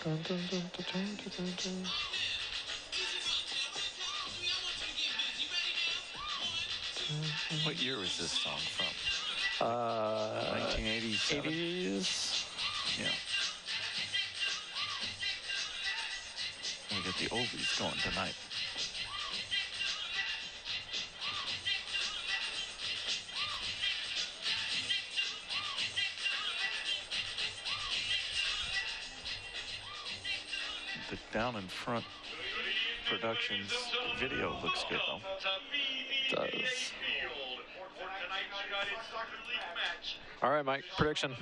Dun, dun, dun, dun, dun, dun, dun. What year was this song from? 1987. 80s. Yeah. We got the oldies going tonight. The down in front productions video looks good though. It does. All right, Mike, prediction.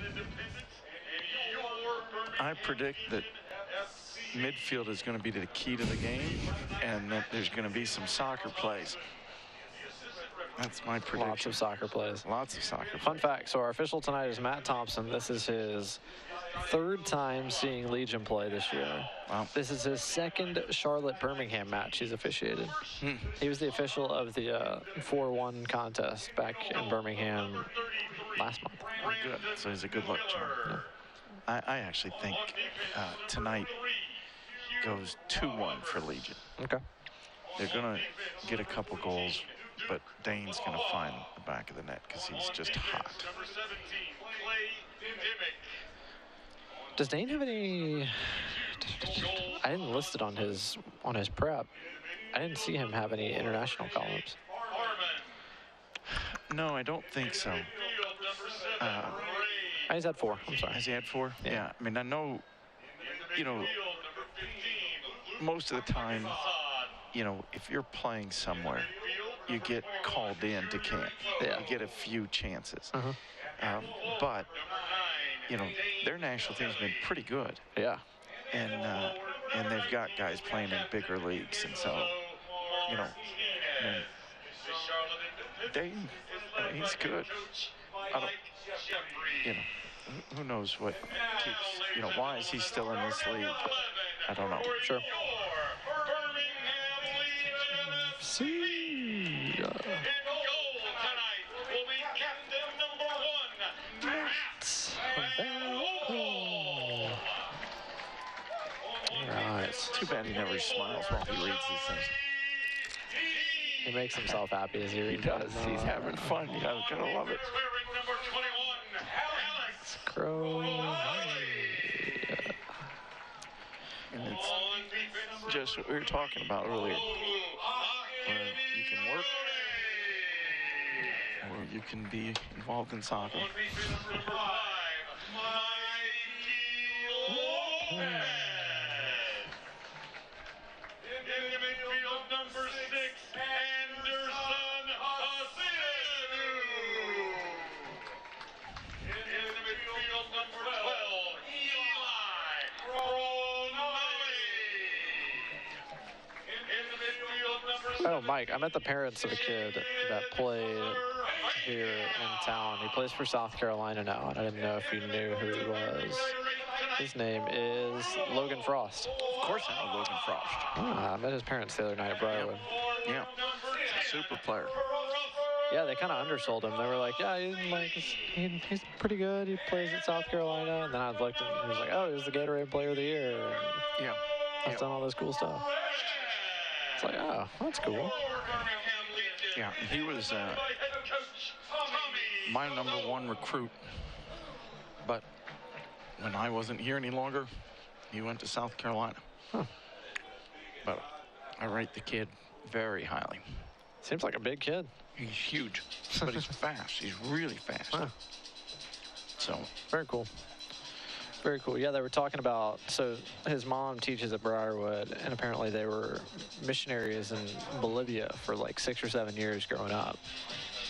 I predict that midfield is going to be the key to the game and that there's going to be some soccer plays. That's my prediction. Lots of soccer plays. Lots of soccer plays. Fun fact, so our official tonight is Matt Thompson. This is his third time seeing Legion play this year. Wow. This is his second Charlotte-Birmingham match he's officiated. He was the official of the 4-1 contest back in Birmingham last month. Good. So he's a good luck charm. Yeah. I actually think tonight goes 2-1 for Legion. Okay. They're going to get a couple goals, but Dane's going to find the back of the net because he's just hot. Does Dane have any? I didn't list it on his prep. I didn't see him have any international columns. No, I don't think so. He's had 4. I'm sorry. Has he had 4? Yeah. I mean, I know, most of the time, if you're playing somewhere, you get called in to camp. Yeah. You get a few chances. But, their national team's been pretty good. Yeah. And they've got guys playing in bigger leagues. And so, Dane, he's good. Who knows what keeps, why is he still in this league? I don't know. Sure. See. Right. Too bad he never smiles while he reads these things. He makes himself happy as he reads. He does. He's having fun. You guys are gonna love it. Crow. And it's just what we were talking about earlier. Where you can work, or you can be involved in soccer. Oh, Mike, I met the parents of a kid that played here in town. He plays for South Carolina now, and I didn't know if you knew who he was. His name is Logan Frost. Of course I know Logan Frost. I met his parents the other night at Briarwood. Yeah. Super player. Yeah, they kind of undersold him. They were like, yeah, he's pretty good. He plays at South Carolina. And then I looked and he was like, oh, he's the Gatorade Player of the Year. And Yeah. he's done all this cool stuff. It's like, oh, that's cool. Yeah, he was my #1 recruit. But when I wasn't here any longer, he went to South Carolina. Huh. But I rate the kid very highly. Seems like a big kid. He's huge, but he's fast. He's really fast. Huh. So Very cool. Very cool. Yeah, they were talking about, so his mom teaches at Briarwood, and apparently they were missionaries in Bolivia for like 6 or 7 years growing up.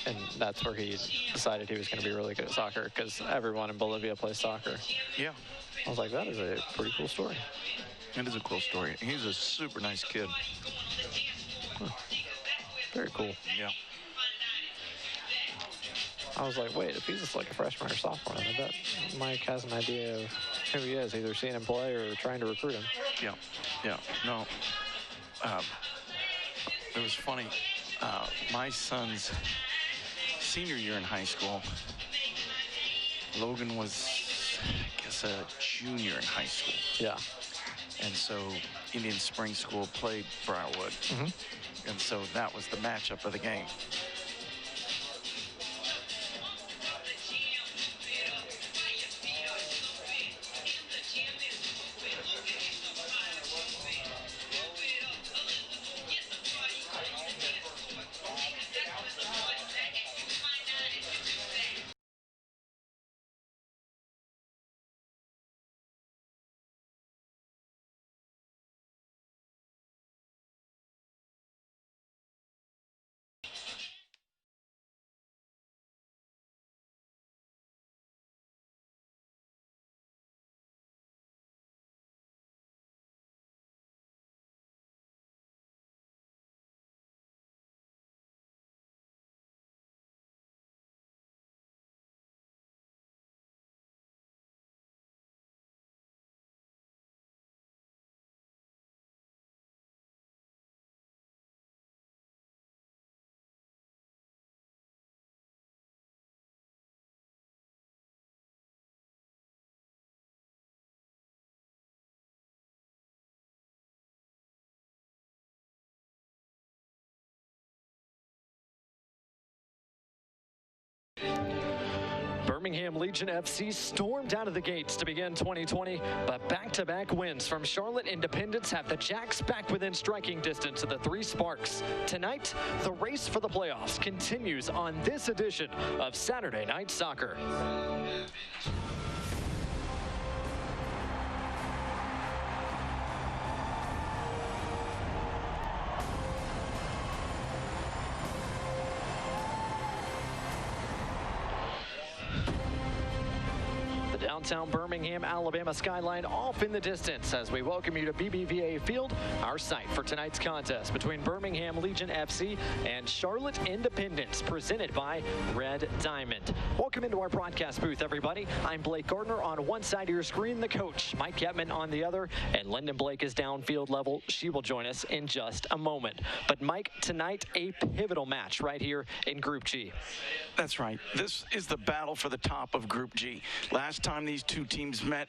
And that's where he decided he was going to be really good at soccer, because everyone in Bolivia plays soccer. yeah, I was like, that is a pretty cool story. it is a cool story. He's a super nice kid. Huh. Very cool. Yeah. I was like, wait, if he's just like a freshman or sophomore, I bet Mike has an idea of who he is, either seeing him play or trying to recruit him. Yeah, yeah, no. It was funny. My son's senior year in high school, Logan was, I guess, a junior in high school. Yeah. And so Indian Spring School played Briarwood. And so that was the matchup of the game. Birmingham Legion FC stormed out of the gates to begin 2020, but back-to-back wins from Charlotte Independence have the Jacks back within striking distance of the Three Sparks. Tonight, the race for the playoffs continues on this edition of Saturday Night Soccer. Downtown Birmingham, Alabama skyline off in the distance as we welcome you to BBVA Field, our site for tonight's contest between Birmingham Legion FC and Charlotte Independence, presented by Red Diamond. Welcome into our broadcast booth, everybody. I'm Blake Gardner on one side of your screen, the coach, Mike Yetman on the other, and Lyndon Blake is downfield level. She will join us in just a moment. But Mike, tonight a pivotal match right here in Group G. That's right. This is the battle for the top of Group G. Last time these two teams met,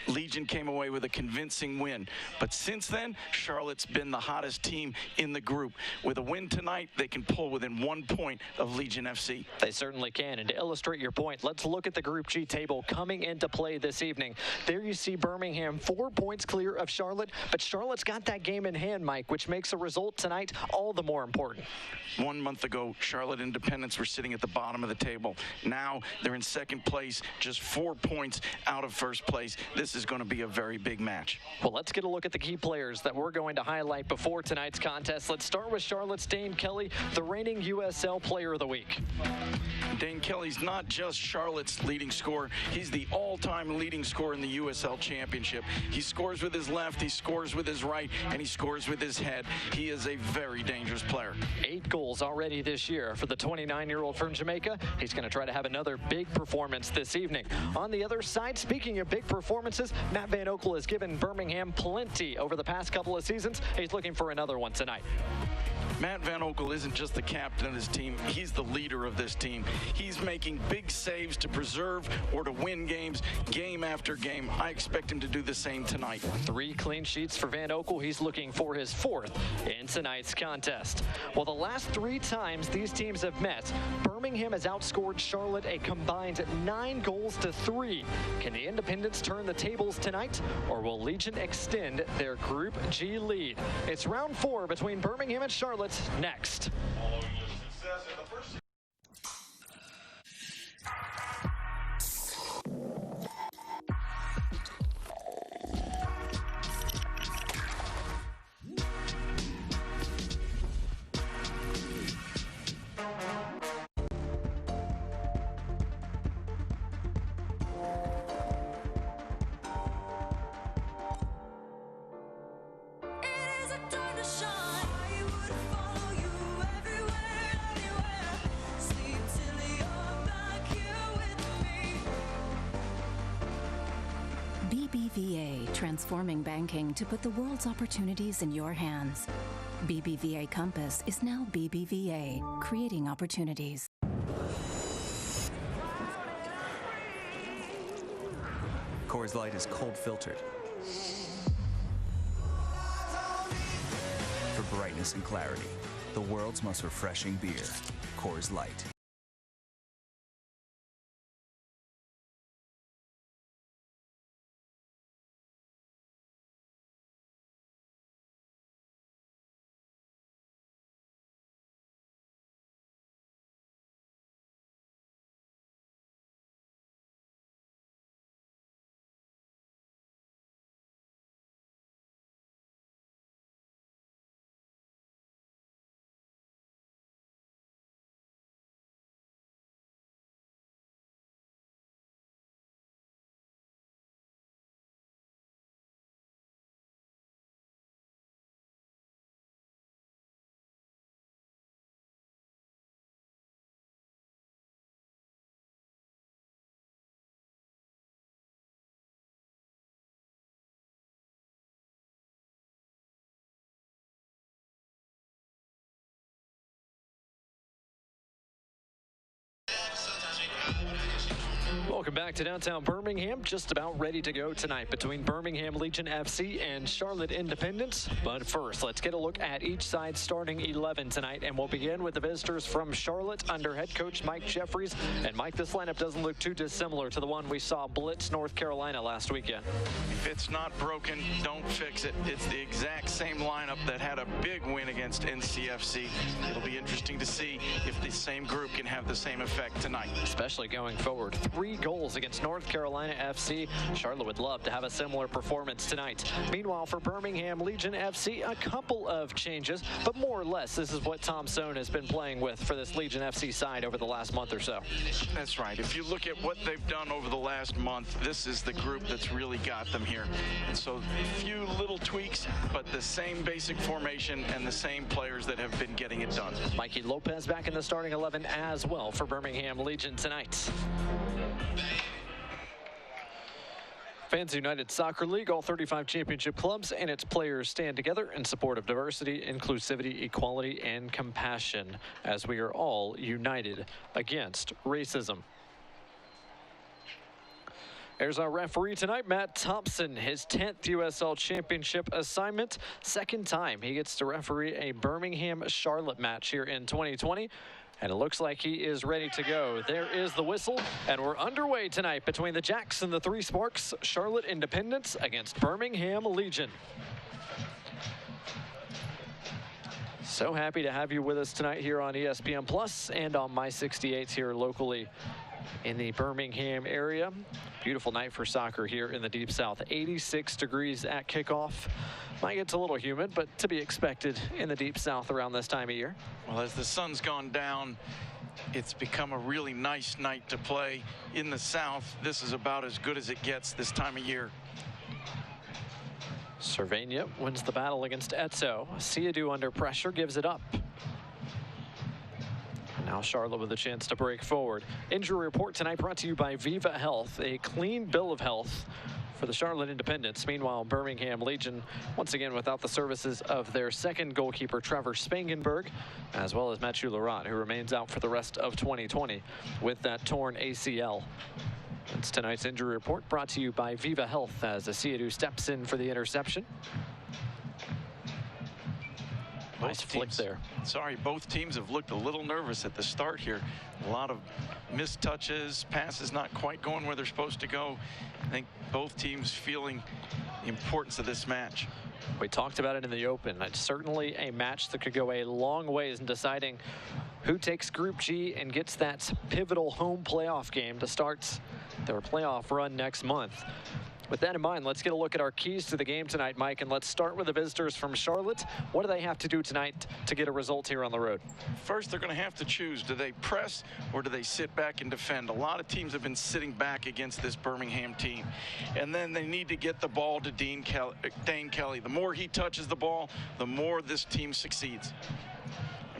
Legion came away with a convincing win. But since then, Charlotte's been the hottest team in the group. With a win tonight, they can pull within 1 point of Legion FC. They certainly can. And to illustrate your point, let's look at the Group G table coming into play this evening. There you see Birmingham 4 points clear of Charlotte, but Charlotte's got that game in hand, Mike, which makes a result tonight all the more important. 1 month ago, Charlotte Independence were sitting at the bottom of the table. Now they're in second place, just 4 points out of first place. This is going to be a very big match. Well, let's get a look at the key players that we're going to highlight before tonight's contest. Let's start with Charlotte's Dane Kelly, the reigning USL Player of the Week. Dane Kelly's not just Charlotte's leading scorer. He's the all-time leading scorer in the USL Championship. He scores with his left, he scores with his right, and he scores with his head. He is a very dangerous player. 8 goals already this year for the 29-year-old from Jamaica. He's going to try to have another big performance this evening. On the other side, speaking of big performances, Matt Van Oekel has given Birmingham plenty over the past couple of seasons. He's looking for another one tonight. Matt Van Oekel isn't just the captain of this team, he's the leader of this team. He's making big saves to preserve or to win games, game after game. I expect him to do the same tonight. 3 clean sheets for Van Oekel. He's looking for his 4th in tonight's contest. Well, the last 3 times these teams have met, Birmingham has outscored Charlotte a combined 9 goals to 3. Can the Independents turn the tables tonight, or will Legion extend their Group G lead? It's round 4 between Birmingham and Charlotte next. BBVA, transforming banking to put the world's opportunities in your hands. BBVA Compass is now BBVA, creating opportunities. Coors Light is cold filtered. sweetness and clarity. The world's most refreshing beer, Coors Light. Welcome back to downtown Birmingham. Just about ready to go tonight between Birmingham Legion FC and Charlotte Independence. But first, let's get a look at each side's starting 11 tonight. And we'll begin with the visitors from Charlotte under head coach Mike Jeffries. And Mike, this lineup doesn't look too dissimilar to the one we saw blitz North Carolina last weekend. If it's not broken, don't fix it. It's the exact same lineup that had a big win against NCFC. It'll be interesting to see if the same group can have the same effect tonight. Especially going forward. 3 goals against North Carolina FC. Charlotte would love to have a similar performance tonight. Meanwhile, for Birmingham Legion FC, a couple of changes, but more or less, this is what Tom Sohn has been playing with for this Legion FC side over the last month or so. That's right. If you look at what they've done over the last month, this is the group that's really got them here. And so a few little tweaks, but the same basic formation and the same players that have been getting it done. Mikey Lopez back in the starting 11 as well for Birmingham Legion tonight. Fans United Soccer League, all 35 championship clubs and its players stand together in support of diversity, inclusivity, equality, and compassion as we are all united against racism. There's our referee tonight, Matt Thompson, his 10th USL Championship assignment. Second time he gets to referee a Birmingham-Charlotte match here in 2020. And it looks like he is ready to go. There is the whistle, and we're underway tonight between the Jacks and the Three Sparks. Charlotte Independence against Birmingham Legion. So happy to have you with us tonight here on ESPN Plus and on My 68 here locally in the Birmingham area. Beautiful night for soccer here in the Deep South. 86 degrees at kickoff. Might get a little humid, but to be expected in the Deep South around this time of year. Well, as the sun's gone down, it's become a really nice night to play. In the South, this is about as good as it gets this time of year. Cervania wins the battle against Etso. Siadu under pressure gives it up. Now Charlotte with a chance to break forward. Injury report tonight brought to you by Viva Health, a clean bill of health for the Charlotte Independents. Meanwhile, Birmingham Legion, once again without the services of their second goalkeeper, Trevor Spangenberg, as well as Mathieu Laurent, who remains out for the rest of 2020 with that torn ACL. That's tonight's injury report brought to you by Viva Health as Asiadu steps in for the interception. Nice flick there. Sorry, both teams have looked a little nervous at the start here. A lot of missed touches, passes not quite going where they're supposed to go. I think both teams feeling the importance of this match. We talked about it in the open. It's certainly a match that could go a long ways in deciding who takes Group G and gets that pivotal home playoff game to start their playoff run next month. With that in mind, let's get a look at our keys to the game tonight, Mike, and let's start with the visitors from Charlotte. What do they have to do tonight to get a result here on the road? First, they're going to have to choose. Do they press or do they sit back and defend? A lot of teams have been sitting back against this Birmingham team. And then they need to get the ball to Dane Kelly. The more he touches the ball, the more this team succeeds.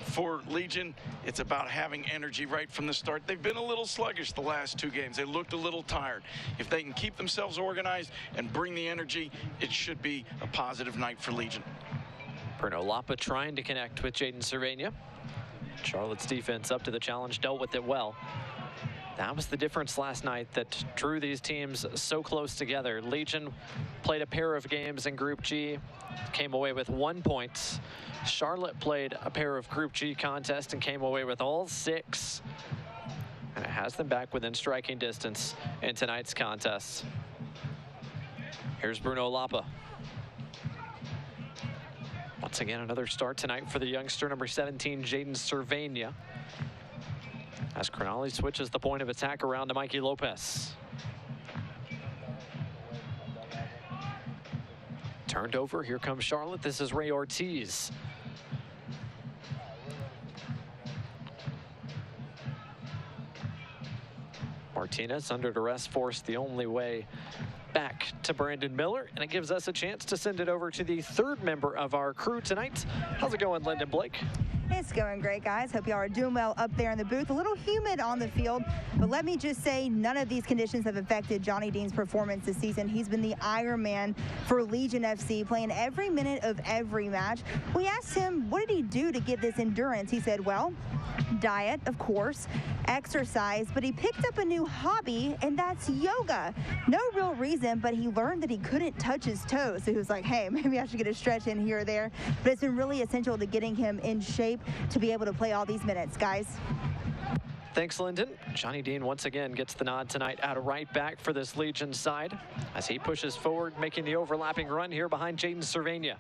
For Legion, it's about having energy right from the start. They've been a little sluggish the last 2 games. They looked a little tired. If they can keep themselves organized and bring the energy, it should be a positive night for Legion. Bruno Lapa trying to connect with Jaden Cervania. Charlotte's defense up to the challenge, dealt with it well. That was the difference last night that drew these teams so close together. Legion played a pair of games in Group G, came away with 1 point. Charlotte played a pair of Group G contests and came away with all 6. And it has them back within striking distance in tonight's contest. Here's Bruno Lapa. Once again, another start tonight for the youngster, number 17, Jaden Cervania. As Cronulla switches the point of attack around to Mikey Lopez. Turned over, here comes Charlotte. This is Ray Ortiz. Martinez under duress forced the only way back to Brandon Miller, and it gives us a chance to send it over to the third member of our crew tonight. How's it going, Lyndon Blake? It's going great, guys. Hope y'all are doing well up there in the booth. A little humid on the field, but let me just say none of these conditions have affected Johnny Dean's performance this season. He's been the Iron Man for Legion FC, playing every minute of every match. We asked him, what did he do to get this endurance? He said, well, diet, of course, exercise, but he picked up a new hobby, and that's yoga. No real reason, but he learned that he couldn't touch his toes. So he was like, hey, maybe I should get a stretch in here or there. But it's been really essential to getting him in shape to be able to play all these minutes, guys. Thanks, Lyndon. Johnny Dean once again gets the nod tonight out of right back for this Legion side as he pushes forward, making the overlapping run here behind Jaden Cervania.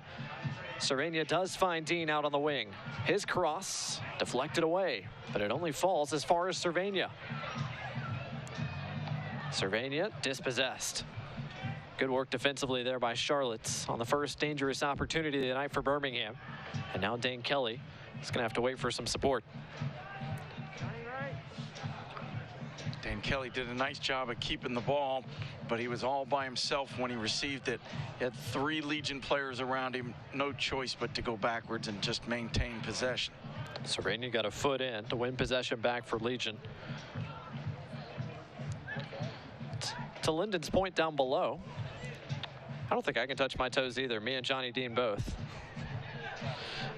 Cervania does find Dean out on the wing. His cross deflected away, but it only falls as far as Cervania. Cervania dispossessed. Good work defensively there by Charlotte on the first dangerous opportunity of the night for Birmingham. And now Dane Kelly is going to have to wait for some support. Dan Kelly did a nice job of keeping the ball, but he was all by himself when he received it. He had 3 Legion players around him, no choice but to go backwards and just maintain possession. Cervania got a foot in to win possession back for Legion. To Lyndon's point down below, I don't think I can touch my toes either. Me and Johnny Dean both.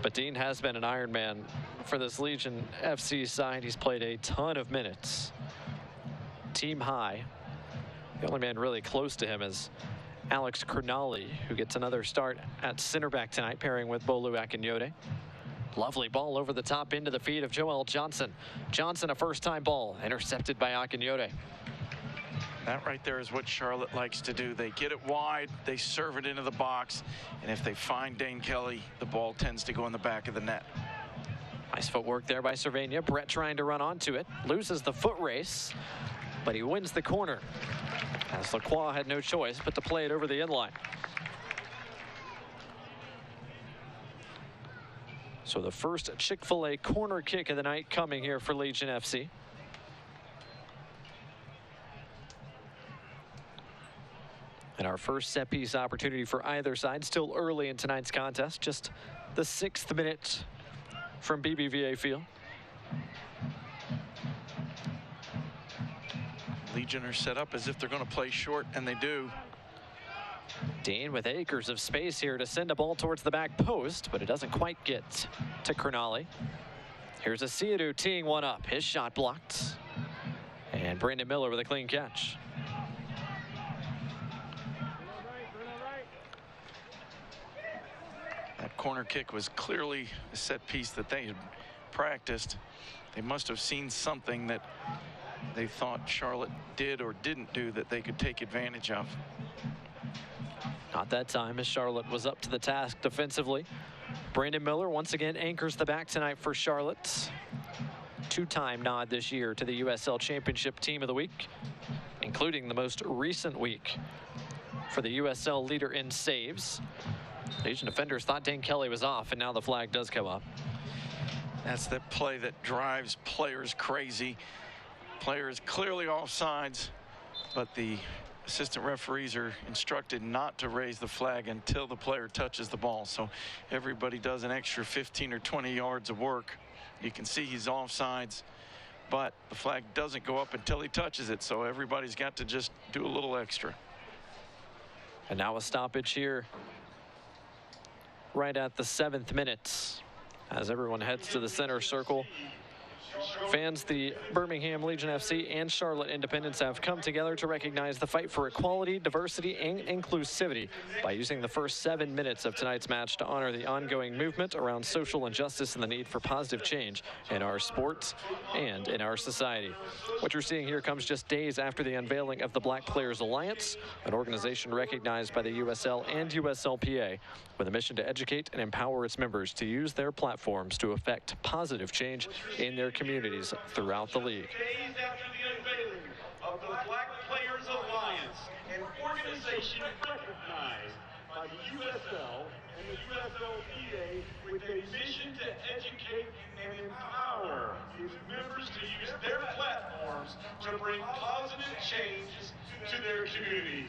But Dean has been an Iron Man for this Legion FC side. He's played a ton of minutes. Team high. The only man really close to him is Alex Cronulla, who gets another start at center back tonight, pairing with Bolu Akinyote. Lovely ball over the top into the feet of Joel Johnson. Johnson, a first-time ball, intercepted by Akinyote. That right there is what Charlotte likes to do. They get it wide, they serve it into the box, and if they find Dane Kelly, the ball tends to go in the back of the net. Nice footwork there by Cervania. Brett trying to run onto it, loses the foot race, but he wins the corner, as Lacroix had no choice but to play it over the inline. So the first Chick-fil-A corner kick of the night coming here for Legion FC. And our first set piece opportunity for either side, still early in tonight's contest, just the 6th minute from BBVA Field. Legion are set up as if they're going to play short, and they do. Dean with acres of space here to send a ball towards the back post, but it doesn't quite get to Cronulla. Here's Asiadu teeing one up. His shot blocked. And Brandon Miller with a clean catch. That corner kick was clearly a set piece that they had practiced. They must have seen something that they thought Charlotte did or didn't do that they could take advantage of. Not that time, as Charlotte was up to the task defensively. Brandon Miller once again anchors the back tonight for Charlotte. 2-time nod this year to the USL Championship Team of the Week, including the most recent week for the USL leader in saves. Legion defenders thought Dane Kelly was off, and now the flag does come up. That's the play that drives players crazy. Player is clearly offsides, but the assistant referees are instructed not to raise the flag until the player touches the ball. So everybody does an extra 15 or 20 yards of work. You can see he's offsides, but the flag doesn't go up until he touches it. So everybody's got to just do a little extra. And now a stoppage here right at the 7th minute as everyone heads to the center circle Fans, the Birmingham Legion FC and Charlotte Independence have come together to recognize the fight for equality, diversity, and inclusivity by using the first 7 minutes of tonight's match to honor the ongoing movement around social injustice and the need for positive change in our sports and in our society. What you're seeing here comes just days after the unveiling of the Black Players Alliance, an organization recognized by the USL and USLPA with a mission to educate and empower its members to use their platforms to affect positive change in their communities throughout the league. Days after the unveiling of the Black Players Alliance, an organization recognized by the USL and the USLPA with a mission to educate and empower its members to use their platforms to bring positive changes to their communities.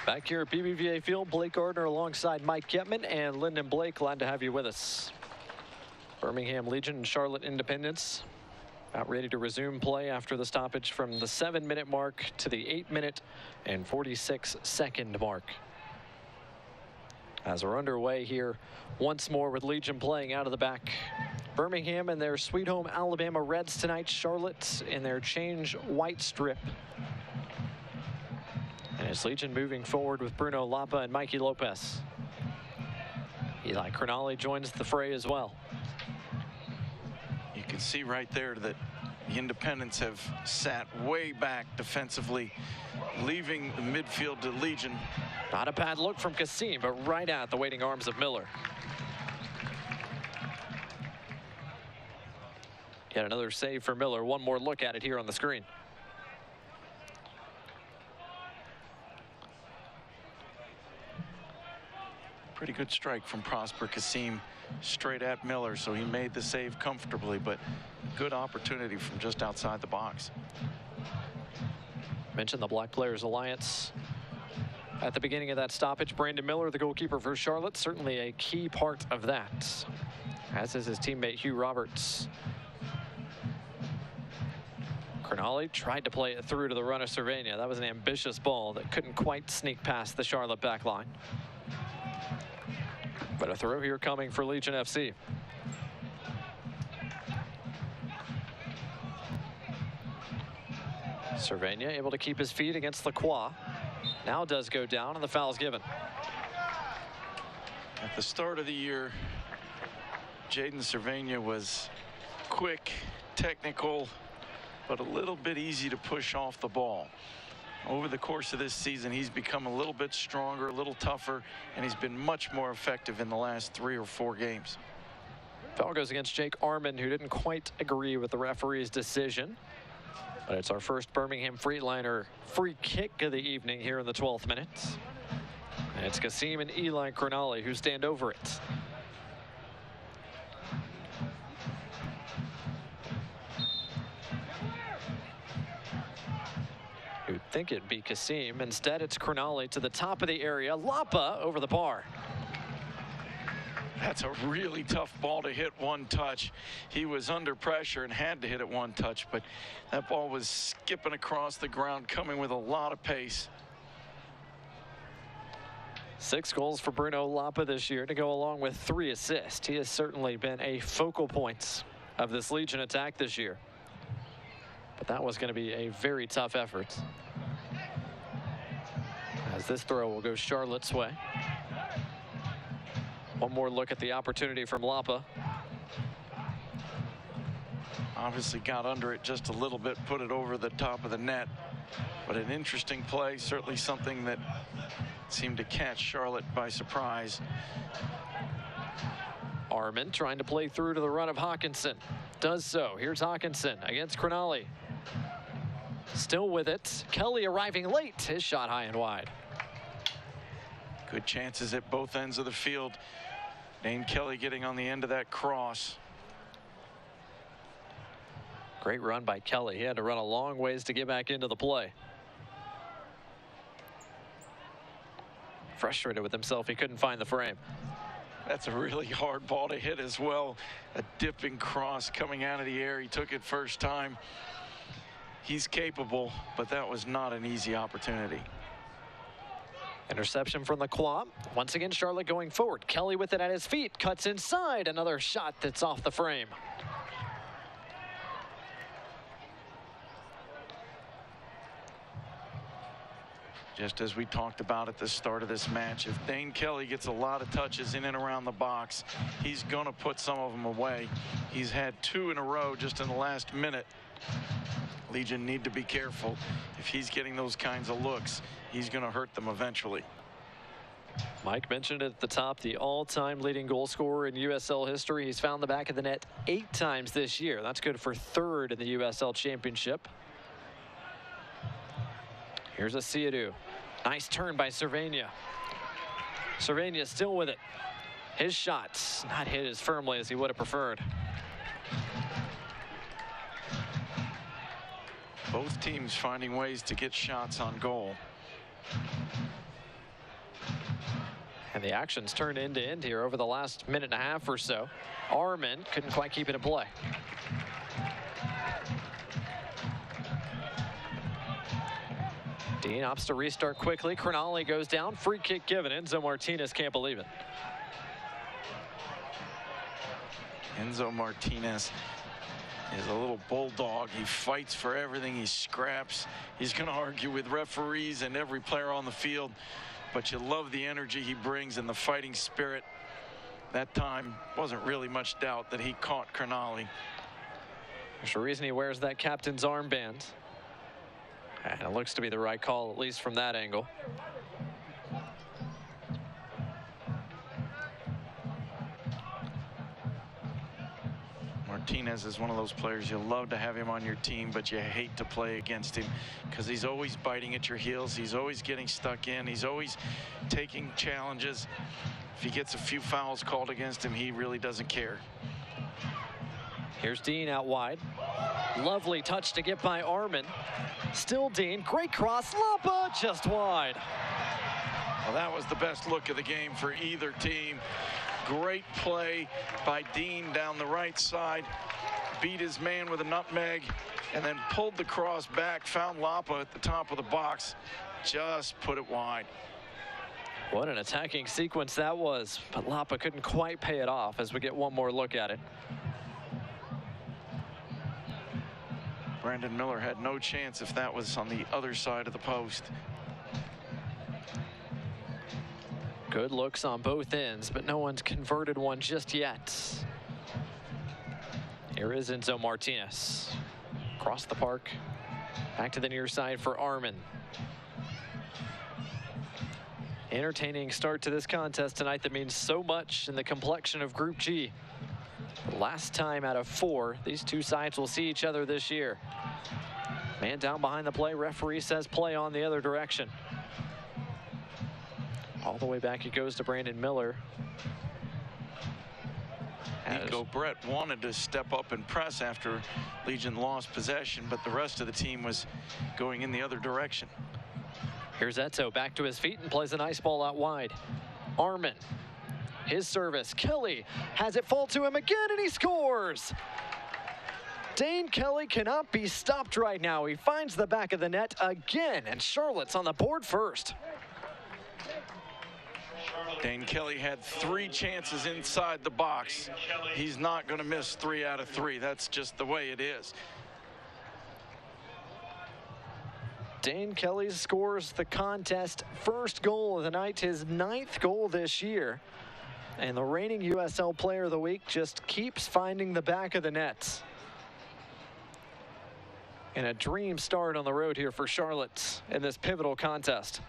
Back here at BBVA Field, Blake Gardner alongside Mike Getman and Lyndon Blake. Glad to have you with us. Birmingham Legion and Charlotte Independence about ready to resume play after the stoppage from the 7-minute mark to the 8-minute and 46-second mark. As we're underway here once more with Legion playing out of the back. Birmingham in their sweet home Alabama Reds tonight. Charlotte in their change white strip. And it's Legion moving forward with Bruno Lapa and Mikey Lopez. Eli Crognale joins the fray as well. You can see right there that the Independents have sat way back defensively, leaving the midfield to Legion. Not a bad look from Kassim, but right at the waiting arms of Miller. Yet another save for Miller. One more look at it here on the screen. Pretty good strike from Prosper Kassim straight at Miller, so he made the save comfortably, but good opportunity from just outside the box. Mentioned the Black Players Alliance at the beginning of that stoppage. Brandon Miller, the goalkeeper for Charlotte, certainly a key part of that, as is his teammate Hugh Roberts. Crognale tried to play it through to the run of Cervania. That was an ambitious ball that couldn't quite sneak past the Charlotte back line. But a throw here coming for Legion FC. Cervania able to keep his feet against Lacroix. Now does go down and the foul's given. At the start of the year, Jaden Cervania was quick, technical, but a little bit easy to push off the ball. Over the course of this season, he's become a little bit stronger, a little tougher, and he's been much more effective in the last 3 or 4 games. Foul goes against Jake Armand, who didn't quite agree with the referee's decision. But it's our first Birmingham Freightliner free kick of the evening here in the 12th minute. And it's Kassim and Eli Crognale who stand over it. You'd think it'd be Kassim. Instead, it's Crognale to the top of the area. Lapa over the bar. That's a really tough ball to hit one touch. He was under pressure and had to hit it one touch, but that ball was skipping across the ground, coming with a lot of pace. 6 goals for Bruno Lapa this year to go along with 3 assists. He has certainly been a focal point of this Legion attack this year. But that was going to be a very tough effort, as this throw will go Charlotte's way. One more look at the opportunity from Lapa. Obviously got under it just a little bit, put it over the top of the net. But an interesting play, certainly something that seemed to catch Charlotte by surprise. Armin trying to play through to the run of Hawkinson. Does so. Here's Hawkinson against Crognale. Still with it. Kelly arriving late. His shot high and wide. Good chances at both ends of the field. Dane Kelly getting on the end of that cross. Great run by Kelly. He had to run a long ways to get back into the play. Frustrated with himself, he couldn't find the frame. That's a really hard ball to hit as well. A dipping cross coming out of the air. He took it first time. He's capable, but that was not an easy opportunity. Interception from the Claw. Once again, Charlotte going forward. Kelly with it at his feet. Cuts inside. Another shot that's off the frame. Just as we talked about at the start of this match, if Dane Kelly gets a lot of touches in and around the box, he's going to put some of them away. He's had 2 in a row just in the last minute. Legion need to be careful. If he's getting those kinds of looks, he's going to hurt them eventually. Mike mentioned it at the top, the all-time leading goal scorer in USL history. He's found the back of the net 8 times this year. That's good for 3rd in the USL Championship. Here's a Siadu. Nice turn by Cervania. Cervania still with it. His shot's not hit as firmly as he would have preferred. Both teams finding ways to get shots on goal. And the action's turned end to end here over the last minute and a half or so. Armin couldn't quite keep it in play. Dean opts to restart quickly. Crognale goes down. Free kick given. Enzo Martinez can't believe it. Enzo Martinez is a little bulldog. He fights for everything. He scraps. He's going to argue with referees and every player on the field. But you love the energy he brings and the fighting spirit. That time wasn't really much doubt that he caught Crognale. There's a reason he wears that captain's armband. And it looks to be the right call, at least from that angle. Martinez is one of those players you love to have him on your team, but you hate to play against him because he's always biting at your heels. He's always getting stuck in. He's always taking challenges. If he gets a few fouls called against him, he really doesn't care. Here's Dean out wide. Lovely touch to get by Armin. Still Dean. Great cross. Lapa just wide. Well, that was the best look of the game for either team. Great play by Dean down the right side. Beat his man with a nutmeg and then pulled the cross back. Found Lapa at the top of the box. Just put it wide. What an attacking sequence that was. But Lapa couldn't quite pay it off as we get one more look at it. Brandon Miller had no chance if that was on the other side of the post. Good looks on both ends, but no one's converted one just yet. Here is Enzo Martinez. Across the park. Back to the near side for Armin. Entertaining start to this contest tonight that means so much in the complexion of Group G. Last time out of 4, these two sides will see each other this year. Man down behind the play. Referee says play on the other direction. All the way back it goes to Brandon Miller. Nico Brett wanted to step up and press after Legion lost possession, but the rest of the team was going in the other direction. Here's Eto back to his feet and plays a nice ball out wide. Armin. His service. Kelly has it fall to him again, and he scores. Dane Kelly cannot be stopped right now. He finds the back of the net again, and Charlotte's on the board first. Dane Kelly had 3 chances inside the box. He's not going to miss 3 out of 3. That's just the way it is. Dane Kelly scores the contest first goal of the night, his 9th goal this year. And the reigning USL Player of the Week just keeps finding the back of the net. And a dream start on the road here for Charlotte in this pivotal contest.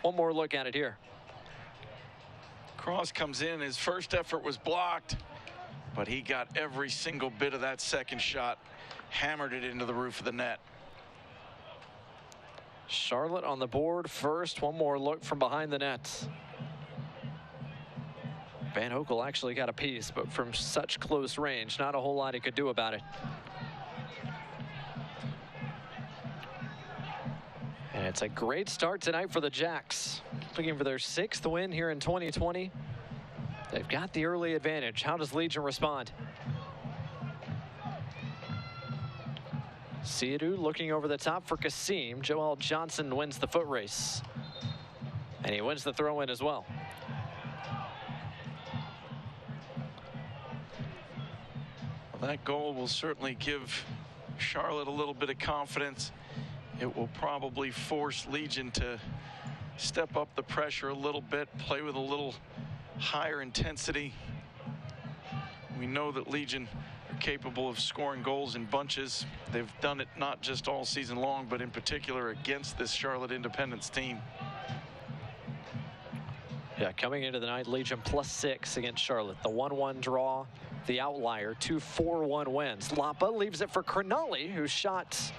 One more look at it here. Cross comes in. His first effort was blocked. but he got every single bit of that second shot, hammered it into the roof of the net. Charlotte on the board first. One more look from behind the net. Van Oekel actually got a piece, but from such close range, not a whole lot he could do about it. And it's a great start tonight for the Jacks. Looking for their 6th win here in 2020. They've got the early advantage. How does Legion respond? Siadou looking over the top for Kasim. Joel Johnson wins the foot race. And he wins the throw-in as well. Well, that goal will certainly give Charlotte a little bit of confidence. It will probably force Legion to step up the pressure a little bit, play with a little higher intensity. We know that Legion are capable of scoring goals in bunches. They've done it not just all season long, but in particular against this Charlotte Independence team. Yeah, coming into the night, Legion +6 against Charlotte. The 1-1 draw, the outlier, 2 4-1 wins. Lapa leaves it for Crognale, whose shot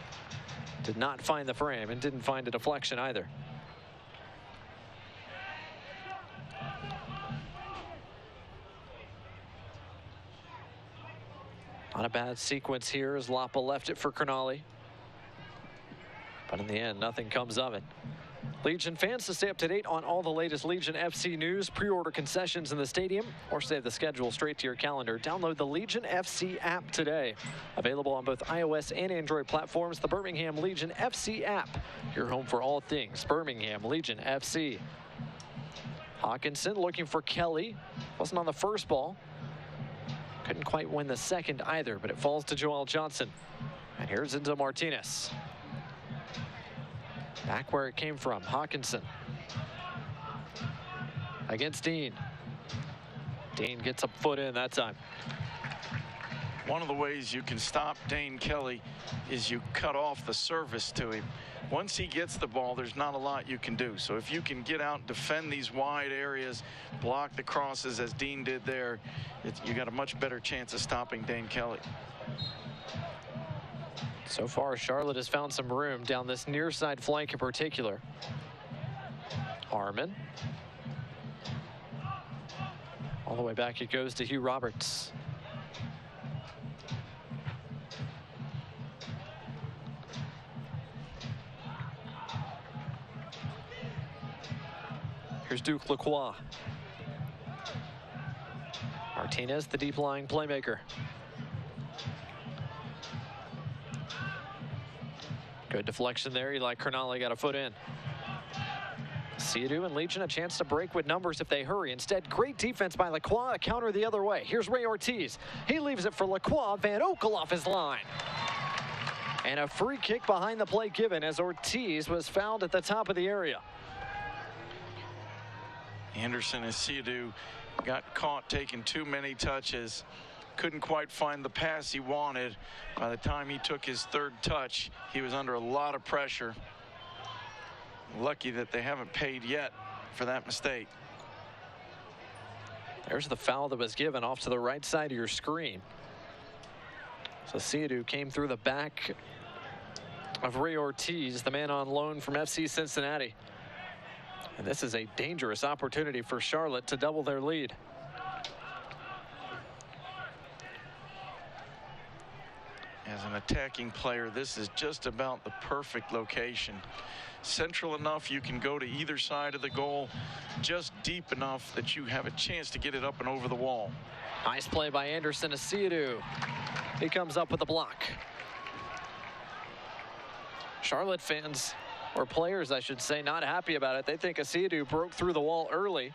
did not find the frame and didn't find a deflection either. Not a bad sequence here as Lapa left it for Crognale. But in the end, nothing comes of it. Legion fans, to stay up to date on all the latest Legion FC news, pre-order concessions in the stadium, or save the schedule straight to your calendar, download the Legion FC app today. Available on both iOS and Android platforms, the Birmingham Legion FC app. Your home for all things Birmingham Legion FC. Hawkinson looking for Kelly. Wasn't on the first ball. Couldn't quite win the second either, but it falls to Joel Johnson. And here's into Martinez. Back where it came from, Hawkinson. Against Dean. Dean gets a foot in that time. One of the ways you can stop Dane Kelly is you cut off the service to him. Once he gets the ball, there's not a lot you can do. So if you can get out, defend these wide areas, block the crosses as Dean did there, you got a much better chance of stopping Dane Kelly. So far, Charlotte has found some room down this near side flank in particular. Harmon. All the way back it goes to Hugh Roberts. Here's Duke Lacroix. Martinez, the deep lying playmaker. Good deflection there. Eli Crognale got a foot in. Siadou and Legion a chance to break with numbers if they hurry. Instead, great defense by Lacroix, a counter the other way. Here's Ray Ortiz. He leaves it for Lacroix. Van Oekel off his line. And a free kick behind the play given as Ortiz was fouled at the top of the area. Anderson and Siadou got caught taking too many touches. Couldn't quite find the pass he wanted. By the time he took his third touch, he was under a lot of pressure. Lucky that they haven't paid yet for that mistake. There's the foul that was given off to the right side of your screen. So Siadou came through the back of Ray Ortiz, the man on loan from FC Cincinnati. And this is a dangerous opportunity for Charlotte to double their lead. As an attacking player, this is just about the perfect location. Central enough you can go to either side of the goal, just deep enough that you have a chance to get it up and over the wall. Nice play by Anderson to Siadou. He comes up with a block. Charlotte fans, or players I should say, not happy about it. They think Siadou broke through the wall early.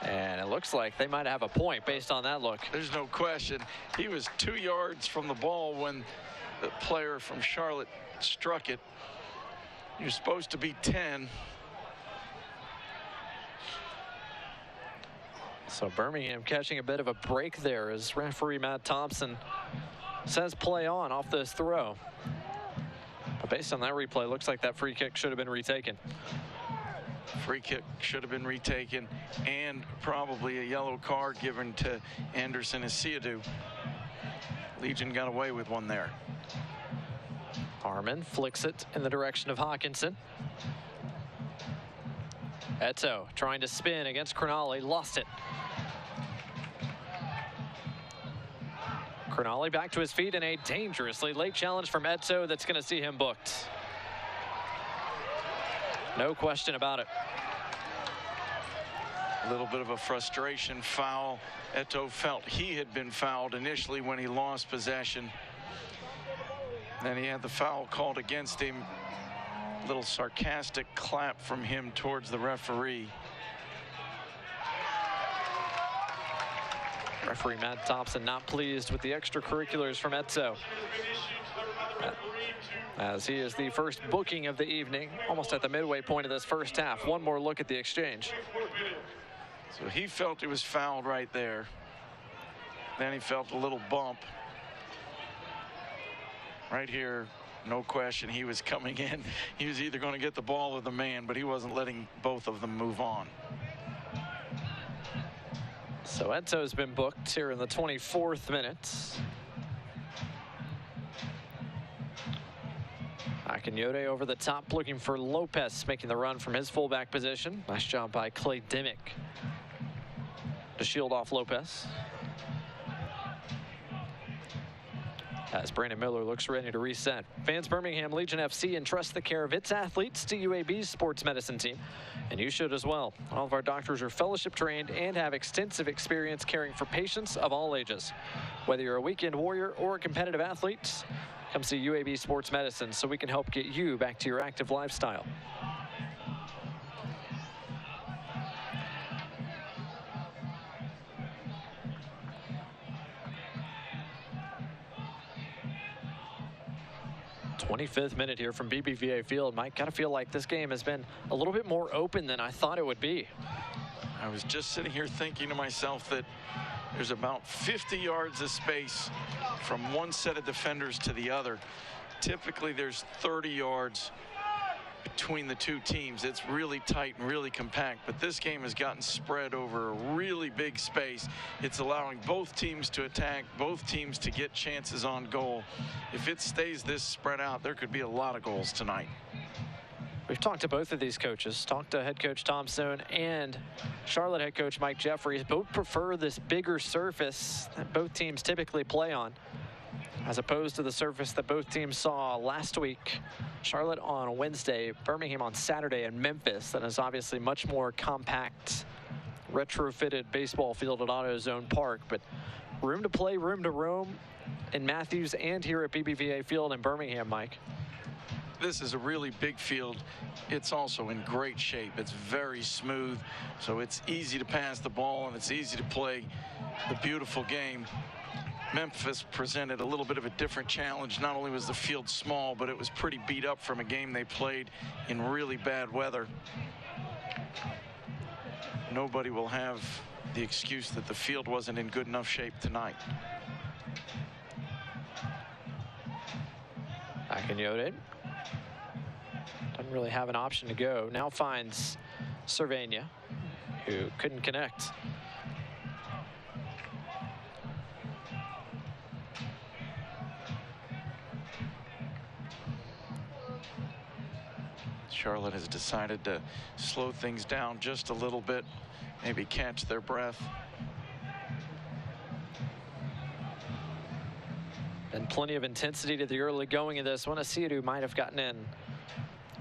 And it looks like they might have a point based on that look. There's no question. He was 2 yards from the ball when the player from Charlotte struck it. You're supposed to be 10. So Birmingham catching a bit of a break there as referee Matt Thompson says play on off this throw. But based on that replay, looks like that free kick should have been retaken. Free kick should have been retaken, and probably a yellow card given to Anderson Asiadu. Legion got away with one there. Harmon flicks it in the direction of Hawkinson. Eto trying to spin against Crognale, lost it. Crognale back to his feet, and a dangerously late challenge from Eto that's going to see him booked. No question about it. A little bit of a frustration foul. Eto felt he had been fouled initially when he lost possession. Then he had the foul called against him. A little sarcastic clap from him towards the referee. Referee Matt Thompson not pleased with the extracurriculars from Eto, as he is the first booking of the evening, almost at the midway point of this first half. One more look at the exchange. So he felt he was fouled right there. Then he felt a little bump. Right here, no question, he was coming in. He was either going to get the ball or the man, but he wasn't letting both of them move on. So Eto's been booked here in the 24th minute. Akinyode over the top looking for Lopez, making the run from his fullback position. Nice job by Clay Dimmick to shield off Lopez. As Brandon Miller looks ready to reset. Fans, Birmingham Legion FC entrust the care of its athletes to UAB's sports medicine team, and you should as well. All of our doctors are fellowship trained and have extensive experience caring for patients of all ages. Whether you're a weekend warrior or a competitive athlete, come see UAB Sports Medicine so we can help get you back to your active lifestyle. '25th minute here from BBVA Field. Mike, gotta feel like this game has been a little bit more open than I thought it would be. I was just sitting here thinking to myself that there's about 50 yards of space from one set of defenders to the other. Typically there's 30 yards between the two teams. It's really tight and really compact, but this game has gotten spread over a really big space. It's allowing both teams to attack, both teams to get chances on goal. If it stays this spread out, there could be a lot of goals tonight. We've talked to both of these coaches, talked to head coach Tom Sohn and Charlotte head coach Mike Jeffries. Both prefer this bigger surface that both teams typically play on, as opposed to the surface that both teams saw last week. Charlotte on Wednesday, Birmingham on Saturday, and Memphis. That is obviously much more compact, retrofitted baseball field at AutoZone Park, but room to play, room to roam in Matthews and here at BBVA Field in Birmingham, Mike. This is a really big field. It's also in great shape. It's very smooth, so it's easy to pass the ball and it's easy to play the beautiful game. Memphis presented a little bit of a different challenge. Not only was the field small, but it was pretty beat up from a game they played in really bad weather. Nobody will have the excuse that the field wasn't in good enough shape tonight. Akinyode doesn't really have an option to go. Now finds Cervania, who couldn't connect. Charlotte has decided to slow things down just a little bit, maybe catch their breath. And plenty of intensity to the early going of this one. Asiadu might have gotten in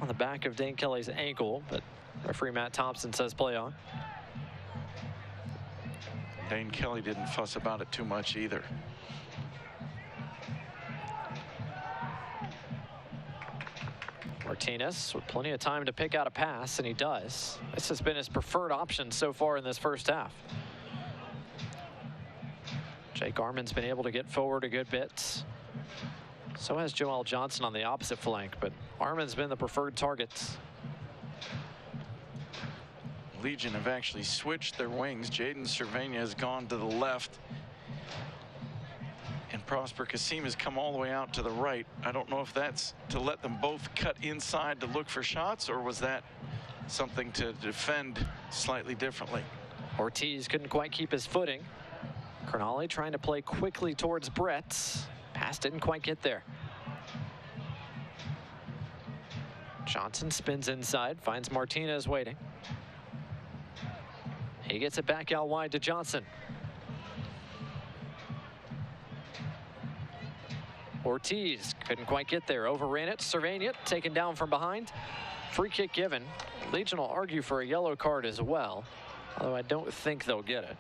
on the back of Dane Kelly's ankle, but referee Matt Thompson says play on. Dane Kelly didn't fuss about it too much either. Martinez with plenty of time to pick out a pass, and he does. This has been his preferred option so far in this first half. Jake Armin's been able to get forward a good bit. So has Joel Johnson on the opposite flank, but Armin's been the preferred target. Legion have actually switched their wings. Jaden Cervania has gone to the left, and Prosper Kasim has come all the way out to the right. I don't know if that's to let them both cut inside to look for shots, or was that something to defend slightly differently. Ortiz couldn't quite keep his footing. Crognale trying to play quickly towards Brett. Pass didn't quite get there. Johnson spins inside, finds Martinez waiting. He gets it back out wide to Johnson. Ortiz couldn't quite get there, overran it. Cervania taken down from behind. Free kick given. Legion will argue for a yellow card as well, although I don't think they'll get it.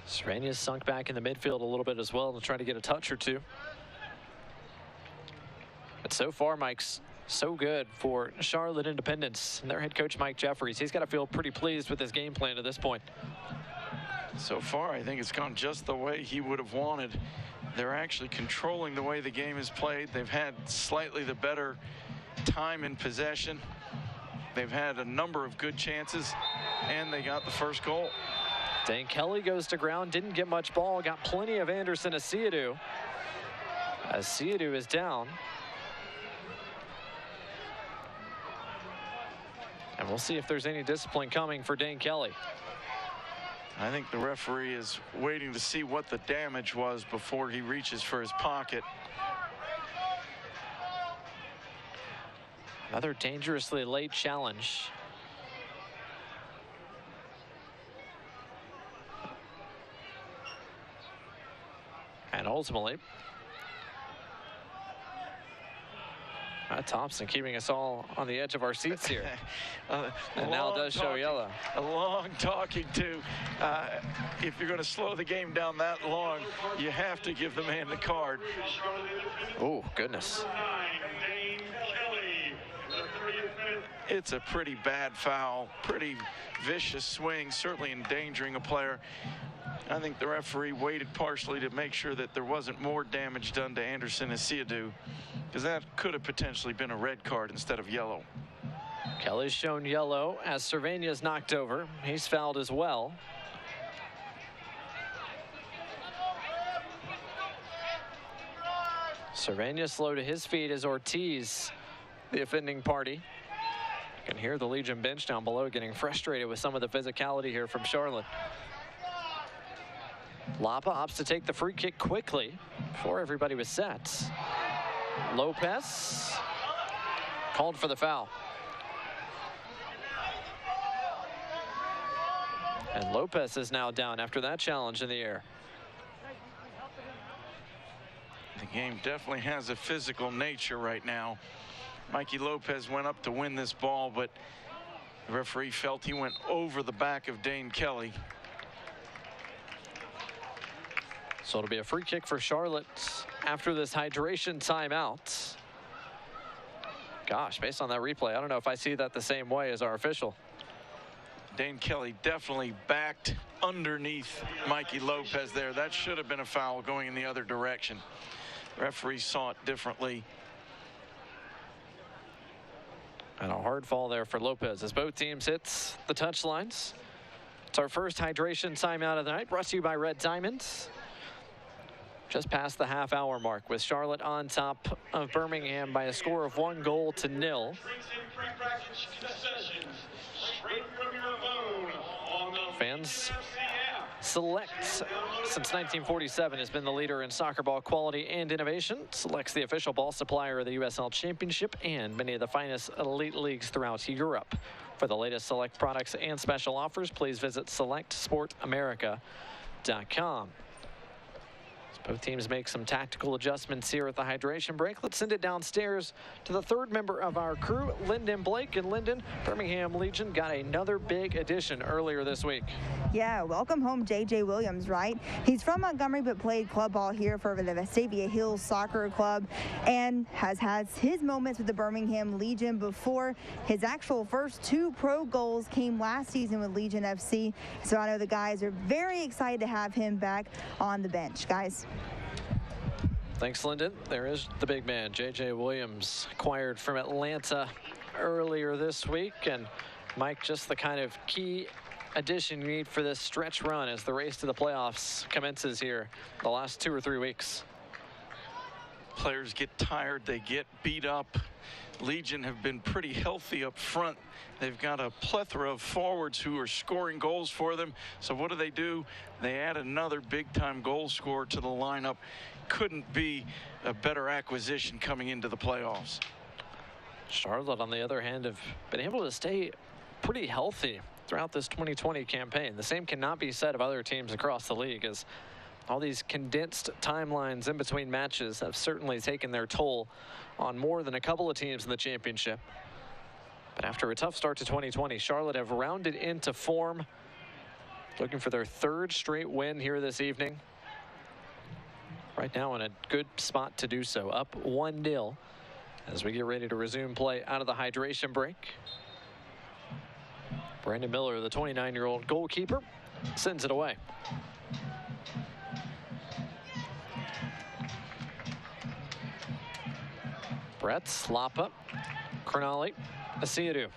Cervania's sunk back in the midfield a little bit as well to try to get a touch or two. But so far, Mike's so good for Charlotte Independence and their head coach, Mike Jeffries. He's got to feel pretty pleased with his game plan to this point. So far, I think it's gone just the way he would have wanted. They're actually controlling the way the game is played. They've had slightly the better time in possession. They've had a number of good chances, and they got the first goal. Dane Kelly goes to ground, didn't get much ball, got plenty of Anderson Asiadu. As Asiadu is down. And we'll see if there's any discipline coming for Dane Kelly. I think the referee is waiting to see what the damage was before he reaches for his pocket. Another dangerously late challenge. And ultimately, Thompson keeping us all on the edge of our seats here. And now does show yellow. A long talking to. If you're going to slow the game down that long, you have to give the man the card. Oh, goodness. It's a pretty bad foul, pretty vicious swing, certainly endangering a player. I think the referee waited partially to make sure that there wasn't more damage done to Anderson Asiadu, because that could have potentially been a red card instead of yellow. Kelly's shown yellow as Cervania's knocked over. He's fouled as well. Cervania slow to his feet as Ortiz, the offending party. You can hear the Legion bench down below getting frustrated with some of the physicality here from Charlotte. Lapa opts to take the free kick quickly before everybody was set. Lopez called for the foul. And Lopez is now down after that challenge in the air. The game definitely has a physical nature right now. Mikey Lopez went up to win this ball, but the referee felt he went over the back of Dane Kelly. So it'll be a free kick for Charlotte after this hydration timeout. Gosh, based on that replay, I don't know if I see that the same way as our official. Dane Kelly definitely backed underneath Mikey Lopez there. That should have been a foul going in the other direction. The referee saw it differently. And a hard fall there for Lopez as both teams hit the touchlines. It's our first hydration timeout of the night, brought to you by Red Diamonds. Just past the half-hour mark with Charlotte on top of Birmingham by a score of 1-0. Fans Select, since 1947, has been the leader in soccer ball quality and innovation. Select's the official ball supplier of the USL Championship and many of the finest elite leagues throughout Europe. For the latest Select products and special offers, please visit selectsportamerica.com. Both teams make some tactical adjustments here at the hydration break. Let's send it downstairs to the third member of our crew, Lyndon Blake. And Lyndon, Birmingham Legion got another big addition earlier this week. Yeah, welcome home J.J. Williams, right? He's from Montgomery but played club ball here for the Vestavia Hills Soccer Club and has had his moments with the Birmingham Legion before. His actual first 2 pro goals came last season with Legion FC. So I know the guys are very excited to have him back on the bench. Guys. Thanks, Lyndon. There is the big man, J.J. Williams, acquired from Atlanta earlier this week. And Mike, just the kind of key addition you need for this stretch run as the race to the playoffs commences here the last 2 or 3 weeks. Players get tired, they get beat up. Legion have been pretty healthy up front. They've got a plethora of forwards who are scoring goals for them. So what do? They add another big-time goal scorer to the lineup. Couldn't be a better acquisition coming into the playoffs. Charlotte, on the other hand, have been able to stay pretty healthy throughout this 2020 campaign. The same cannot be said of other teams across the league, as all these condensed timelines in between matches have certainly taken their toll on more than a couple of teams in the championship. But after a tough start to 2020, Charlotte have rounded into form, looking for their 3rd straight win here this evening. Right now in a good spot to do so, up 1-0 as we get ready to resume play out of the hydration break. Brandon Miller, the 29-year-old goalkeeper, sends it away. Brett, Slapa, Crognale, Asiadu.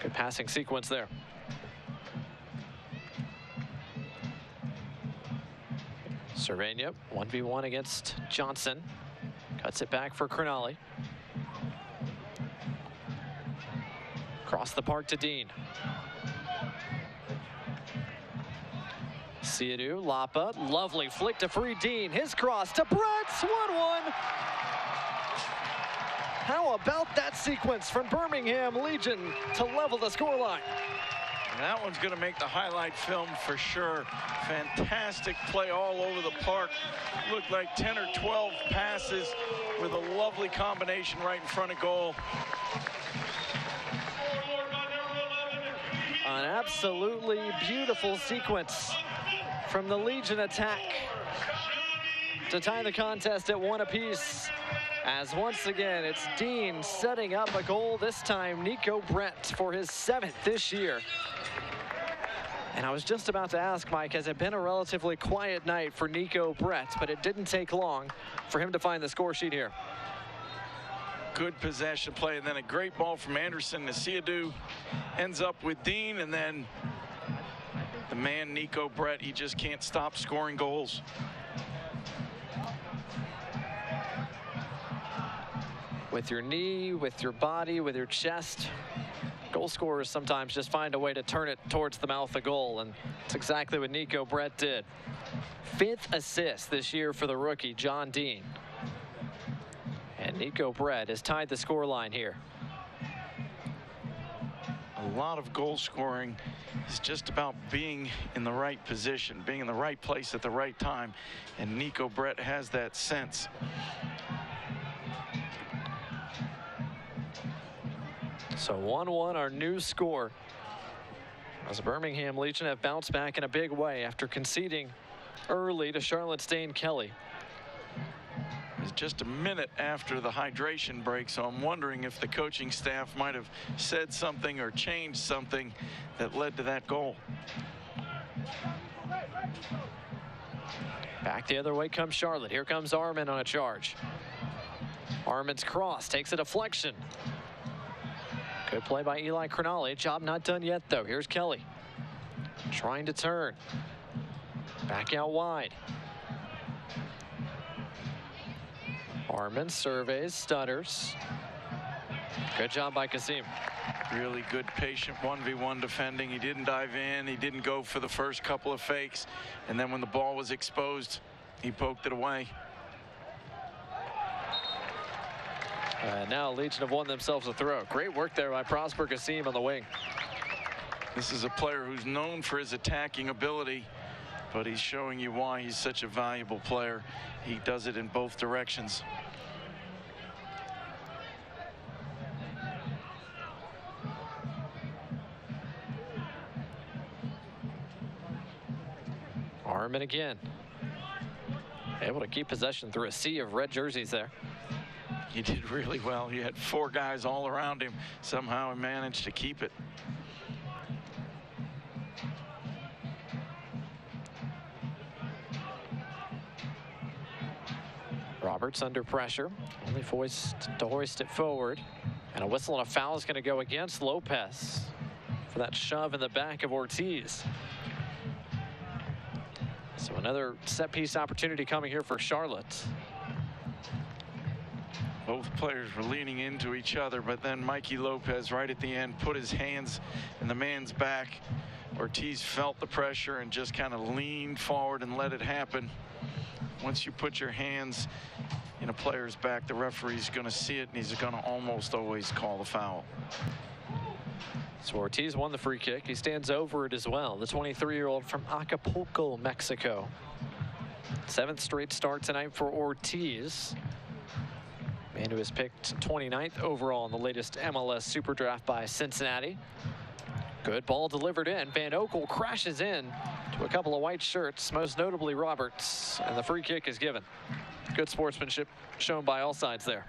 Good passing sequence there. Cervenia, 1v1 against Johnson. Cuts it back for Crognale. Across the park to Dean. Asiadu, Lapa, lovely flick to free Dean. His cross to Brett, 1-1. How about that sequence from Birmingham Legion to level the scoreline? That one's going to make the highlight film for sure. Fantastic play all over the park. Looked like 10 or 12 passes with a lovely combination right in front of goal. An absolutely beautiful sequence from the Legion attack to tie the contest at 1 apiece. As once again, it's Dean setting up a goal, this time Nico Brett for his 7th this year. And I was just about to ask, Mike, has it been a relatively quiet night for Nico Brett? But it didn't take long for him to find the score sheet here. Good possession play, and then a great ball from Anderson. Asiadu ends up with Dean, and then the man Nico Brett, he just can't stop scoring goals. With your knee, with your body, with your chest, goal scorers sometimes just find a way to turn it towards the mouth of goal, and that's exactly what Nico Brett did. 5th assist this year for the rookie, John Dean. And Nico Brett has tied the scoreline here. A lot of goal scoring is just about being in the right position, being in the right place at the right time, and Nico Brett has that sense. So 1-1, our new score, as Birmingham Legion have bounced back in a big way after conceding early to Charlotte's Dane Kelly. It's just a minute after the hydration break, so I'm wondering if the coaching staff might have said something or changed something that led to that goal. Back the other way comes Charlotte. Here comes Armin on a charge. Armin's cross takes a deflection. Good play by Eli Crognale. Job not done yet, though. Here's Kelly trying to turn. Back out wide. Armin surveys, stutters. Good job by Kasim. Really good, patient 1v1 defending. He didn't dive in. He didn't go for the first couple of fakes. And then when the ball was exposed, he poked it away. Now Legion have won themselves a throw. Great work there by Prosper Kasim on the wing. This is a player who's known for his attacking ability, but he's showing you why he's such a valuable player. He does it in both directions. Armin again. Able to keep possession through a sea of red jerseys there. He did really well. He had 4 guys all around him. Somehow he managed to keep it. Roberts under pressure. Only forced to hoist it forward. And a whistle and a foul is going to go against Lopez for that shove in the back of Ortiz. So another set-piece opportunity coming here for Charlotte. Both players were leaning into each other, but then Mikey Lopez right at the end put his hands in the man's back. Ortiz felt the pressure and just kind of leaned forward and let it happen. Once you put your hands in a player's back, the referee's going to see it, and he's going to almost always call the foul. So Ortiz won the free kick. He stands over it as well. The 23-year-old from Acapulco, Mexico. 7th straight start tonight for Ortiz. Man who was picked 29th overall in the latest MLS Super Draft by Cincinnati. Good ball delivered in. Van Oekel crashes in to a couple of white shirts, most notably Roberts, and the free kick is given. Good sportsmanship shown by all sides there.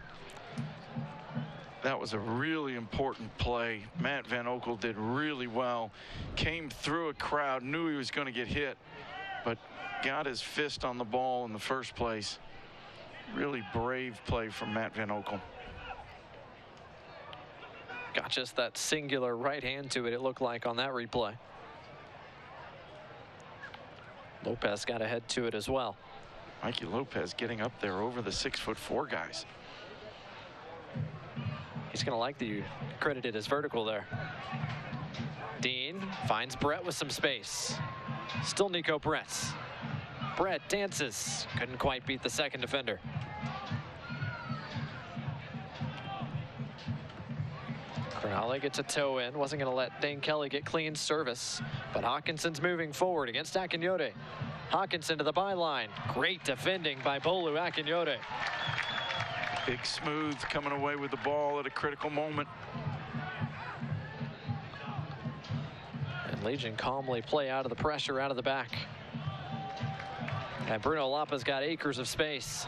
That was a really important play. Matt Van Oekel did really well. Came through a crowd, knew he was going to get hit, but got his fist on the ball in the first place. Really brave play from Matt Van Oekel. Got just that singular right hand to it, it looked like, on that replay. Lopez got ahead to it as well. Mikey Lopez getting up there over the 6'4" guys. He's going to like that you credited his vertical there. Dean finds Brett with some space. Still Nico Brett. Brett dances. Couldn't quite beat the second defender. Crownally gets a toe in. Wasn't going to let Dane Kelly get clean service. But Hawkinson's moving forward against Akinyote. Hawkinson to the byline. Great defending by Bolu Akinyote. Big Smooth coming away with the ball at a critical moment. And Legion calmly play out of the pressure out of the back. And Bruno Lapa's got acres of space.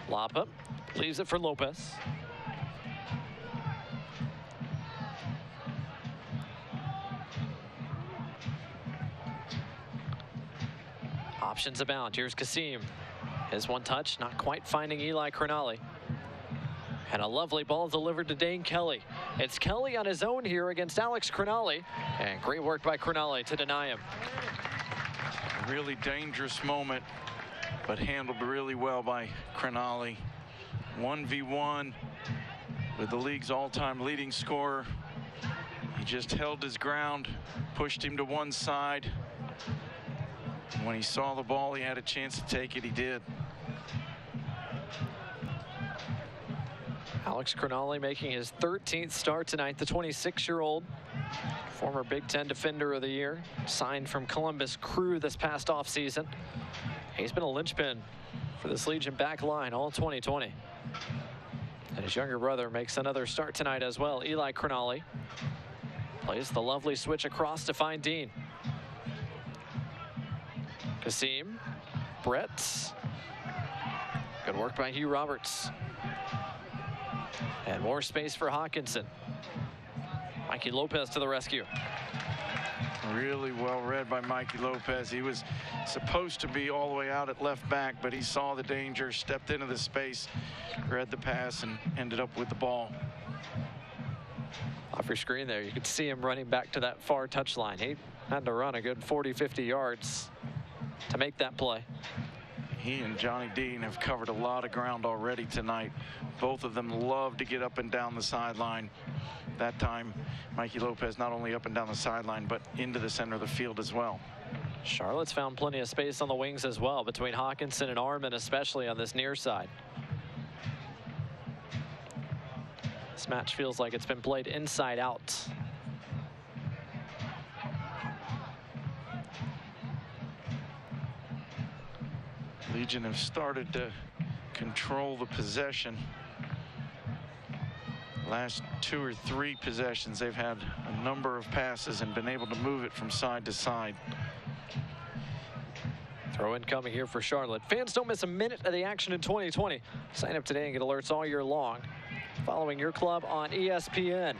Lapa leaves it for Lopez. Options abound. Here's Kasim. His one touch, not quite finding Eli Crownally. And a lovely ball delivered to Dane Kelly. It's Kelly on his own here against Alex Crownally. And great work by Crownally to deny him. Really dangerous moment, but handled really well by Crownally. 1v1 with the league's all-time leading scorer. He just held his ground, pushed him to one side. When he saw the ball, he had a chance to take it. He did. Alex Crownally making his 13th start tonight. The 26-year-old, former Big Ten Defender of the Year, signed from Columbus Crew this past offseason. He's been a linchpin for this Legion back line all 2020. And his younger brother makes another start tonight as well. Eli Crownally plays the lovely switch across to find Dean. Kasim, Brett. Good work by Hugh Roberts. And more space for Hawkinson. Mikey Lopez to the rescue. Really well read by Mikey Lopez. He was supposed to be all the way out at left back, but he saw the danger, stepped into the space, read the pass, and ended up with the ball. Off your screen there, you could see him running back to that far touchline. He had to run a good 40-50 yards to make that play. He and Johnny Dean have covered a lot of ground already tonight. Both of them love to get up and down the sideline. That time, Mikey Lopez not only up and down the sideline, but into the center of the field as well. Charlotte's found plenty of space on the wings as well, between Hawkinson and Arman, especially on this near side. This match feels like it's been played inside out. Legion have started to control the possession. Last 2 or 3 possessions, they've had a number of passes and been able to move it from side to side. Throw in coming here for Charlotte. Fans, don't miss a minute of the action in 2020. Sign up today and get alerts all year long. Following your club on ESPN.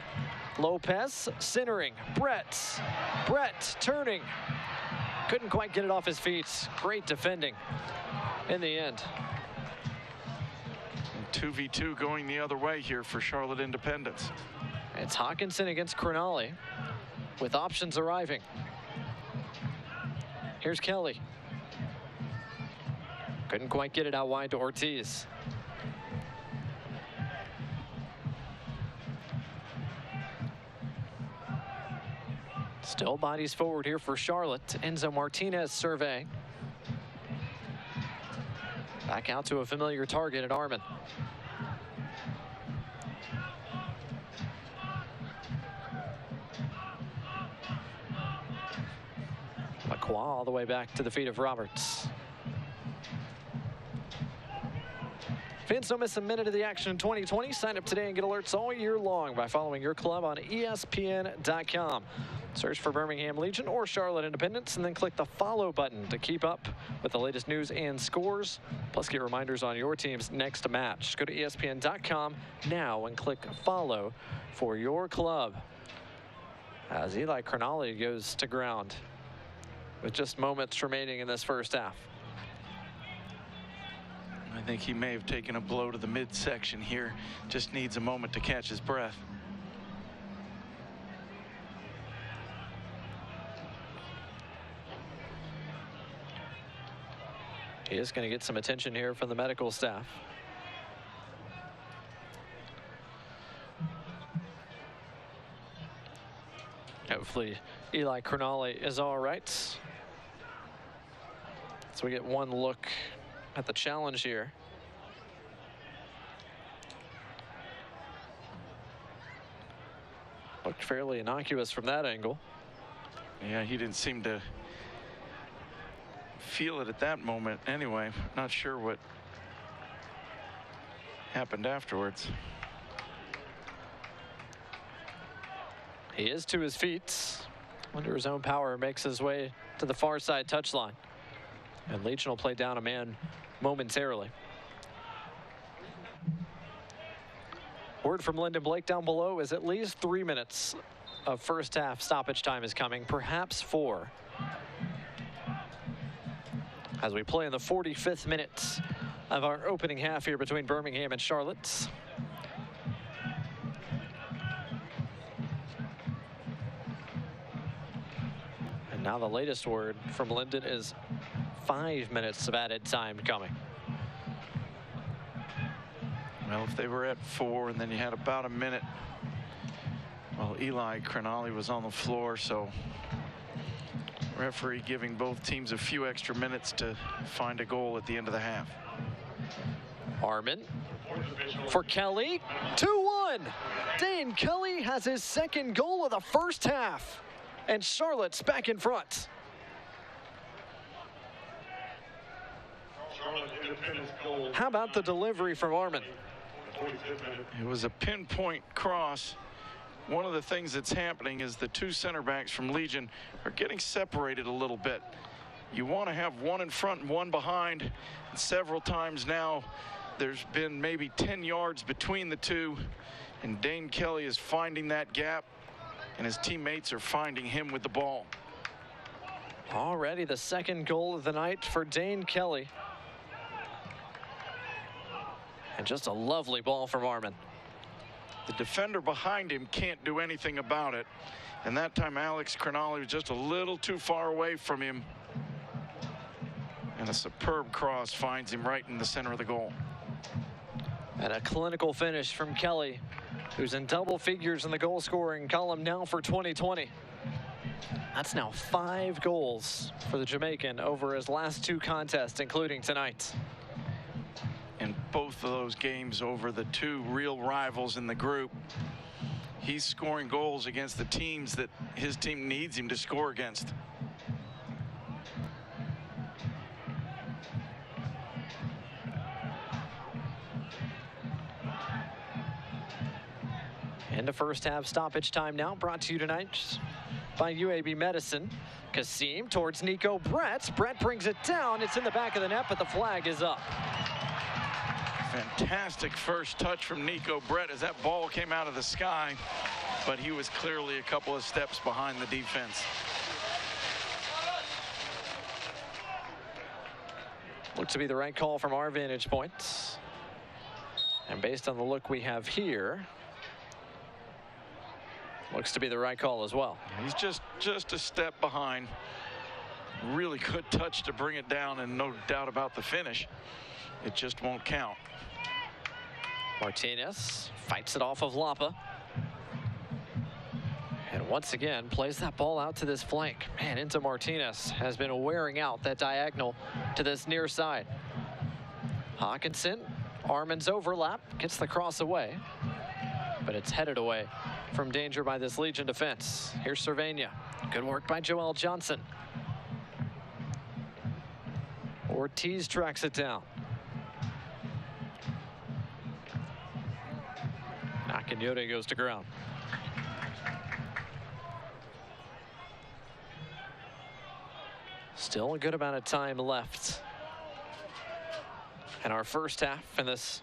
Lopez centering. Brett turning. Couldn't quite get it off his feet. Great defending in the end. 2v2 going the other way here for Charlotte Independence. It's Hawkinson against Cronali with options arriving. Here's Kelly. Couldn't quite get it out wide to Ortiz. Still bodies forward here for Charlotte. Enzo Martinez survey. Back out to a familiar target at Armin. McQuah all the way back to the feet of Roberts. Fans, don't miss a minute of the action in 2020. Sign up today and get alerts all year long by following your club on ESPN.com. Search for Birmingham Legion or Charlotte Independence and then click the follow button to keep up with the latest news and scores. Plus get reminders on your team's next match. Go to ESPN.com now and click follow for your club. As Eli Cronali goes to ground with just moments remaining in this first half. I think he may have taken a blow to the midsection here. Just needs a moment to catch his breath. He is going to get some attention here from the medical staff. Hopefully Eli Cronali is all right. So we get one look at the challenge here. Looked fairly innocuous from that angle. Yeah, he didn't seem to feel it at that moment anyway. Not sure what happened afterwards. He is to his feet. Under his own power, makes his way to the far side touchline. And Legion will play down a man momentarily. Word from Lyndon Blake down below is at least 3 minutes of first half stoppage time is coming, perhaps 4. As we play in the 45th minute of our opening half here between Birmingham and Charlotte. And now the latest word from Lyndon is 5 minutes of added time coming. Well, if they were at 4 and then you had about a minute, well, Eli Cronali was on the floor, so referee giving both teams a few extra minutes to find a goal at the end of the half. Armin for Kelly. 2-1. Dane Kelly has his second goal of the first half, and Charlotte's back in front. How about the delivery from Armin? It was a pinpoint cross. One of the things that's happening is the two center backs from Legion are getting separated a little bit. You want to have one in front and one behind. And several times now, there's been maybe 10 yards between the two, and Dane Kelly is finding that gap, and his teammates are finding him with the ball. Already the second goal of the night for Dane Kelly. And just a lovely ball from Armin. The defender behind him can't do anything about it. And that time Alex Cronali was just a little too far away from him. And a superb cross finds him right in the center of the goal. And a clinical finish from Kelly, who's in double figures in the goal scoring column now for 2020. That's now 5 goals for the Jamaican over his last 2 contests, including tonight. In both of those games over the 2 real rivals in the group, he's scoring goals against the teams that his team needs him to score against. Into first half stoppage time now, brought to you tonight by UAB Medicine. Kasim towards Nico Brett. Brett brings it down. It's in the back of the net, but the flag is up. Fantastic first touch from Nico Brett as that ball came out of the sky, but he was clearly a couple of steps behind the defense. Looked to be the right call from our vantage point. And based on the look we have here, looks to be the right call as well. He's just a step behind. Really good touch to bring it down, and no doubt about the finish. It just won't count. Martinez fights it off of Lapa. And once again, plays that ball out to this flank. Man, into Martinez has been wearing out that diagonal to this near side. Hawkinson, Armin's overlap, gets the cross away. But it's headed away from danger by this Legion defense. Here's Cervania. Good work by Joel Johnson. Ortiz tracks it down. Akinyote goes to ground. Still a good amount of time left in our first half in this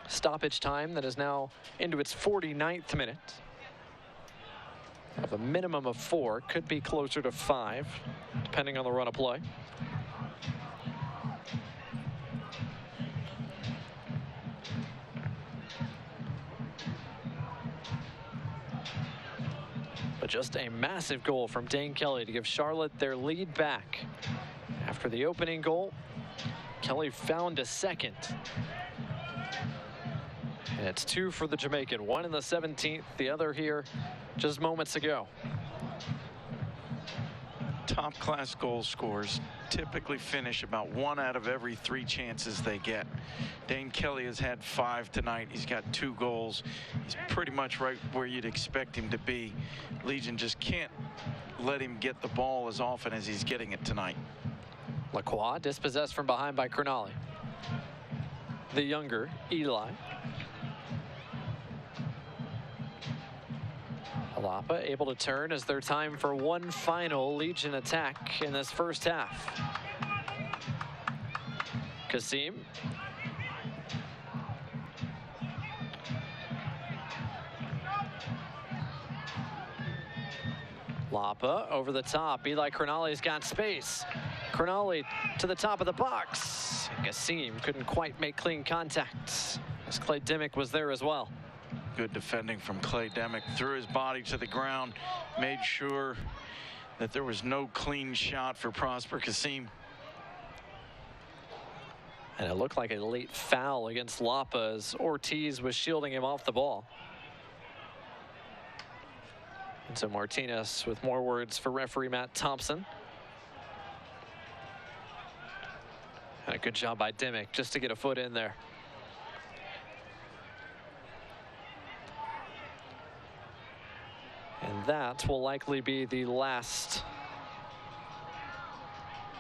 stoppage time that is now into its 49th minute. Of a minimum of 4, could be closer to 5, depending on the run of play. But just a massive goal from Dane Kelly to give Charlotte their lead back. After the opening goal, Kelly found a second. And it's 2 for the Jamaican, 1 in the 17th, the other here just moments ago. Top-class goal scorers typically finish about 1 out of every 3 chances they get. Dane Kelly has had 5 tonight. He's got 2 goals. He's pretty much right where you'd expect him to be. Legion just can't let him get the ball as often as he's getting it tonight. Lacroix dispossessed from behind by Crognale. The younger Eli. Lapa able to turn as their time for one final Legion attack in this first half. Kasim. Lapa over the top. Eli Crognale's got space. Crognale to the top of the box. Kasim couldn't quite make clean contact as Clay Dimmick was there as well. Good defending from Clay Dimmick. Threw his body to the ground, made sure that there was no clean shot for Prosper Kasim. And it looked like a late foul against Lapa as Ortiz was shielding him off the ball. And so Martinez with more words for referee Matt Thompson. And a good job by Dimmick just to get a foot in there. And that will likely be the last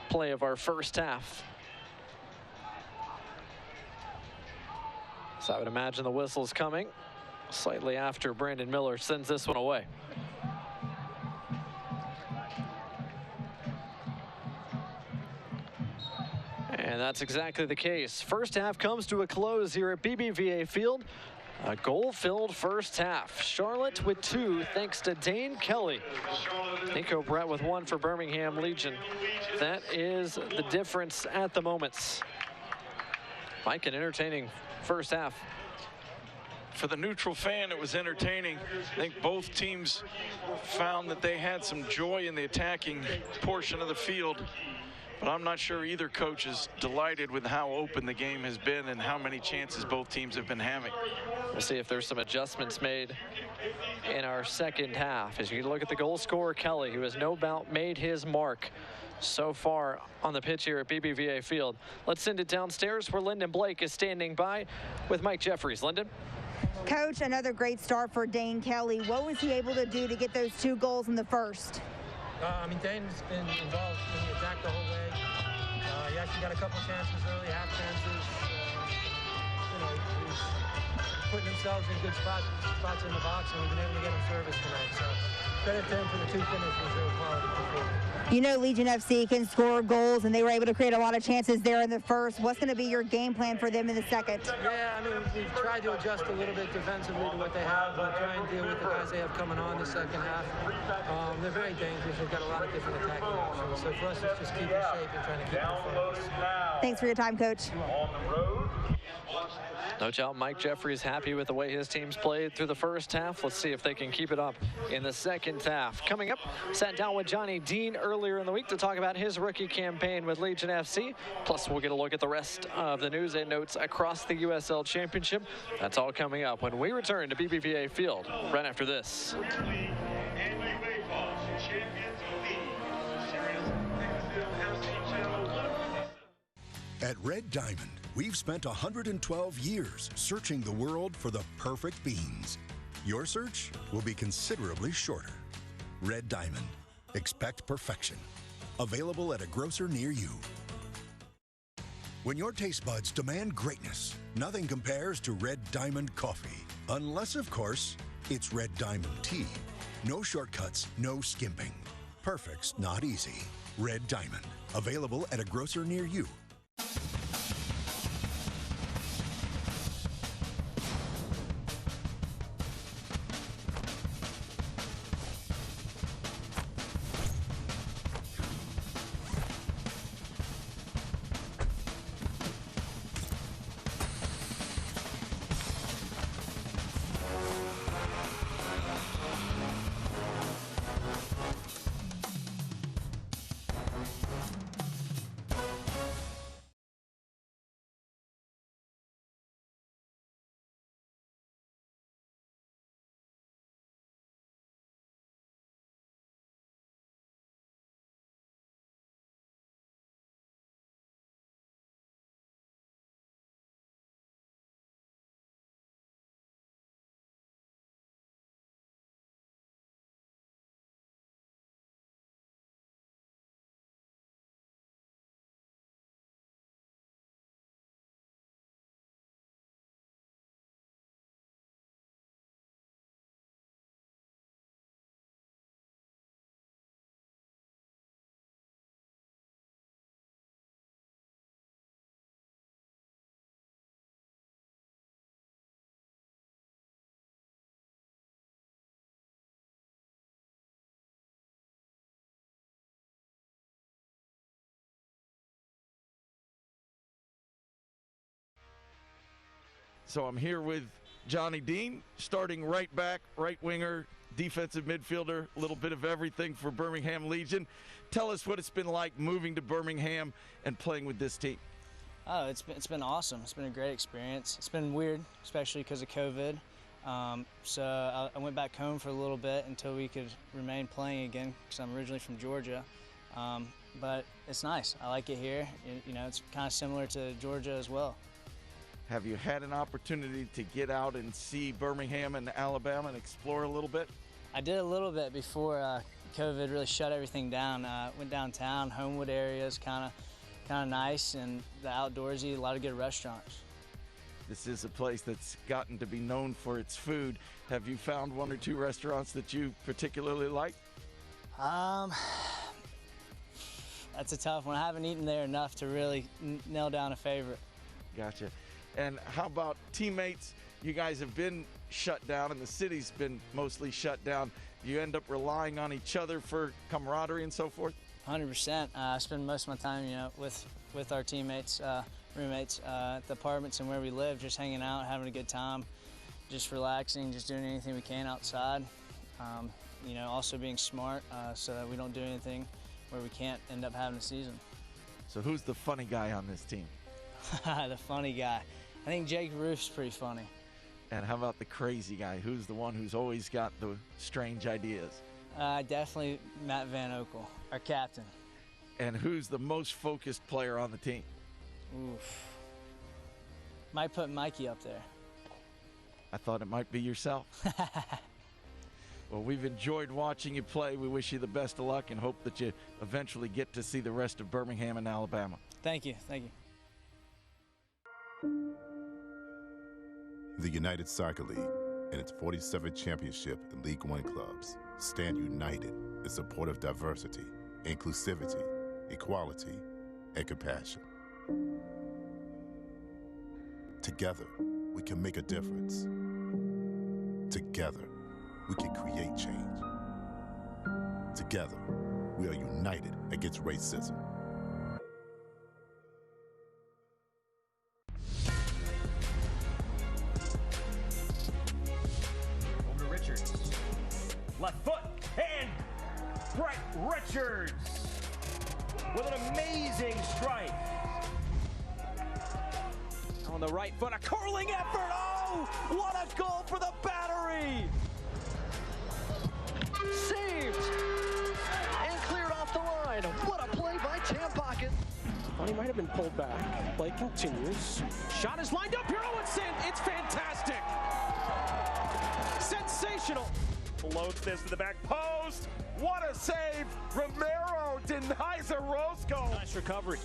play of our first half. So I would imagine the whistle's coming slightly after Brandon Miller sends this one away. And that's exactly the case. First half comes to a close here at BBVA Field. A goal-filled first half. Charlotte with 2 thanks to Dane Kelly. Nico Brett with 1 for Birmingham Legion. That is the difference at the moments. Mike, an entertaining first half. For the neutral fan, it was entertaining. I think both teams found that they had some joy in the attacking portion of the field. But I'm not sure either coach is delighted with how open the game has been and how many chances both teams have been having. We'll see if there's some adjustments made in our second half. As you look at the goal scorer, Kelly, who has no doubt made his mark so far on the pitch here at BBVA Field. Let's send it downstairs where Lyndon Blake is standing by with Mike Jeffries. Lyndon? Coach, another great start for Dane Kelly. What was he able to do to get those 2 goals in the first? Dane's been involved in the attack the whole way. He actually got a couple chances early, half chances. He's putting himself in good spots in the box, and we've been able to get him service tonight. So credit to him for the 2 finishes. They were quality performance. You know Legion FC can score goals, and they were able to create a lot of chances there in the first. What's going to be your game plan for them in the second? Yeah, we've tried to adjust a little bit defensively to what they have. We'll try and deal with the guys they have coming on the second half. They're very dangerous. They've got a lot of different attacking options. So for us, it's just keep in shape and trying to keep them focused. Thanks for your time, Coach. On the road, No doubt Mike Jeffrey's happy with the way his team's played through the first half. Let's see if they can keep it up in the second half. Coming up, sat down with Johnny Dean earlier in the week to talk about his rookie campaign with Legion FC. Plus, we'll get a look at the rest of the news and notes across the USL Championship. That's all coming up when we return to BBVA Field right after this. Premier League and UEFA Champions League. Serious FC Channel 1. At Red Diamond, we've spent 112 years searching the world for the perfect beans. Your search will be considerably shorter. Red Diamond. Expect perfection. Available at a grocer near you. When your taste buds demand greatness, nothing compares to Red Diamond coffee. Unless, of course, it's Red Diamond tea. No shortcuts, no skimping. Perfect's not easy. Red Diamond. Available at a grocer near you. So I'm here with Johnny Dean, starting right back, right winger, defensive midfielder, a little bit of everything for Birmingham Legion. Tell us what it's been like moving to Birmingham and playing with this team. Oh, it's been awesome. It's been a great experience. It's been weird, especially because of COVID. So I went back home for a little bit until we could remain playing again, because I'm originally from Georgia. But it's nice. I like it here. You know, it's kind of similar to Georgia as well. Have you had an opportunity to get out and see Birmingham and Alabama and explore a little bit? I did a little bit before COVID really shut everything down. Went downtown, Homewood area is kind of nice, and the outdoorsy, a lot of good restaurants. This is a place that's gotten to be known for its food. Have you found one or two restaurants that you particularly like? That's a tough one. I haven't eaten there enough to really nail down a favorite. Gotcha. And how about teammates? You guys have been shut down and the city's been mostly shut down. You end up relying on each other for camaraderie and so forth? 100%. I spend most of my time, you know, with our teammates, roommates at the apartments and where we live, just hanging out, having a good time, just relaxing, just doing anything we can outside. You know, also being smart so that we don't do anything where we can't end up having a season. So who's the funny guy on this team? The funny guy. I think Jake Roof's pretty funny. And how about the crazy guy? Who's the one who's always got the strange ideas? Definitely Matt Van Okel, our captain. And who's the most focused player on the team? Oof. Might put Mikey up there. I thought it might be yourself. Well, we've enjoyed watching you play. We wish you the best of luck and hope that you eventually get to see the rest of Birmingham and Alabama. Thank you. Thank you. The United Soccer League and its 47th championship in League One clubs stand united in support of diversity, inclusivity, equality, and compassion. Together, we can make a difference. Together, we can create change. Together, we are united against racism. left foot, and Brett Richards with an amazing strike. On the right foot, a curling effort. Oh, what a goal for the Battery! Saved and cleared off the line. What a play by Tampakin. Well, he might have been pulled back. Play continues. Shot is lined up here. Oh, it's fantastic. Sensational. Floats this to the back post. What a save. Romero denies Orozco. Nice recovery.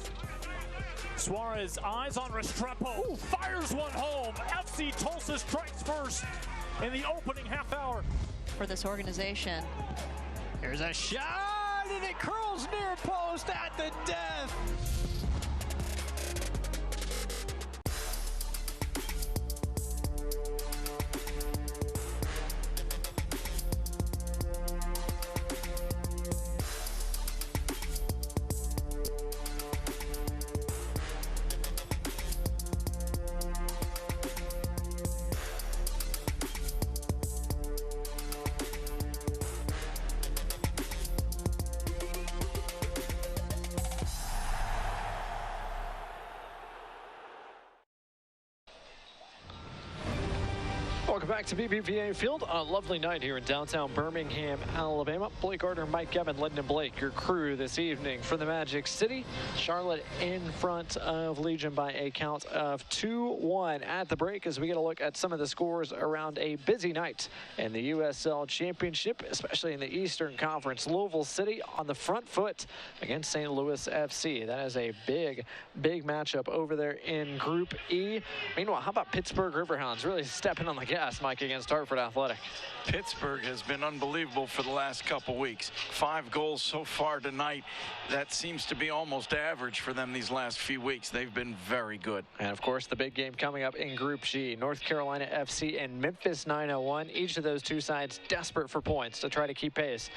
Suarez eyes on Restrepo. Ooh, fires one home. FC Tulsa strikes first in the opening half hour. For this organization. Here's a shot, and it curls near post at the death. Welcome back to BBVA Field on a lovely night here in downtown Birmingham, Alabama. Blake Gardner, Mike Gavin, Lyndon Blake, your crew this evening for the Magic City. Charlotte in front of Legion by a count of 2-1 at the break as we get a look at some of the scores around a busy night in the USL Championship, especially in the Eastern Conference. Louisville City on the front foot against St. Louis FC. That is a big matchup over there in Group E. Meanwhile, how about Pittsburgh Riverhounds really stepping on the gas, Mike, against Hartford Athletic? Pittsburgh has been unbelievable for the last couple weeks. 5 goals so far tonight. That seems to be almost average for them these last few weeks. They've been very good. And of course, the big game coming up in Group G, North Carolina FC and Memphis 901. Each of those two sides desperate for points to try to keep pace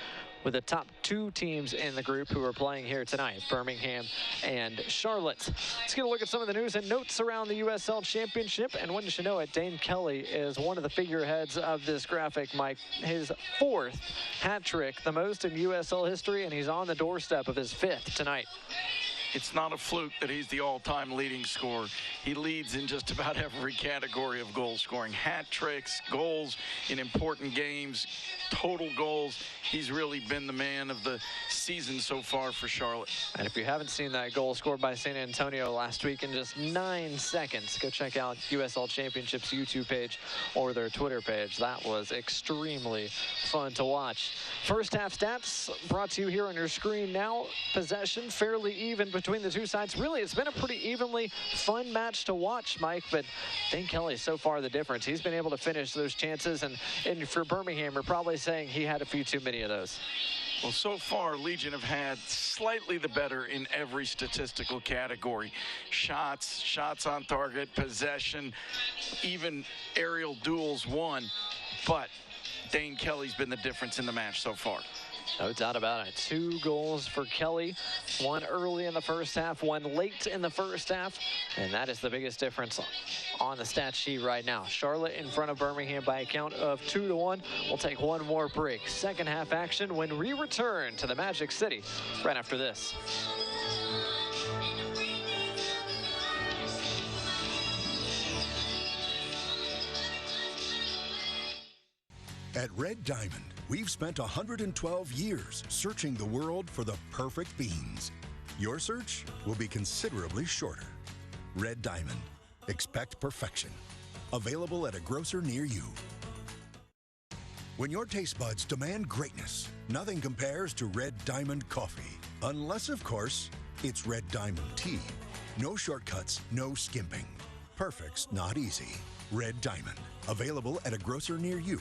with the top 2 teams in the group who are playing here tonight, Birmingham and Charlotte. Let's get a look at some of the news and notes around the USL Championship. And wouldn't you know it, Dane Kelly is one of the figureheads of this graphic, Mike. His 4th hat trick, the most in USL history, and he's on the doorstep of his 5th tonight. It's not a fluke that he's the all-time leading scorer. He leads in just about every category of goal scoring. Hat tricks, goals in important games, total goals. He's really been the man of the season so far for Charlotte. And if you haven't seen that goal scored by San Antonio last week in just 9 seconds, go check out USL Championship's YouTube page or their Twitter page. That was extremely fun to watch. First half stats brought to you here on your screen now. Possession fairly even between the two sides. Really, it's been a pretty evenly fun match to watch, Mike, but Dane Kelly so far the difference. He's been able to finish those chances, and for Birmingham, we're probably saying he had a few too many of those. Well, so far, Legion have had slightly the better in every statistical category. Shots on target, possession, even aerial duels won. But Dane Kelly's been the difference in the match so far. No doubt about it. 2 goals for Kelly. 1 early in the first half, 1 late in the first half. And that is the biggest difference on the stat sheet right now. Charlotte in front of Birmingham by a count of 2-1. We'll take one more break. Second half action when we return to the Magic City right after this. At Red Diamond, we've spent 112 years searching the world for the perfect beans. Your search will be considerably shorter. Red Diamond. Expect perfection. Available at a grocer near you. When your taste buds demand greatness, nothing compares to Red Diamond coffee. Unless, of course, it's Red Diamond tea. No shortcuts, no skimping. Perfect's not easy. Red Diamond. Available at a grocer near you.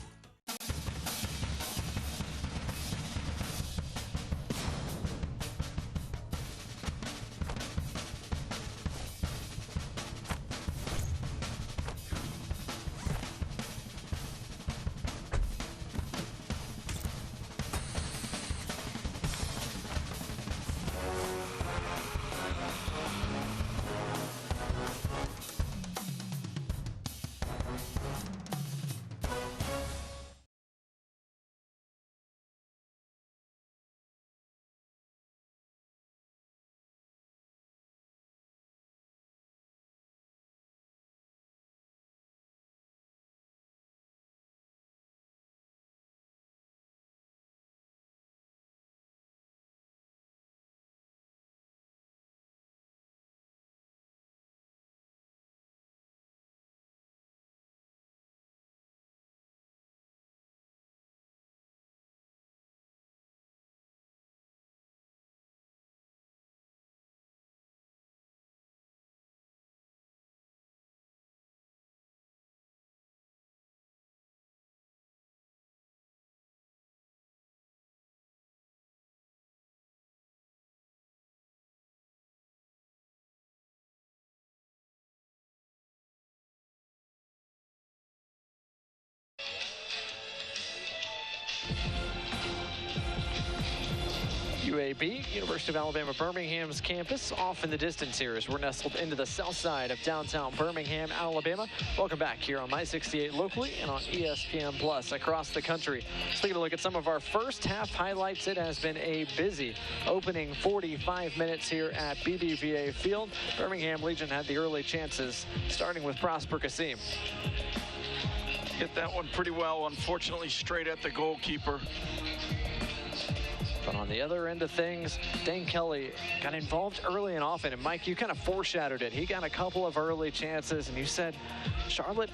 2AB, University of Alabama Birmingham's campus. Off in the distance here as we're nestled into the south side of downtown Birmingham, Alabama. Welcome back here on My 68 locally and on ESPN Plus across the country. Let's take a look at some of our first half highlights. It has been a busy opening 45 minutes here at BBVA Field. Birmingham Legion had the early chances, starting with Prosper Kasim. Hit that one pretty well, unfortunately straight at the goalkeeper. But on the other end of things, Dane Kelly got involved early and often. And Mike, you kind of foreshadowed it. He got a couple of early chances, and you said, Charlotte,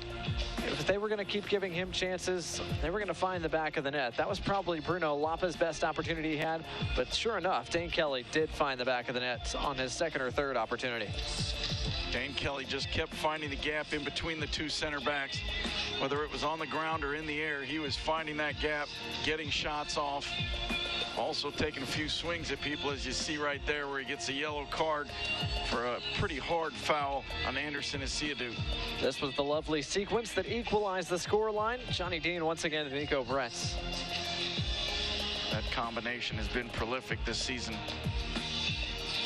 if they were going to keep giving him chances, they were going to find the back of the net. That was probably Bruno Lapa's best opportunity he had. But sure enough, Dane Kelly did find the back of the net on his second or third opportunity. Dane Kelly just kept finding the gap in between the two center backs. Whether it was on the ground or in the air, he was finding that gap, getting shots off. Also taking a few swings at people, as you see right there, where he gets a yellow card for a pretty hard foul on Anderson Asiadu. This was the lovely sequence that equalized the scoreline. Johnny Dean once again to Nico Brett. That combination has been prolific this season.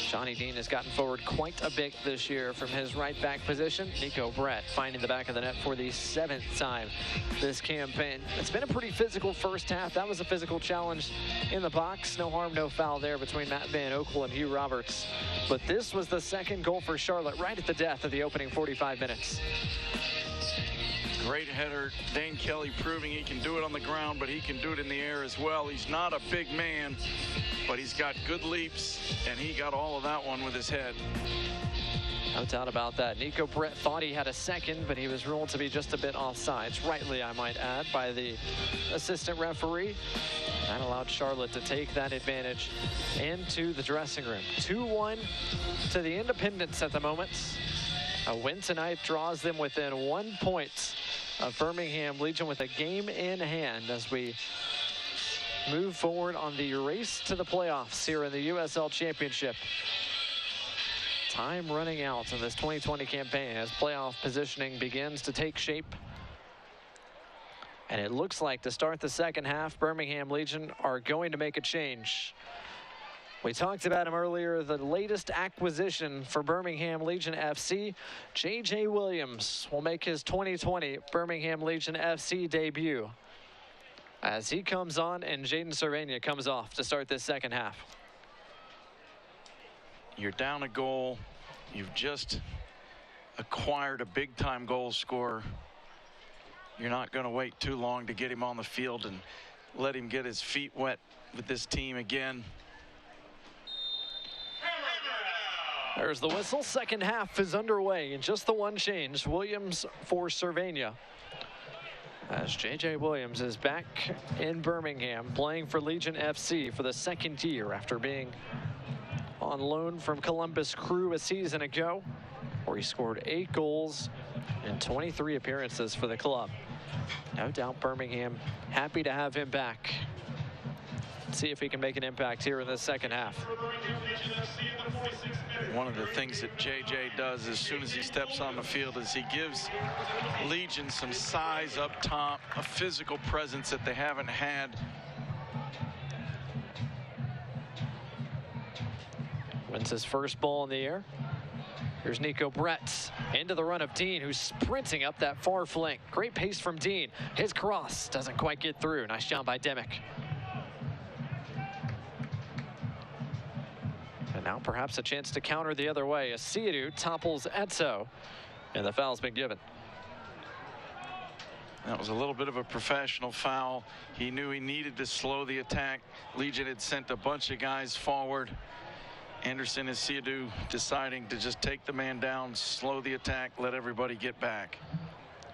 Johnny Dean has gotten forward quite a bit this year from his right back position. Nico Brett finding the back of the net for the 7th time this campaign. It's been a pretty physical first half. That was a physical challenge in the box. No harm, no foul there between Matt Van Oekel and Hugh Roberts. But this was the second goal for Charlotte right at the death of the opening 45 minutes. Great header. Dane Kelly proving he can do it on the ground, but he can do it in the air as well. He's not a big man, but he's got good leaps, and he got all of that one with his head. No doubt about that. Nico Brett thought he had a second, but he was ruled to be just a bit offsides, rightly I might add, by the assistant referee. That allowed Charlotte to take that advantage into the dressing room. 2-1 to the Independents at the moment. A win tonight draws them within 1 point of Birmingham Legion with a game in hand as we move forward on the race to the playoffs here in the USL Championship. Time running out in this 2020 campaign as playoff positioning begins to take shape. And it looks like to start the second half, Birmingham Legion are going to make a change. We talked about him earlier, the latest acquisition for Birmingham Legion FC. J.J. Williams will make his 2020 Birmingham Legion FC debut as he comes on and Jaden Cervania comes off to start this second half. You're down a goal. You've just acquired a big-time goal scorer. You're not going to wait too long to get him on the field and let him get his feet wet with this team again. There's the whistle. Second half is underway, and just the one change. Williams for Cervania. As J.J. Williams is back in Birmingham, playing for Legion FC for the second year after being on loan from Columbus Crew a season ago, where he scored 8 goals in 23 appearances for the club. No doubt Birmingham happy to have him back. See if he can make an impact here in the second half. One of the things that JJ does as soon as he steps on the field is he gives Legion some size up top, a physical presence that they haven't had. Wins his first ball in the air. Here's Nico Brett into the run of Dean, who's sprinting up that far flank. Great pace from Dean. His cross doesn't quite get through. Nice job by Demick. And now perhaps a chance to counter the other way. Asiadu topples Etso, and the foul's been given. That was a little bit of a professional foul. He knew he needed to slow the attack. Legion had sent a bunch of guys forward. Anderson Asiadu deciding to just take the man down, slow the attack, let everybody get back.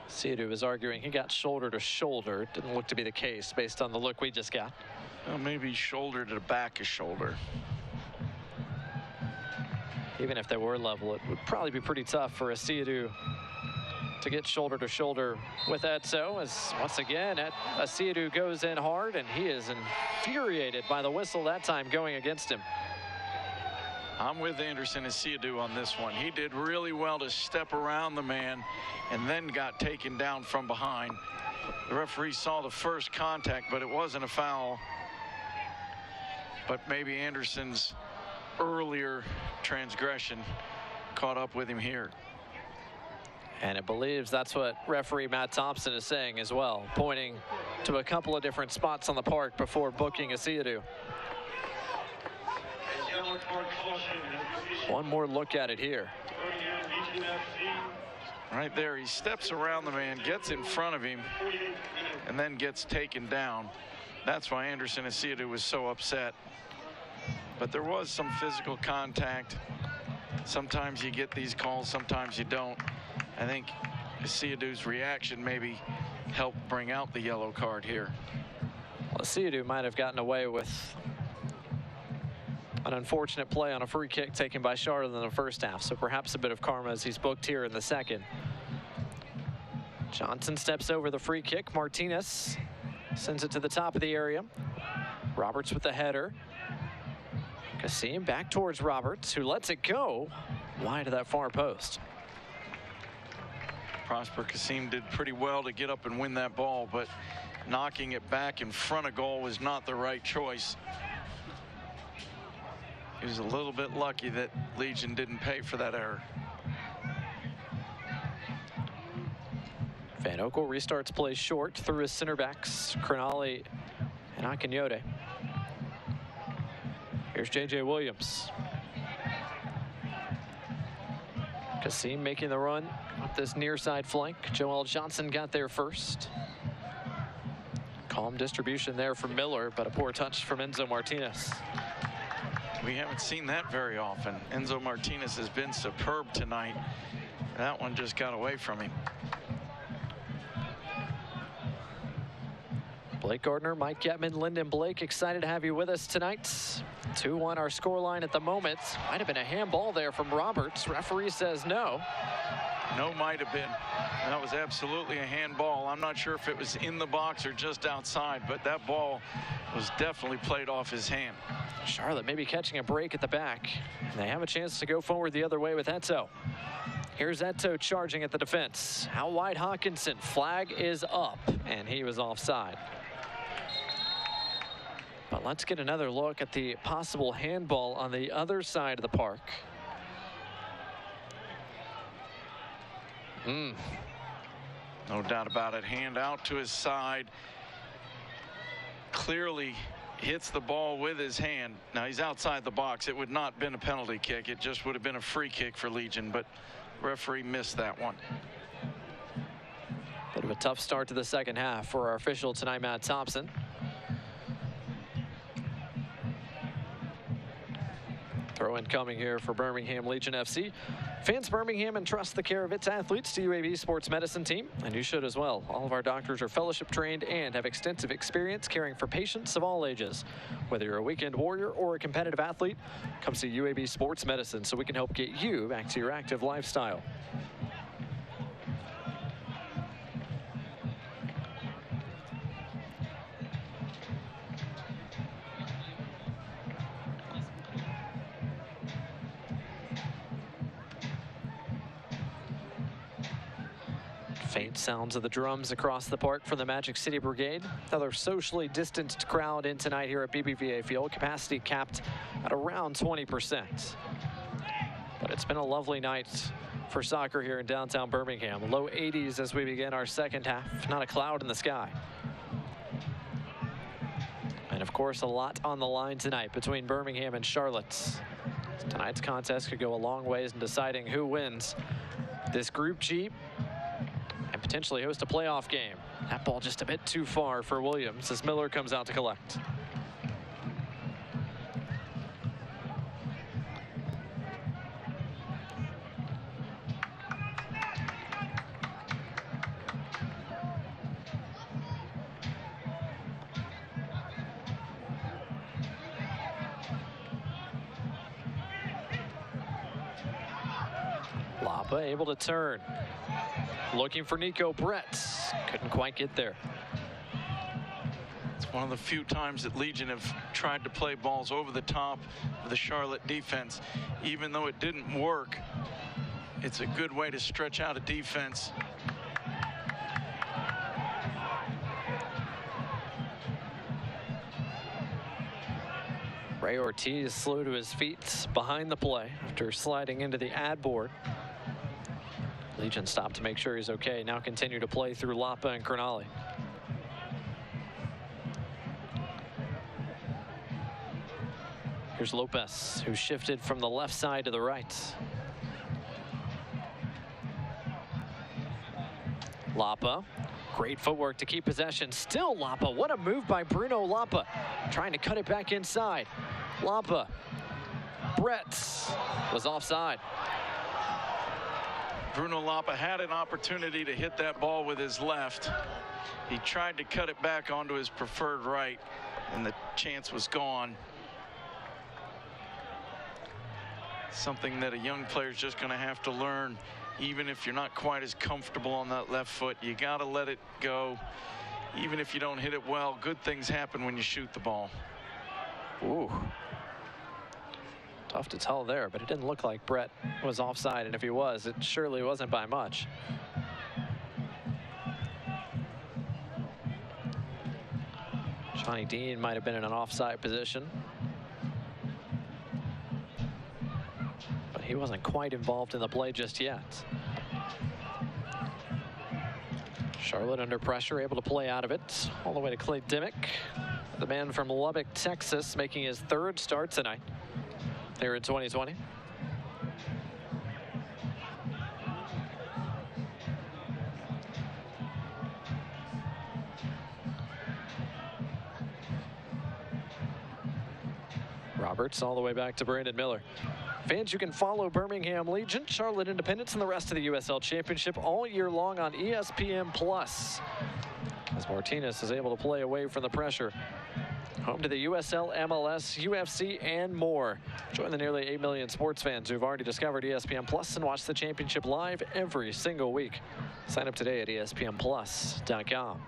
Asiadu was arguing he got shoulder to shoulder. Didn't look to be the case based on the look we just got. Well, maybe shoulder to back of shoulder. Even if they were level, it would probably be pretty tough for Asiadu to get shoulder to shoulder with Etso, as once again Asiadu goes in hard, and he is infuriated by the whistle that time going against him. I'm with Anderson Asiadu on this one. He did really well to step around the man and then got taken down from behind. The referee saw the first contact, but it wasn't a foul. but maybe Anderson's earlier transgression caught up with him here. And it believes that's what referee Matt Thompson is saying as well, pointing to a couple of different spots on the park before booking Asiadu. One more look at it here. Right there, he steps around the man, gets in front of him, and then gets taken down. That's why Anderson Asiadu was so upset. But there was some physical contact. Sometimes you get these calls, sometimes you don't. I think Asiadu's reaction maybe helped bring out the yellow card here. Well, Asiadu might have gotten away with an unfortunate play on a free kick taken by Charlotte in the first half, so perhaps a bit of karma as he's booked here in the second. Johnson steps over the free kick. Martinez sends it to the top of the area. Roberts with the header. Kassim back towards Roberts, who lets it go wide of that far post. Prosper Kassim did pretty well to get up and win that ball, but knocking it back in front of goal was not the right choice. He was a little bit lucky that Legion didn't pay for that error. Van Oekel restarts play short through his center backs, Cronali and Akinyode. Here's J.J. Williams. Kassim making the run up this near side flank. Joel Johnson got there first. Calm distribution there from Miller, but a poor touch from Enzo Martinez. We haven't seen that very often. Enzo Martinez has been superb tonight. That one just got away from him. Blake Gardner, Mike Getman, Lyndon Blake, excited to have you with us tonight. 2-1 our scoreline at the moment. Might have been a handball there from Roberts. Referee says no. No, might have been. That was absolutely a handball. I'm not sure if it was in the box or just outside, but that ball was definitely played off his hand. Charlotte maybe catching a break at the back. And they have a chance to go forward the other way with Eto. Here's Eto charging at the defense. Out wide Hawkinson. Flag is up, and he was offside. But let's get another look at the possible handball on the other side of the park. No doubt about it. Hand out to his side. Clearly hits the ball with his hand. Now he's outside the box. It would not have been a penalty kick. It just would have been a free kick for Legion, but referee missed that one. Bit of a tough start to the second half for our official tonight, Matt Thompson. Throw in coming here for Birmingham Legion FC. Fans Birmingham entrust the care of its athletes to UAB Sports Medicine Team, and you should as well. All of our doctors are fellowship trained and have extensive experience caring for patients of all ages. Whether you're a weekend warrior or a competitive athlete, come see UAB Sports Medicine so we can help get you back to your active lifestyle. Faint sounds of the drums across the park from the Magic City Brigade. Another socially distanced crowd in tonight here at BBVA Field. Capacity capped at around 20%. But it's been a lovely night for soccer here in downtown Birmingham. Low 80s as we begin our second half. Not a cloud in the sky. And of course, a lot on the line tonight between Birmingham and Charlotte. Tonight's contest could go a long ways in deciding who wins this Group G and potentially host a playoff game. That ball just a bit too far for Williams as Miller comes out to collect. Lapa able to turn. Looking for Nico Brett. Couldn't quite get there. It's one of the few times that Legion have tried to play balls over the top of the Charlotte defense. Even though it didn't work, it's a good way to stretch out a defense. Ray Ortiz slow to his feet behind the play after sliding into the ad board. Legion stopped to make sure he's okay. Now continue to play through Lapa and Crognale. Here's Lopez, who shifted from the left side to the right. Lapa, great footwork to keep possession. Still Lapa, what a move by Bruno Lapa. Trying to cut it back inside. Lapa, Brett was offside. Bruno Lapa had an opportunity to hit that ball with his left. He tried to cut it back onto his preferred right, and the chance was gone. Something that a young player is just going to have to learn. Even if you're not quite as comfortable on that left foot, you got to let it go. Even if you don't hit it well, good things happen when you shoot the ball. Ooh. Tough to tell there, but it didn't look like Brett was offside, and if he was, it surely wasn't by much. Johnny Dean might have been in an offside position, but he wasn't quite involved in the play just yet. Charlotte under pressure, able to play out of it. All the way to Clay Dimmick, the man from Lubbock, Texas, making his third start tonight here in 2020. Roberts all the way back to Brandon Miller. Fans, you can follow Birmingham Legion, Charlotte Independence, and the rest of the USL Championship all year long on ESPN+. As Martinez is able to play away from the pressure. Home to the USL, MLS, UFC, and more. Join the nearly 8 million sports fans who've already discovered ESPN+ and watch the championship live every single week. Sign up today at ESPNplus.com.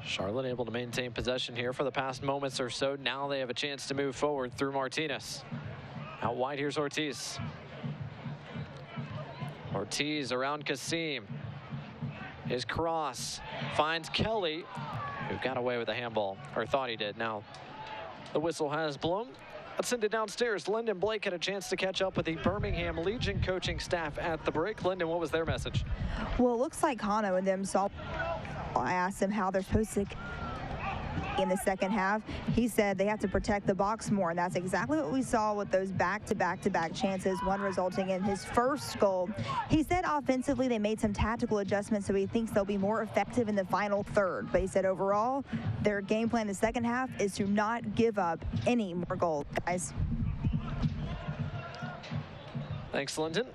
Charlotte able to maintain possession here for the past moments or so. Now they have a chance to move forward through Martinez. Out wide, here's Ortiz. Ortiz around Kasim. His cross finds Kelly, who got away with a handball, or thought he did. Now the whistle has blown. Let's send it downstairs. Lyndon Blake had a chance to catch up with the Birmingham Legion coaching staff at the break. Lyndon, what was their message? Well, it looks like Hano and them saw. I asked him how they're supposed to in the second half. He said they have to protect the box more, and that's exactly what we saw with those back-to-back-to-back chances, one resulting in his first goal. He said offensively they made some tactical adjustments, so he thinks they'll be more effective in the final third. But he said overall, their game plan in the second half is to not give up any more goals, guys. Thanks, Lyndon.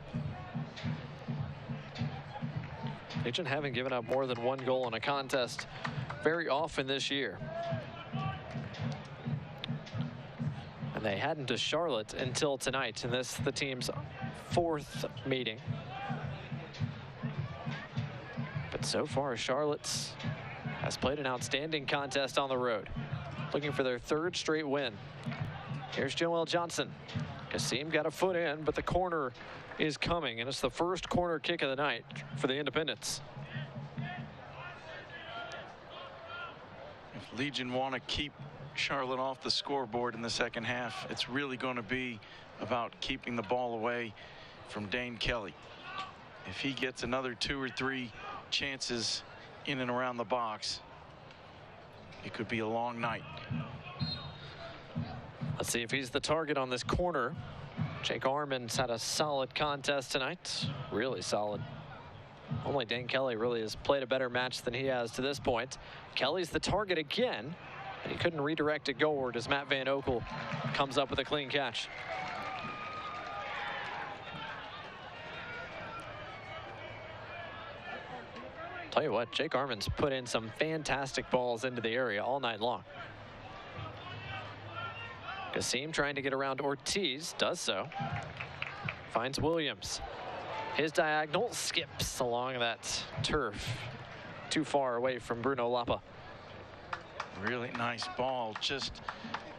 Legion haven't given up more than one goal in a contest very often this year. And they hadn't to Charlotte until tonight, and this the team's fourth meeting. But so far, Charlotte has played an outstanding contest on the road, looking for their third straight win. Here's Joel Johnson. Kasim got a foot in, but the corner is coming, and it's the first corner kick of the night for the Independents. If Legion want to keep Charlotte off the scoreboard in the second half, it's really going to be about keeping the ball away from Dane Kelly. If he gets another 2 or 3 chances in and around the box, it could be a long night. Let's see if he's the target on this corner. Jake Arman's had a solid contest tonight, really solid. Only Dane Kelly really has played a better match than he has to this point. Kelly's the target again, and he couldn't redirect it goalward as Matt Van Oekel comes up with a clean catch. Tell you what, Jake Arman's put in some fantastic balls into the area all night long. Kasim trying to get around Ortiz, does so. Finds Williams. His diagonal skips along that turf. Too far away from Bruno Lapa. Really nice ball, just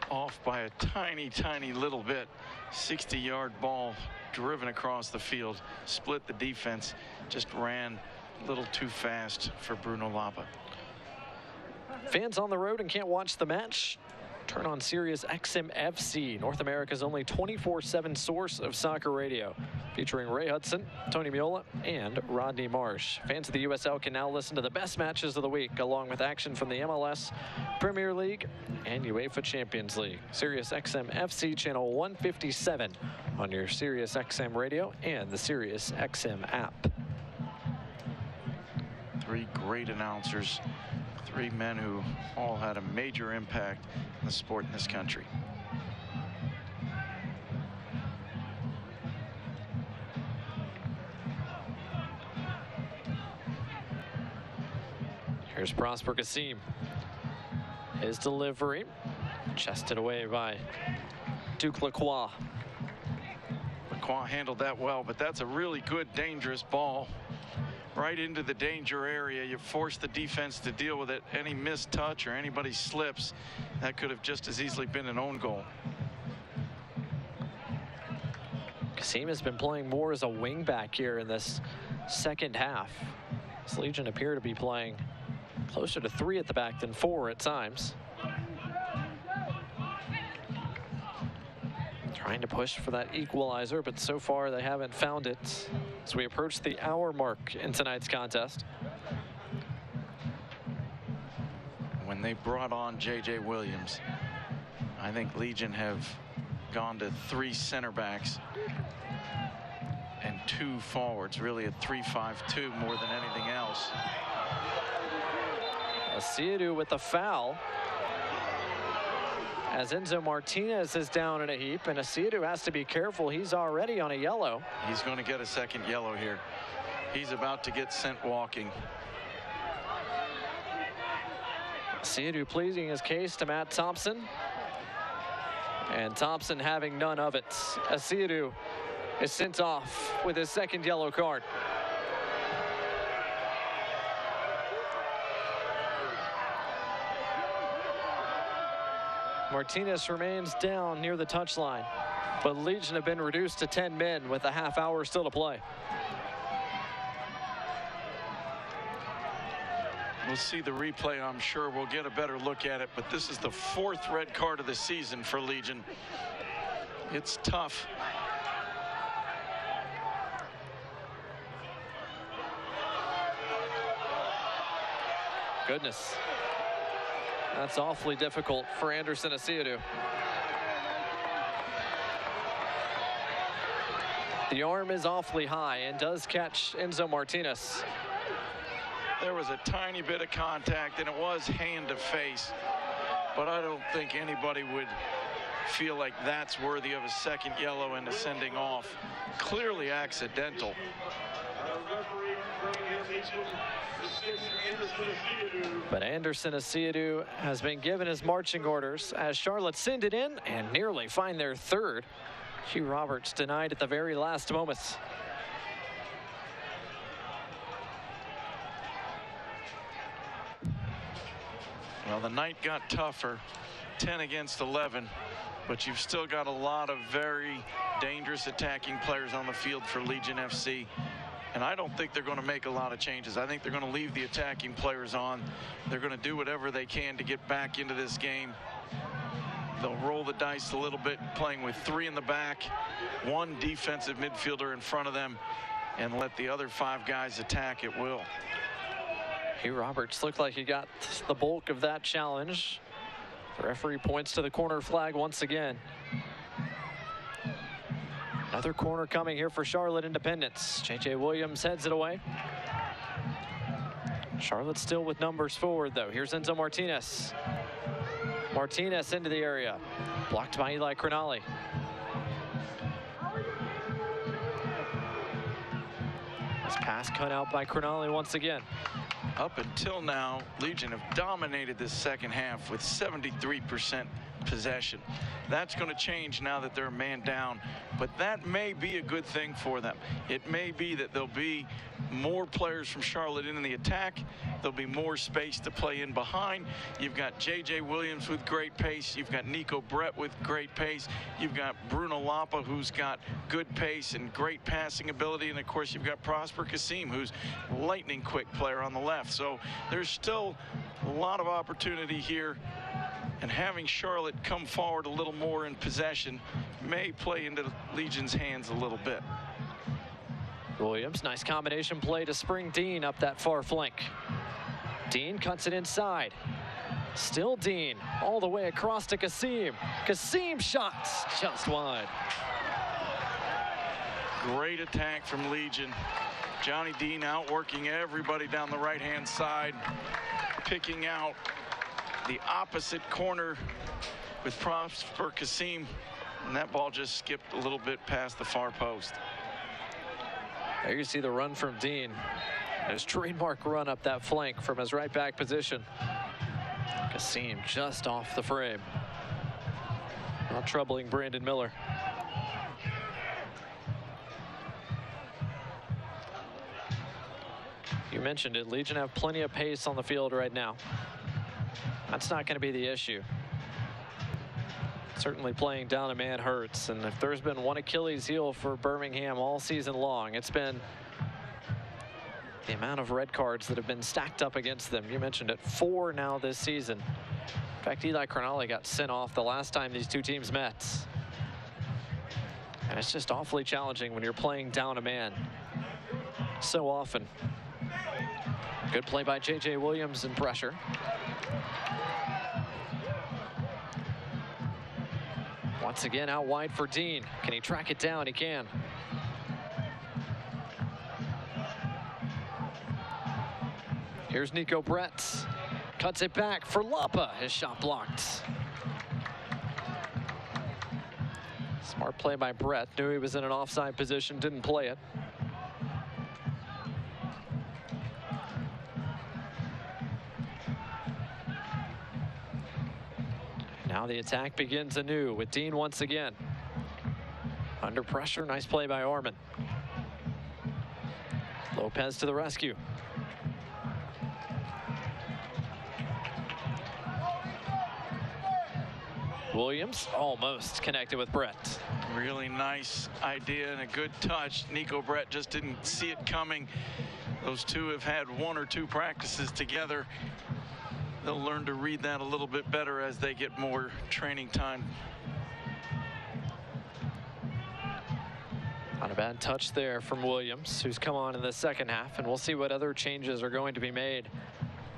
off by a tiny, tiny little bit. 60-yard ball driven across the field. Split the defense, just ran a little too fast for Bruno Lapa. Fans on the road and can't watch the match? Turn on Sirius XM FC, North America's only 24/7 source of soccer radio, featuring Ray Hudson, Tony Miola, and Rodney Marsh. Fans of the USL can now listen to the best matches of the week, along with action from the MLS, Premier League, and UEFA Champions League. Sirius XM FC channel 157 on your Sirius XM radio and the Sirius XM app. Three great announcers, three men who all had a major impact in the sport in this country. Here's Prosper Kassim. His delivery, chested away by Duke Lacroix. Lacroix handled that well, but that's a really good, dangerous ball. Right into the danger area. You force the defense to deal with it. Any missed touch or anybody slips, that could have just as easily been an own goal. Kassim has been playing more as a wing back here in this second half. This Legion appear to be playing closer to 3 at the back than 4 at times. Trying to push for that equalizer, but so far they haven't found it as we approach the hour mark in tonight's contest. When they brought on J.J. Williams, I think Legion have gone to 3 center backs and 2 forwards, really a 3-5-2 more than anything else. Asiadu with the foul, as Enzo Martinez is down in a heap, and Asiadu has to be careful. He's already on a yellow. He's going to get a second yellow here. He's about to get sent walking. Asiadu pleading his case to Matt Thompson, and Thompson having none of it. Asiadu is sent off with his second yellow card. Martinez remains down near the touchline, but Legion have been reduced to 10 men with a half hour still to play. We'll see the replay. I'm sure we'll get a better look at it, but this is the 4th red card of the season for Legion. It's tough. Goodness. That's awfully difficult for Anderson Asiadu. The arm is awfully high and does catch Enzo Martinez. There was a tiny bit of contact, and it was hand to face, but I don't think anybody would feel like that's worthy of a second yellow and a sending off. Clearly accidental. But Anderson Asiadu has been given his marching orders as Charlotte send it in and nearly find their 3rd. Hugh Roberts denied at the very last moments. Well, the night got tougher, 10 against 11, but you've still got a lot of very dangerous attacking players on the field for Legion FC. And I don't think they're going to make a lot of changes. I think they're going to leave the attacking players on. They're going to do whatever they can to get back into this game. They'll roll the dice a little bit, playing with 3 in the back, 1 defensive midfielder in front of them, and let the other 5 guys attack at will. Hugh Roberts looked like he got the bulk of that challenge. The referee points to the corner flag once again. Another corner coming here for Charlotte Independence. J.J. Williams heads it away. Charlotte still with numbers forward, though. Here's Enzo Martinez. Martinez into the area. Blocked by Eli Crinali. This pass cut out by Crinali once again. Up until now, Legion have dominated this second half with 73% possession. That's going to change now that they're a man down, but that may be a good thing for them. It may be that there'll be more players from Charlotte in the attack. There'll be more space to play in behind. You've got J.J. Williams with great pace. You've got Nico Brett with great pace. You've got Bruno Lapa, who's got good pace and great passing ability. And of course, you've got Prosper Kassim, who's lightning quick player on the left. So there's still A lot of opportunity here, and having Charlotte come forward a little more in possession may play into Legion's hands a little bit. Williams, nice combination play to spring Dean up that far flank. Dean cuts it inside. Still Dean, all the way across to Kasim. Kasim shots just wide. Great attack from Legion. Johnny Dean outworking everybody down the right-hand side, picking out the opposite corner with props for Kasim, and that ball just skipped a little bit past the far post. There you see the run from Dean. His trademark run up that flank from his right back position. Kasim just off the frame. Not troubling Brandon Miller. You mentioned it, Legion have plenty of pace on the field right now. That's not going to be the issue. Certainly playing down a man hurts, and if there's been one Achilles heel for Birmingham all season long, it's been the amount of red cards that have been stacked up against them. You mentioned it, 4 now this season. In fact, Eli Cronali got sent off the last time these two teams met. And it's just awfully challenging when you're playing down a man so often. Good play by J.J. Williams in pressure. Once again out wide for Dean. Can he track it down? He can. Here's Nico Brett. Cuts it back for Lapa. His shot blocked. Smart play by Brett. Knew he was in an offside position, didn't play it. Now the attack begins anew with Dean once again. Under pressure, nice play by Orman. Lopez to the rescue. Williams almost connected with Brett. Really nice idea and a good touch. Nico Brett just didn't see it coming. Those two have had 1 or 2 practices together. They'll learn to read that a little bit better as they get more training time. Not a bad touch there from Williams, who's come on in the second half, and we'll see what other changes are going to be made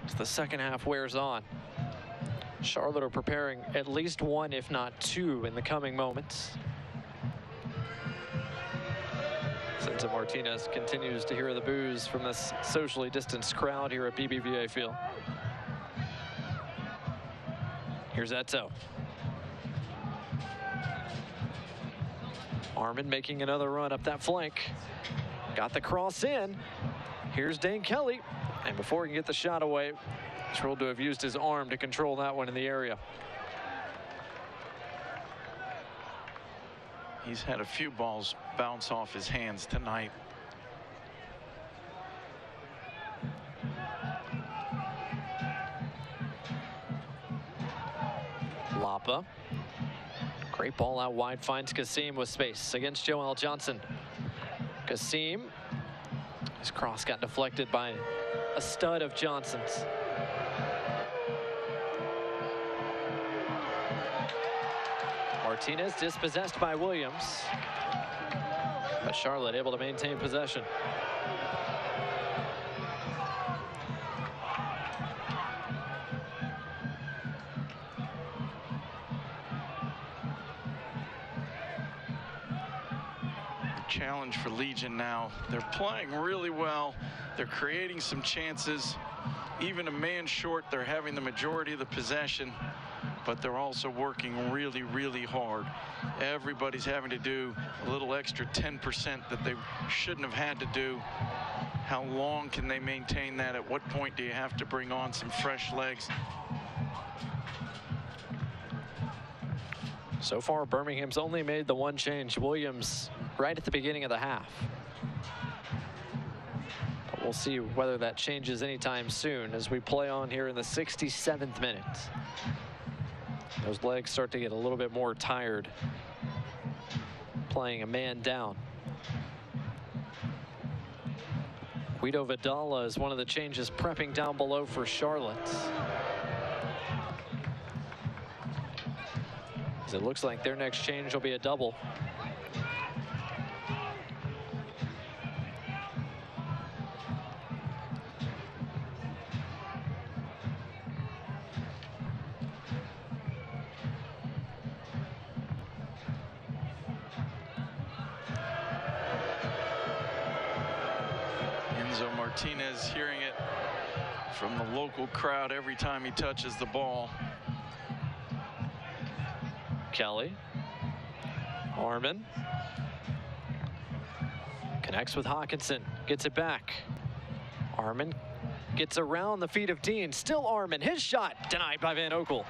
as the second half wears on. Charlotte are preparing at least 1, if not 2, in the coming moments. Cesar Martinez continues to hear the boos from this socially distanced crowd here at BBVA Field. Here's Eto. Armin making another run up that flank. Got the cross in. Here's Dane Kelly. And before he can get the shot away, he's ruled to have used his arm to control that one in the area. He's had a few balls bounce off his hands tonight. Lapa. Great ball out wide, finds Kasim with space against Joel Johnson. Kasim. His cross got deflected by a stud of Johnson's. Martinez dispossessed by Williams, but Charlotte able to maintain possession. Challenge for Legion now. They're playing really well. They're creating some chances. Even a man short, they're having the majority of the possession, but they're also working really, really hard. Everybody's having to do a little extra 10% that they shouldn't have had to do. How long can they maintain that? At what point do you have to bring on some fresh legs? So far, Birmingham's only made the 1 change. Williams right at the beginning of the half. But we'll see whether that changes anytime soon as we play on here in the 67th minute. Those legs start to get a little bit more tired playing a man down. Guido Vidala is one of the changes prepping down below for Charlotte. It looks like their next change will be a double. Enzo Martinez hearing it from the local crowd every time he touches the ball. Kelly. Arman. Connects with Hawkinson. Gets it back. Arman gets around the feet of Dean. Still Arman. His shot denied by Van Oekel.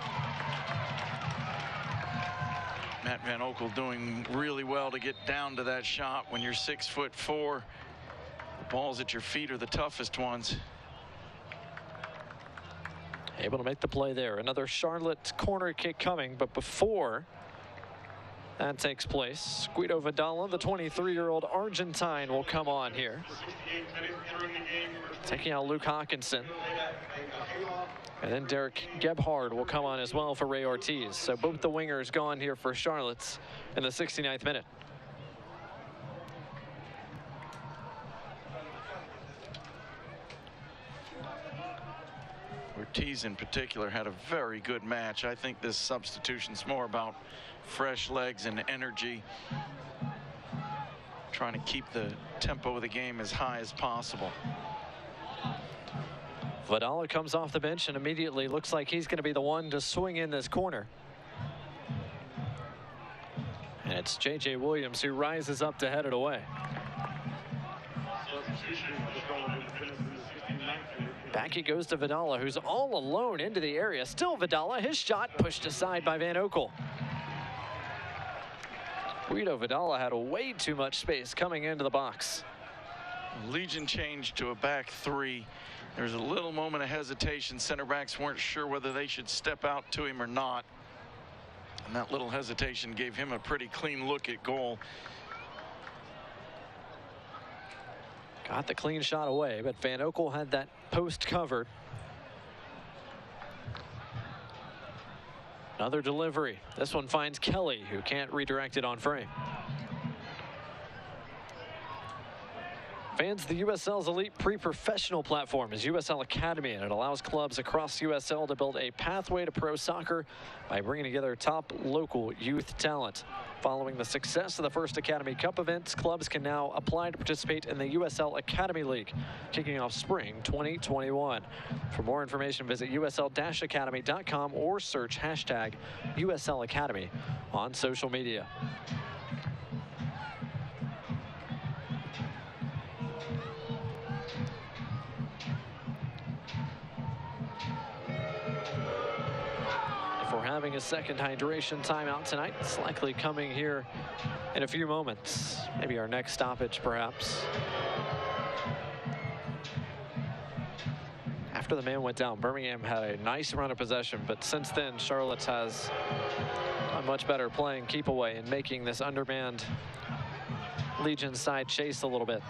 Matt Van Oekel doing really well to get down to that shot. When you're 6'4", the balls at your feet are the toughest ones. Able to make the play there. Another Charlotte corner kick coming, but before that takes place, Guido Vidala, the 23-year-old Argentine, will come on here. Taking out Luke Hawkinson. And then Derek Gebhard will come on as well for Ray Ortiz. So both the wingers gone here for Charlotte's in the 69th minute. Ortiz in particular had a very good match. I think this substitution's more about fresh legs and energy, trying to keep the tempo of the game as high as possible. Vidala comes off the bench and immediately looks like he's going to be the one to swing in this corner. And it's J.J. Williams who rises up to head it away. Back he goes to Vidala, who's all alone into the area. Still Vidala, his shot pushed aside by Van Oekel. Guido Vidala had way too much space coming into the box. Legion changed to a back three. There's a little moment of hesitation. Center backs weren't sure whether they should step out to him or not. And that little hesitation gave him a pretty clean look at goal. Got the clean shot away, but Van Oekel had that post covered. Another delivery. This one finds Kelly, who can't redirect it on frame. Fans, the USL's elite pre-professional platform is USL Academy, and it allows clubs across USL to build a pathway to pro soccer by bringing together top local youth talent. Following the success of the first Academy Cup events, clubs can now apply to participate in the USL Academy League, kicking off spring 2021. For more information, visit usl-academy.com or search hashtag USL Academy on social media. We're having a second hydration timeout tonight. It's likely coming here in a few moments. Maybe our next stoppage, perhaps. After the man went down, Birmingham had a nice run of possession, but since then, Charlotte has a much better playing keep away and making this undermanned Legion side chase a little bit.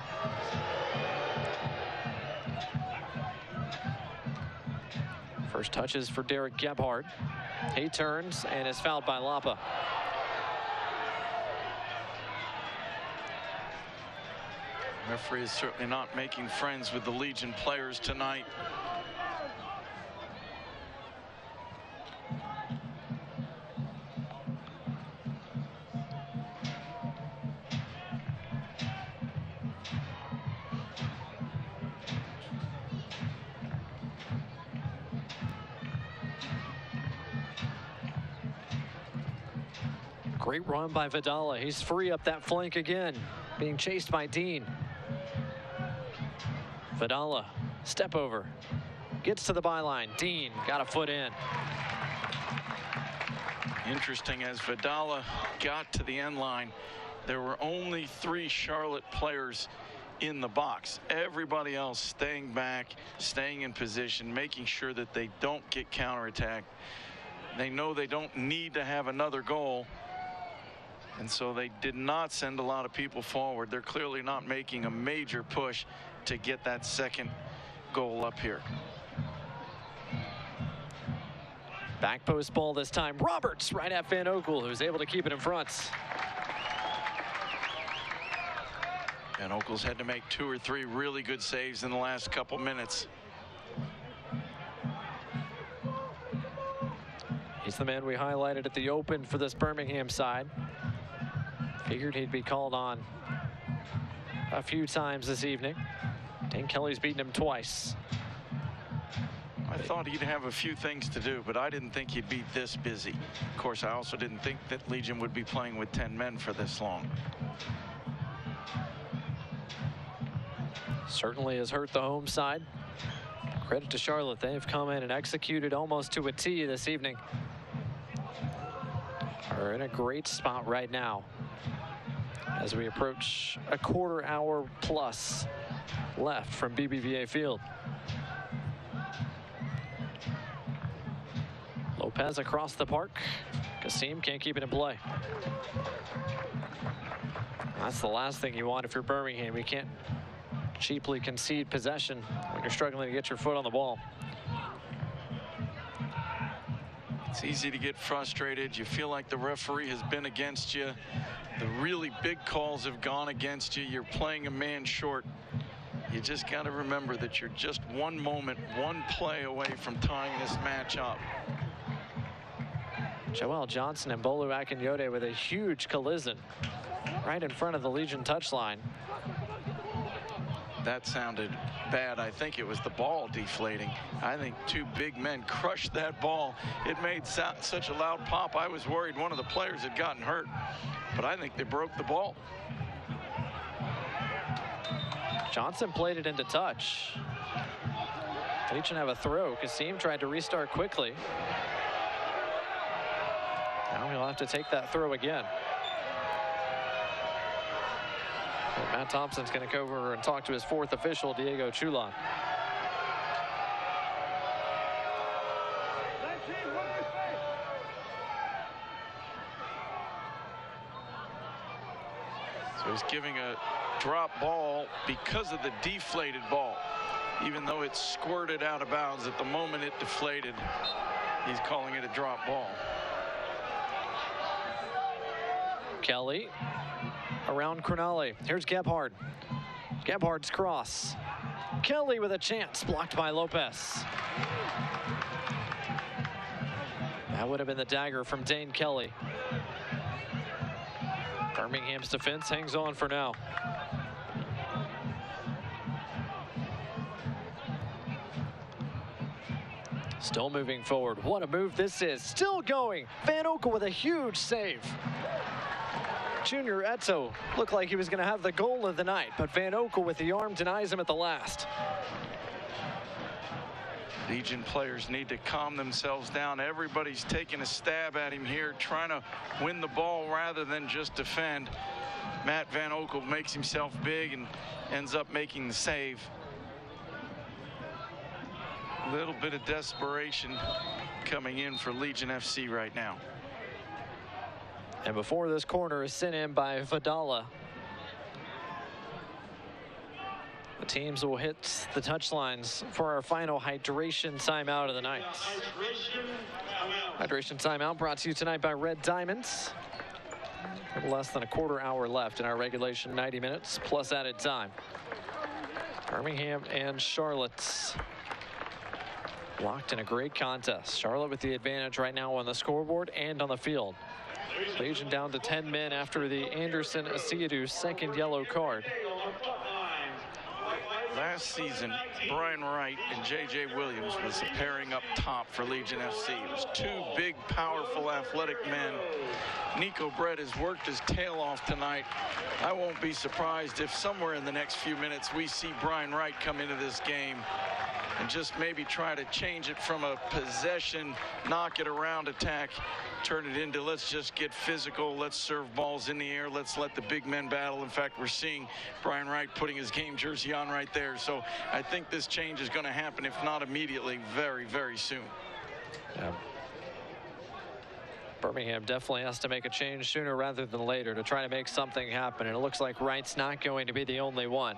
First touches for Derek Gebhard. He turns and is fouled by Lapa. Referee is certainly not making friends with the Legion players tonight. Great run by Vidala. He's free up that flank again, being chased by Dean. Vidala, step over, gets to the byline. Dean got a foot in. Interesting, as Vidala got to the end line, there were only 3 Charlotte players in the box. Everybody else staying back, staying in position, making sure that they don't get counterattacked. They know they don't need to have another goal, and so they did not send a lot of people forward. They're clearly not making a major push to get that second goal up here. Back post ball this time. Roberts right at Van Oekel, who's able to keep it in front. Van Oekel's had to make 2 or 3 really good saves in the last couple minutes. He's the man we highlighted at the Open for this Birmingham side. Figured he'd be called on a few times this evening. Dane Kelly's beaten him twice. I thought he'd have a few things to do, but I didn't think he'd be this busy. Of course, I also didn't think that Legion would be playing with 10 men for this long. Certainly has hurt the home side. Credit to Charlotte. They've come in and executed almost to a T this evening. Are in a great spot right now as we approach a quarter hour plus left from BBVA Field. Lopez across the park. Kasim can't keep it in play. That's the last thing you want if you're Birmingham. You can't cheaply concede possession when you're struggling to get your foot on the ball. It's easy to get frustrated. You feel like the referee has been against you. The really big calls have gone against you. You're playing a man short. You just got to remember that you're just one moment, one play away from tying this match up. Joel Johnson and Bolu Akinyode with a huge collision right in front of the Legion touchline. That sounded bad. I think it was the ball deflating. I think 2 big men crushed that ball. It made such a loud pop. I was worried one of the players had gotten hurt, but I think they broke the ball. Johnson played it into touch. Legion have a throw. Kasim tried to restart quickly. Now he'll have to take that throw again. And Matt Thompson's going to go over and talk to his 4th official, Diego Chulon. So he's giving a drop ball because of the deflated ball. Even though it squirted out of bounds, at the moment it deflated, he's calling it a drop ball. Kelly around Crognale. Here's Gebhard. Gebhard's cross. Kelly with a chance, blocked by Lopez. That would have been the dagger from Dane Kelly. Birmingham's defense hangs on for now. Still moving forward. What a move this is. Still going. Van Oekel with a huge save. Junior Eto looked like he was going to have the goal of the night, but Van Oekel with the arm denies him at the last. Legion players need to calm themselves down. Everybody's taking a stab at him here, trying to win the ball rather than just defend. Matt Van Oekel makes himself big and ends up making the save. A little bit of desperation coming in for Legion FC right now. And before this corner is sent in by Vidala, the teams will hit the touchlines for our final hydration timeout of the night. Hydration timeout brought to you tonight by Red Diamonds. A little less than a quarter hour left in our regulation 90 minutes plus added time. Birmingham and Charlotte locked in a great contest. Charlotte with the advantage right now on the scoreboard and on the field. Legion down to 10 men after the Anderson Asiadu 2nd yellow card. Last season, Brian Wright and J.J. Williams was pairing up top for Legion FC. It was 2 big, powerful, athletic men. Nico Brett has worked his tail off tonight. I won't be surprised if somewhere in the next few minutes we see Brian Wright come into this game and just maybe try to change it from a possession, knock it around attack, turn it into let's just get physical, let's serve balls in the air, let's let the big men battle. In fact, we're seeing Brian Wright putting his game jersey on right there. So I think this change is going to happen, if not immediately, very, very soon. Yeah. Birmingham definitely has to make a change sooner rather than later to try to make something happen. And it looks like Wright's not going to be the only one.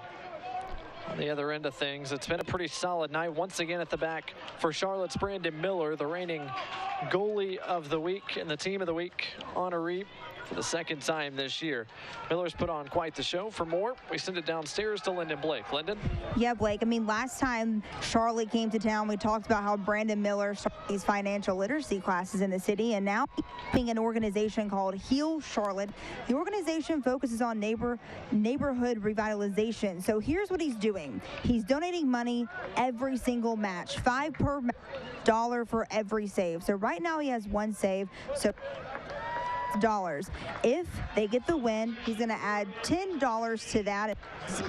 On the other end of things, it's been a pretty solid night once again at the back for Charlotte's Brandon Miller, the reigning goalie of the week and the team of the week honoree for the second time this year. Miller's put on quite the show. For more, we send it downstairs to Lyndon Blake. Lyndon? Yeah, Blake. I mean, last time Charlotte came to town, we talked about how Brandon Miller started these financial literacy classes in the city, and now being an organization called Heal Charlotte. The organization focuses on neighborhood revitalization. So here's what he's doing. He's donating money every single match, $5 per dollar for every save. So right now he has one save. So if they get the win, he's going to add $10 to that.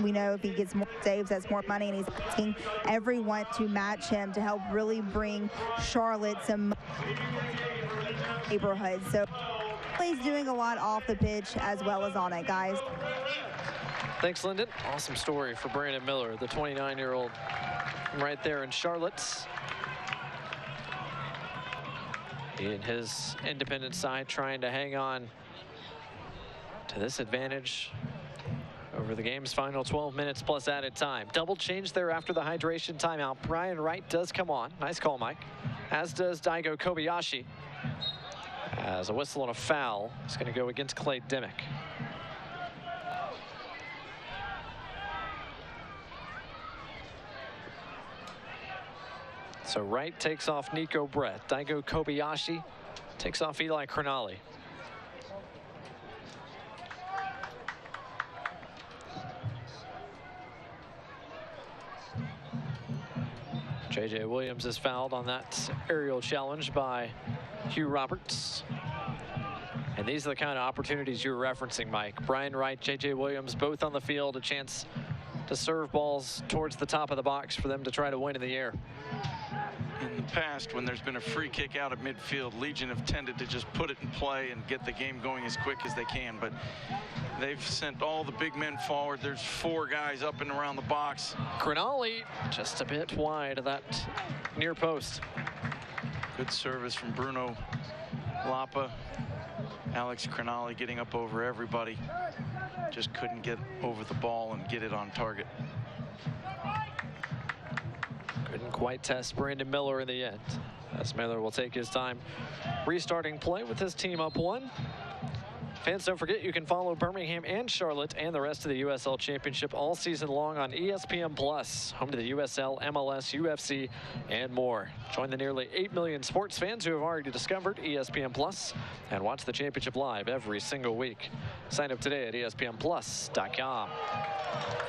We know if he gets more saves, that's more money, and he's asking everyone to match him to help really bring Charlotte some neighborhoods. So he's doing a lot off the pitch as well as on it, guys. Thanks, Lyndon. Awesome story for Brandon Miller, the 29-year-old right there in Charlotte. In his independent side, trying to hang on to this advantage over the game's final 12 minutes plus added time. Double change there after the hydration timeout. Brian Wright does come on. Nice call, Mike. As does Daigo Kobayashi. As a whistle and a foul is going to go against Clay Dimmick. So Wright takes off Nico Brett. Daigo Kobayashi takes off Eli Crognale. J.J. Williams is fouled on that aerial challenge by Hugh Roberts. And these are the kind of opportunities you're referencing, Mike. Brian Wright, J.J. Williams, both on the field, a chance to serve balls towards the top of the box for them to try to win in the air. In the past, when there's been a free kick out at midfield, Legion have tended to just put it in play and get the game going as quick as they can. But they've sent all the big men forward. There's 4 guys up and around the box. Crognale just a bit wide of that near post. Good service from Bruno Lapa. Alex Crognale getting up over everybody. Just couldn't get over the ball and get it on target. Couldn't quite test Brandon Miller in the end, as Miller will take his time restarting play with his team up 1. Fans, don't forget you can follow Birmingham and Charlotte and the rest of the USL Championship all season long on ESPN Plus, home to the USL, MLS, UFC, and more. Join the nearly 8 million sports fans who have already discovered ESPN Plus and watch the championship live every single week. Sign up today at ESPNplus.com.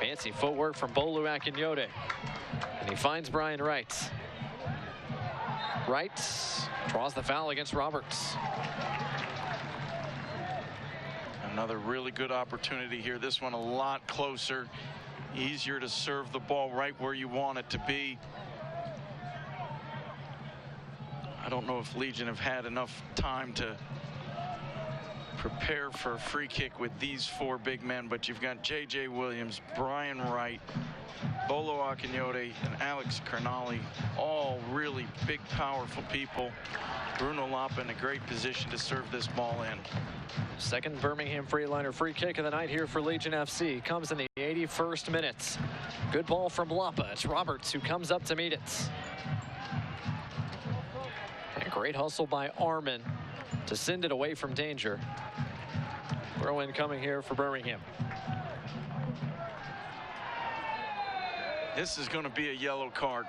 Fancy footwork from Bolu Akinyode. And he finds Brian Wright. Wright draws the foul against Roberts. Another really good opportunity here. This one a lot closer. Easier to serve the ball right where you want it to be. I don't know if Legion have had enough time to prepare for a free kick with these 4 big men, but you've got J.J. Williams, Brian Wright, Bolo Akinyode, and Alex Crognale, all really big, powerful people. Bruno Lapa in a great position to serve this ball in. Second Birmingham Freeliner free kick of the night here for Legion FC. Comes in the 81st minute. Good ball from Lapa. It's Roberts who comes up to meet it. And great hustle by Armin to send it away from danger. Throw in coming here for Birmingham. This is going to be a yellow card.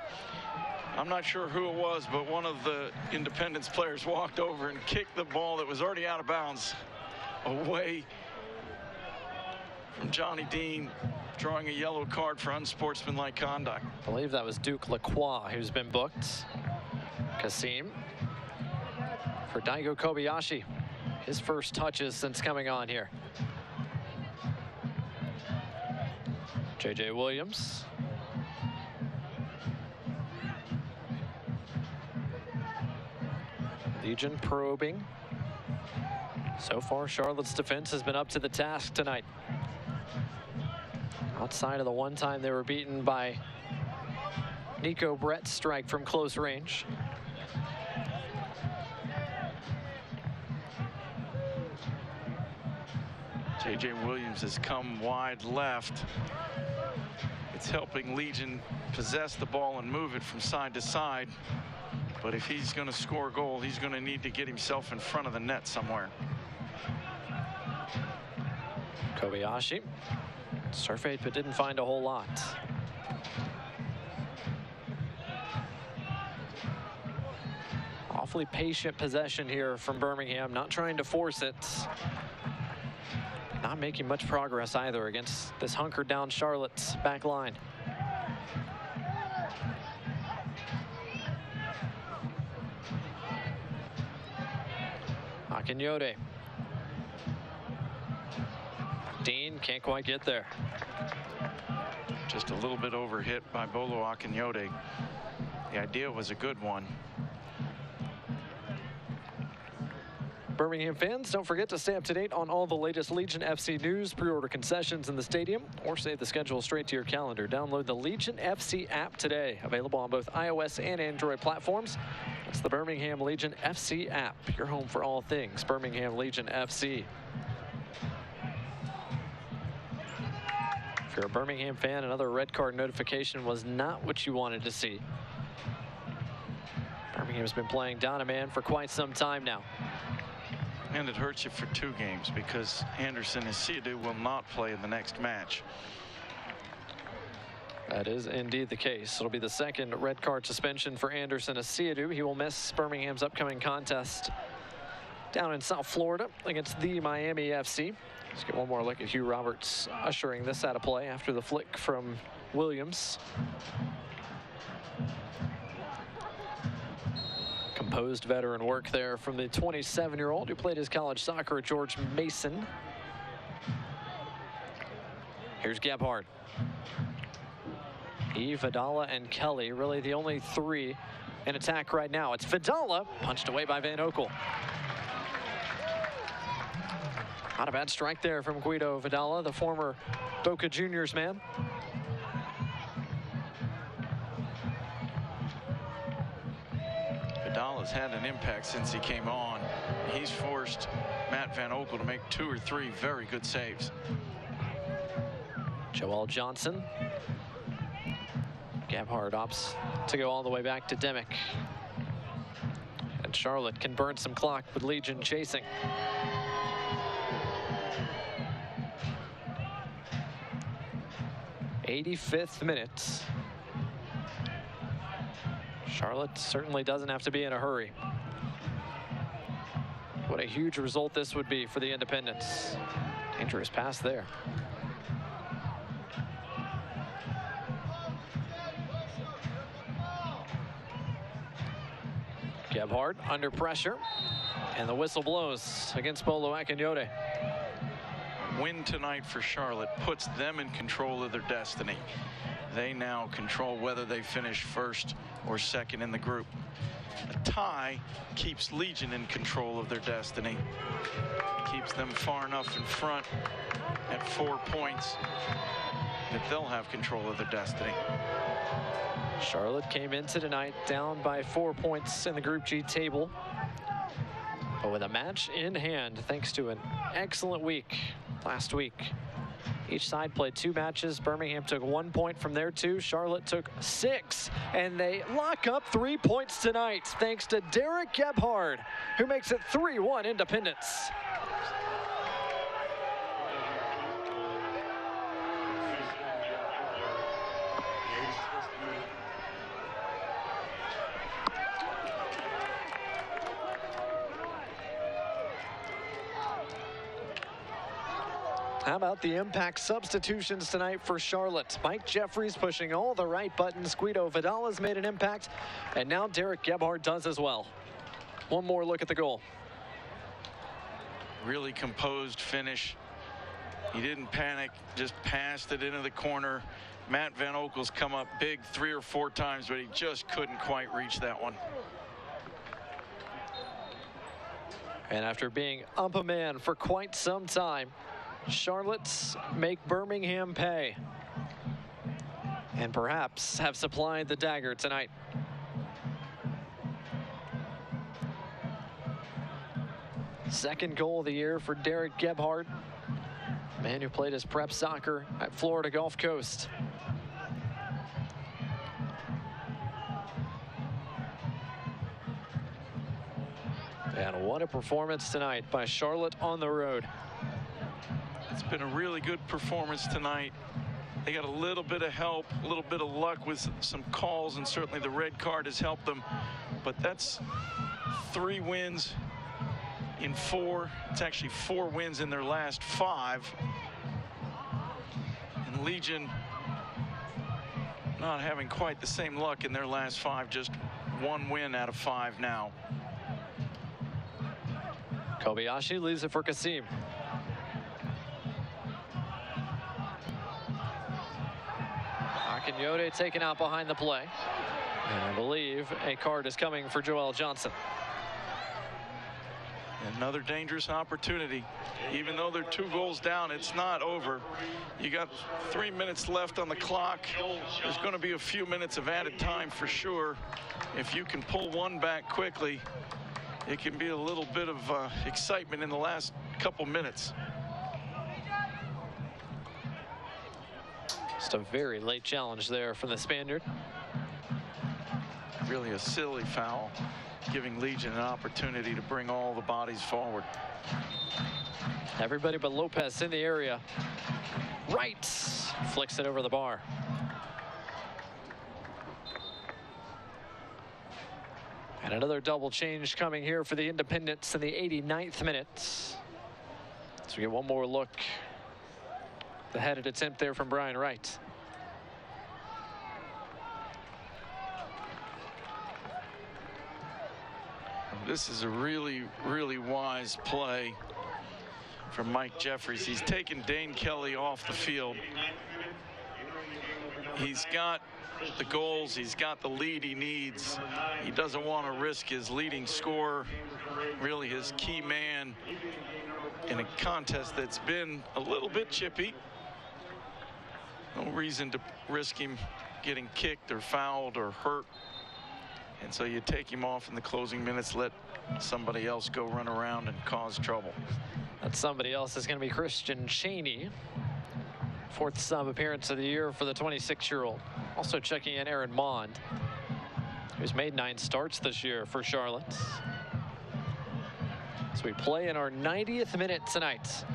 I'm not sure who it was, but one of the Independence players walked over and kicked the ball that was already out of bounds away from Johnny Dean, drawing a yellow card for unsportsmanlike conduct. I believe that was Duke Lacroix who's been booked. Kasim for Daigo Kobayashi. His first touches since coming on here. J.J. Williams. Legion probing. So far, Charlotte's defense has been up to the task tonight. Outside of the one time they were beaten by Nico Brett's strike from close range. J.J. Williams has come wide left. It's helping Legion possess the ball and move it from side to side. But if he's going to score a goal, he's going to need to get himself in front of the net somewhere. Kobayashi surveyed but didn't find a whole lot. Awfully patient possession here from Birmingham, not trying to force it. Not making much progress either against this hunkered down Charlotte's back line. Akinyode. Dean can't quite get there. Just a little bit overhit by Bolo Akinyode. The idea was a good one. Birmingham fans, don't forget to stay up to date on all the latest Legion FC news, pre-order concessions in the stadium, or save the schedule straight to your calendar. Download the Legion FC app today. Available on both iOS and Android platforms. It's the Birmingham Legion FC app, your home for all things Birmingham Legion FC. If you're a Birmingham fan, another red card notification was not what you wanted to see. Birmingham's been playing down a man for quite some time now. And it hurts you for 2 games because Anderson Asiadu will not play in the next match. That is indeed the case. It'll be the second red card suspension for Anderson Asiadu. He will miss Birmingham's upcoming contest down in South Florida against the Miami FC. Let's get one more look at Hugh Roberts ushering this out of play after the flick from Williams. Composed veteran work there from the 27-year-old who played his college soccer at George Mason. Here's Gebhardt. Vidala and Kelly, really the only 3 in attack right now. It's Vidala, punched away by Van Oekel. Not a bad strike there from Guido Vidala, the former Boca Juniors man. Vidala's had an impact since he came on. He's forced Matt Van Oekel to make 2 or 3 very good saves. Joel Johnson. Gebhardt opts to go all the way back to Demick. And Charlotte can burn some clock with Legion chasing. '85th minute. Charlotte certainly doesn't have to be in a hurry. What a huge result this would be for the Independents. Dangerous pass there. Gebhardt under pressure, and the whistle blows against Bolo Akinyode. Win tonight for Charlotte puts them in control of their destiny. They now control whether they finish first or second in the group. A tie keeps Legion in control of their destiny. Keeps them far enough in front at 4 points that they'll have control of their destiny. Charlotte came into tonight down by 4 points in the Group G table, but with a match in hand thanks to an excellent week last week. Each side played 2 matches. Birmingham took 1 point from their 2. Charlotte took 6, and they lock up 3 points tonight thanks to Derek Gebhardt, who makes it 3-1 Independence. How about the impact substitutions tonight for Charlotte? Mike Jeffries pushing all the right buttons. Guido Vidala's made an impact, and now Derek Gebhardt does as well. One more look at the goal. Really composed finish. He didn't panic, just passed it into the corner. Matt Van Oekel's come up big 3 or 4 times, but he just couldn't quite reach that one. And after being up a man for quite some time, Charlotte's make Birmingham pay, and perhaps have supplied the dagger tonight. Second goal of the year for Derek Gebhardt. Man who played his prep soccer at Florida Gulf Coast. And what a performance tonight by Charlotte on the road. It's been a really good performance tonight. They got a little bit of help, a little bit of luck with some calls, and certainly the red card has helped them. But that's 3 wins in 4. It's actually 4 wins in their last 5. And Legion not having quite the same luck in their last 5, just 1 win out of 5 now. Kobayashi leaves it for Kasim. Akinyode taken out behind the play. And I believe a card is coming for Joel Johnson. Another dangerous opportunity. Even though they're 2 goals down, it's not over. You got 3 minutes left on the clock. There's going to be a few minutes of added time for sure. If you can pull one back quickly, it can be a little bit of excitement in the last couple minutes. Just a very late challenge there from the Spaniard. Really a silly foul, giving Legion an opportunity to bring all the bodies forward. Everybody but Lopez in the area. Right, flicks it over the bar. And another double change coming here for the Independents in the 89th minute. So we get one more look. The headed attempt there from Brian Wright. This is a really, really wise play from Mike Jeffries. He's taken Dane Kelly off the field. He's got the goals, he's got the lead he needs. He doesn't want to risk his leading scorer, really his key man, in a contest that's been a little bit chippy. No reason to risk him getting kicked or fouled or hurt. And so you take him off in the closing minutes, let somebody else go run around and cause trouble. That somebody else is going to be Christian Cheney. 4th sub appearance of the year for the 26-year-old. Also checking in Aaron Mond, who's made 9 starts this year for Charlotte. So we play in our 90th minute tonight.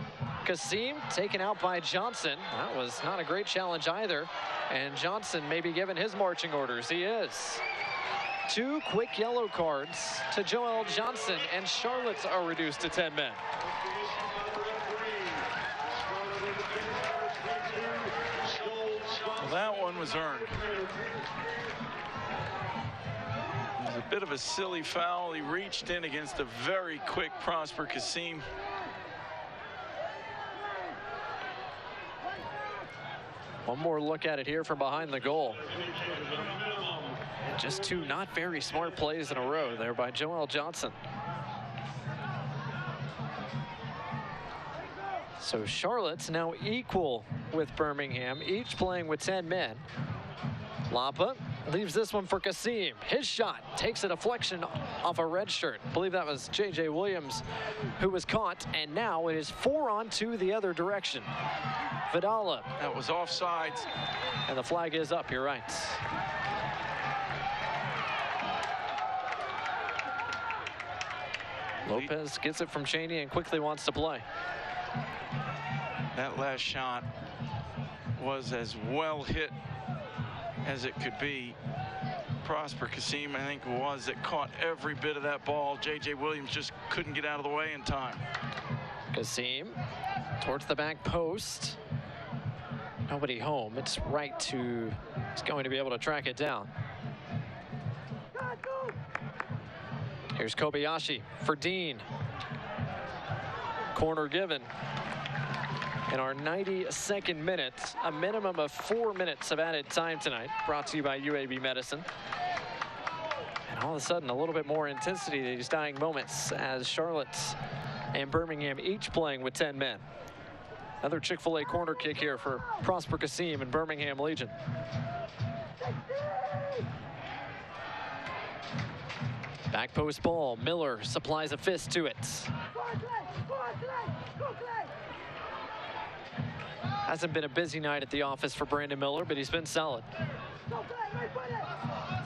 Kasim taken out by Johnson. That was not a great challenge either. And Johnson may be given his marching orders. He is. 2 quick yellow cards to Joel Johnson, and Charlotte's are reduced to 10 men. Well, that one was earned. It was a bit of a silly foul. He reached in against a very quick Prosper Kasim. One more look at it here from behind the goal. Just 2 not very smart plays in a row there by Joel Johnson. So Charlotte's now equal with Birmingham, each playing with 10 men. Lapa leaves this one for Kasim. His shot takes a deflection off a red shirt. I believe that was J.J. Williams who was caught, and now it is 4-on-2 the other direction. Vidala. That was offsides. And the flag is up, you're right. Lopez gets it from Cheney and quickly wants to play. That last shot was as well hit as it could be. Prosper Kasim, I think, was that caught every bit of that ball. J.J. Williams just couldn't get out of the way in time. Kasim towards the back post. Nobody home. It's right to, he's going to be able to track it down. Here's Kobayashi for Dean. Corner given. In our 92nd minute, a minimum of 4 minutes of added time tonight, brought to you by UAB Medicine. And all of a sudden, a little bit more intensity in these dying moments as Charlotte and Birmingham each playing with 10 men. Another Chick-fil-A corner kick here for Prosper Kasim and Birmingham Legion. Back post ball, Miller supplies a fist to it. Hasn't been a busy night at the office for Brandon Miller, but he's been solid.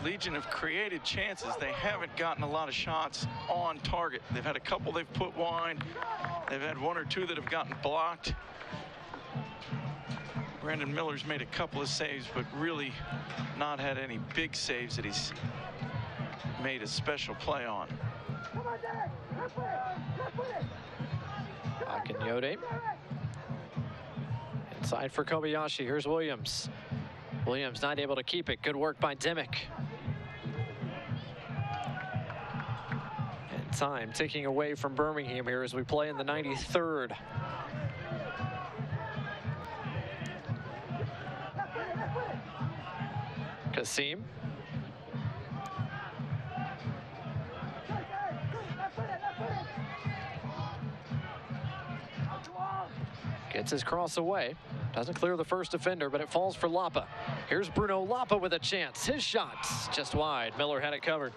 Legion have created chances. They haven't gotten a lot of shots on target. They've had a couple they've put wide. They've had one or two that have gotten blocked. Brandon Miller's made a couple of saves, but really not had any big saves that he's made a special play on. Akinyode. Inside for Kobayashi. Here's Williams. Williams not able to keep it. Good work by Dimick. And time ticking away from Birmingham here as we play in the 93rd. Kasim. Gets his cross away. Doesn't clear the first defender, but it falls for Lapa. Here's Bruno Lapa with a chance. His shot's just wide. Miller had it covered.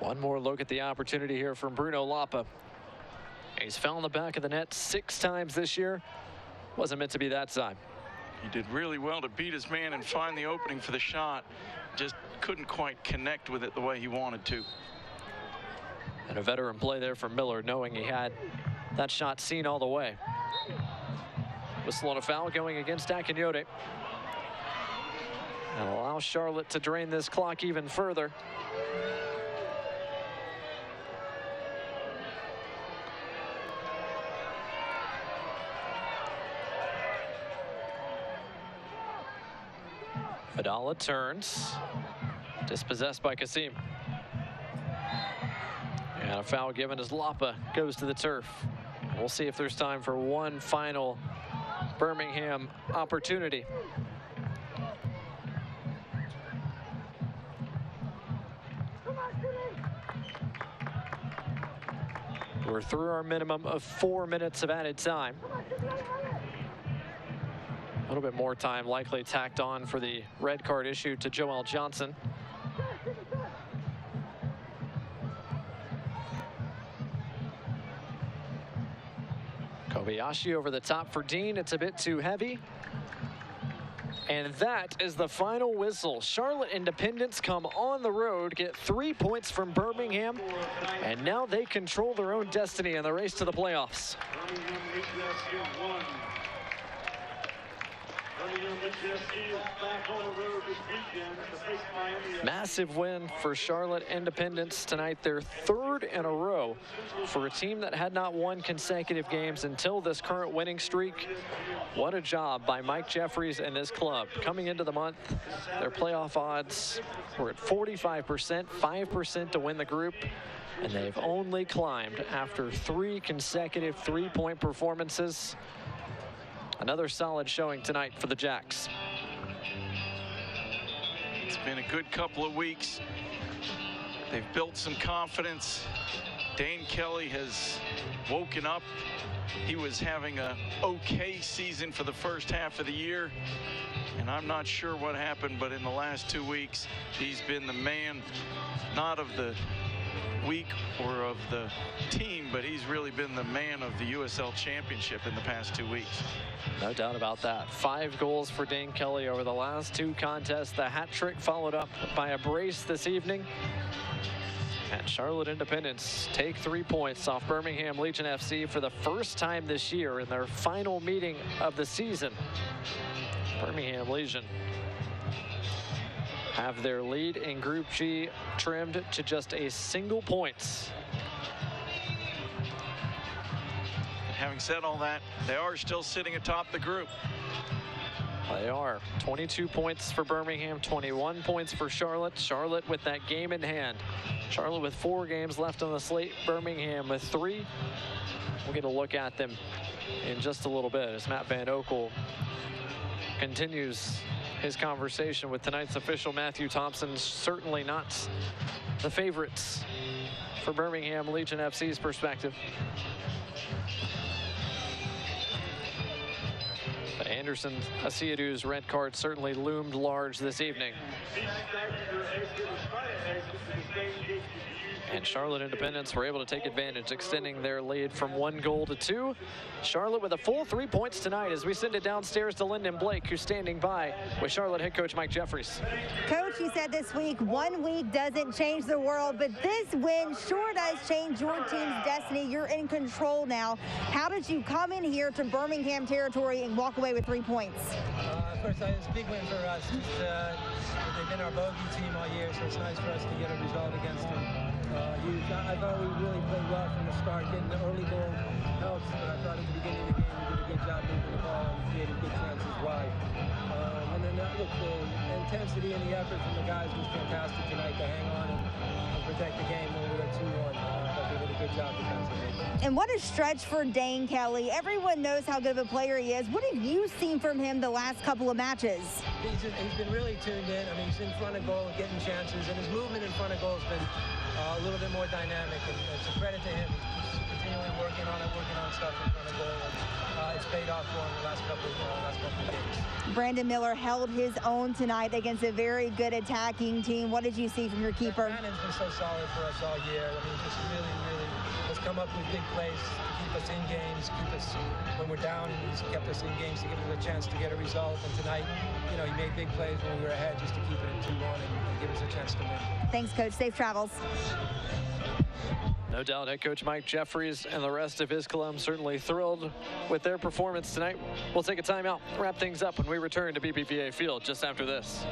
One more look at the opportunity here from Bruno Lapa. He's found the back of the net 6 times this year. Wasn't meant to be that time. He did really well to beat his man and find the opening for the shot. Just couldn't quite connect with it the way he wanted to. And a veteran play there from Miller, knowing he had that shot seen all the way. Whistle on a foul going against Akinyode. And allow Charlotte to drain this clock even further. Fadala turns, dispossessed by Kasim. And a foul given as Lapa goes to the turf. We'll see if there's time for one final Birmingham opportunity. We're through our minimum of 4 minutes of added time. A little bit more time likely tacked on for the red card issued to Joel Johnson. Kobayashi over the top for Dean. It's a bit too heavy. And that is the final whistle. Charlotte Independence come on the road, get 3 points from Birmingham, and now they control their own destiny in the race to the playoffs. Massive win for Charlotte Independence tonight, their 3rd in a row for a team that had not won consecutive games until this current winning streak. What a job by Mike Jeffries and his club. Coming into the month, their playoff odds were at 45%, 5% to win the group, and they've only climbed after 3 consecutive 3-point performances. Another solid showing tonight for the Jacks. It's been a good couple of weeks. They've built some confidence. Dane Kelly has woken up. He was having a okay season for the first half of the year, and I'm not sure what happened, but in the last 2 weeks, he's been the man, not of the week or of the team, but he's really been the man of the USL Championship in the past 2 weeks. No doubt about that. 5 goals for Dane Kelly over the last 2 contests. The hat trick followed up by a brace this evening. And Charlotte Independence take 3 points off Birmingham Legion FC for the first time this year in their final meeting of the season. Birmingham Legion have their lead in Group G trimmed to just a single point. Having said all that, they are still sitting atop the group. They are. 22 points for Birmingham, 21 points for Charlotte. Charlotte with that game in hand. Charlotte with 4 games left on the slate. Birmingham with 3. We'll get a look at them in just a little bit as Matt Van Oekel continues his conversation with tonight's official Matthew Thompson. Certainly not the favorites for Birmingham Legion FC's perspective. And Anderson Asiadu's red card certainly loomed large this evening. And Charlotte Independence were able to take advantage, extending their lead from 1 goal to 2. Charlotte with a full 3 points tonight as we send it downstairs to Lyndon Blake, who's standing by with Charlotte head coach Mike Jeffries. Coach, you said this week, 1 week doesn't change the world, but this win sure does change your team's destiny. You're in control now. How did you come in here to Birmingham territory and walk away with 3 points? First, it's a big win for us. They've been our bogey team all year, so it's nice for us to get a result against them. I thought we really played well from the start. Getting the early goal helps, but I thought at the beginning of the game we did a good job moving the ball and creating good chances wide. And then look, the intensity and the effort from the guys was fantastic tonight to hang on and protect the game when we were 2-1. But they did a good job defensively. And what a stretch for Dane Kelly. Everyone knows how good of a player he is. What have you seen from him the last couple of matches? He's been really tuned in. I mean, he's in front of goal, getting chances, and his movement in front of goal has been a little bit more dynamic, and it's a credit to him. He's continually working on stuff in front of goal, and it's paid off for him the last couple of games. Brandon Miller held his own tonight against a very good attacking team. What did you see from your keeper? Brandon's been so solid for us all year. I mean, just really has come up with big plays to keep us in games, keep us when we're down, and he's kept us in games to give us a chance to get a result. And tonight, you know, he made big plays when we were ahead just to keep it at 2-1 and give us a chance to win. Thanks, Coach. Safe travels. No doubt head coach Mike Jeffries and the rest of his club certainly thrilled with their performance tonight. We'll take a timeout, wrap things up when we return to BBVA Field just after this.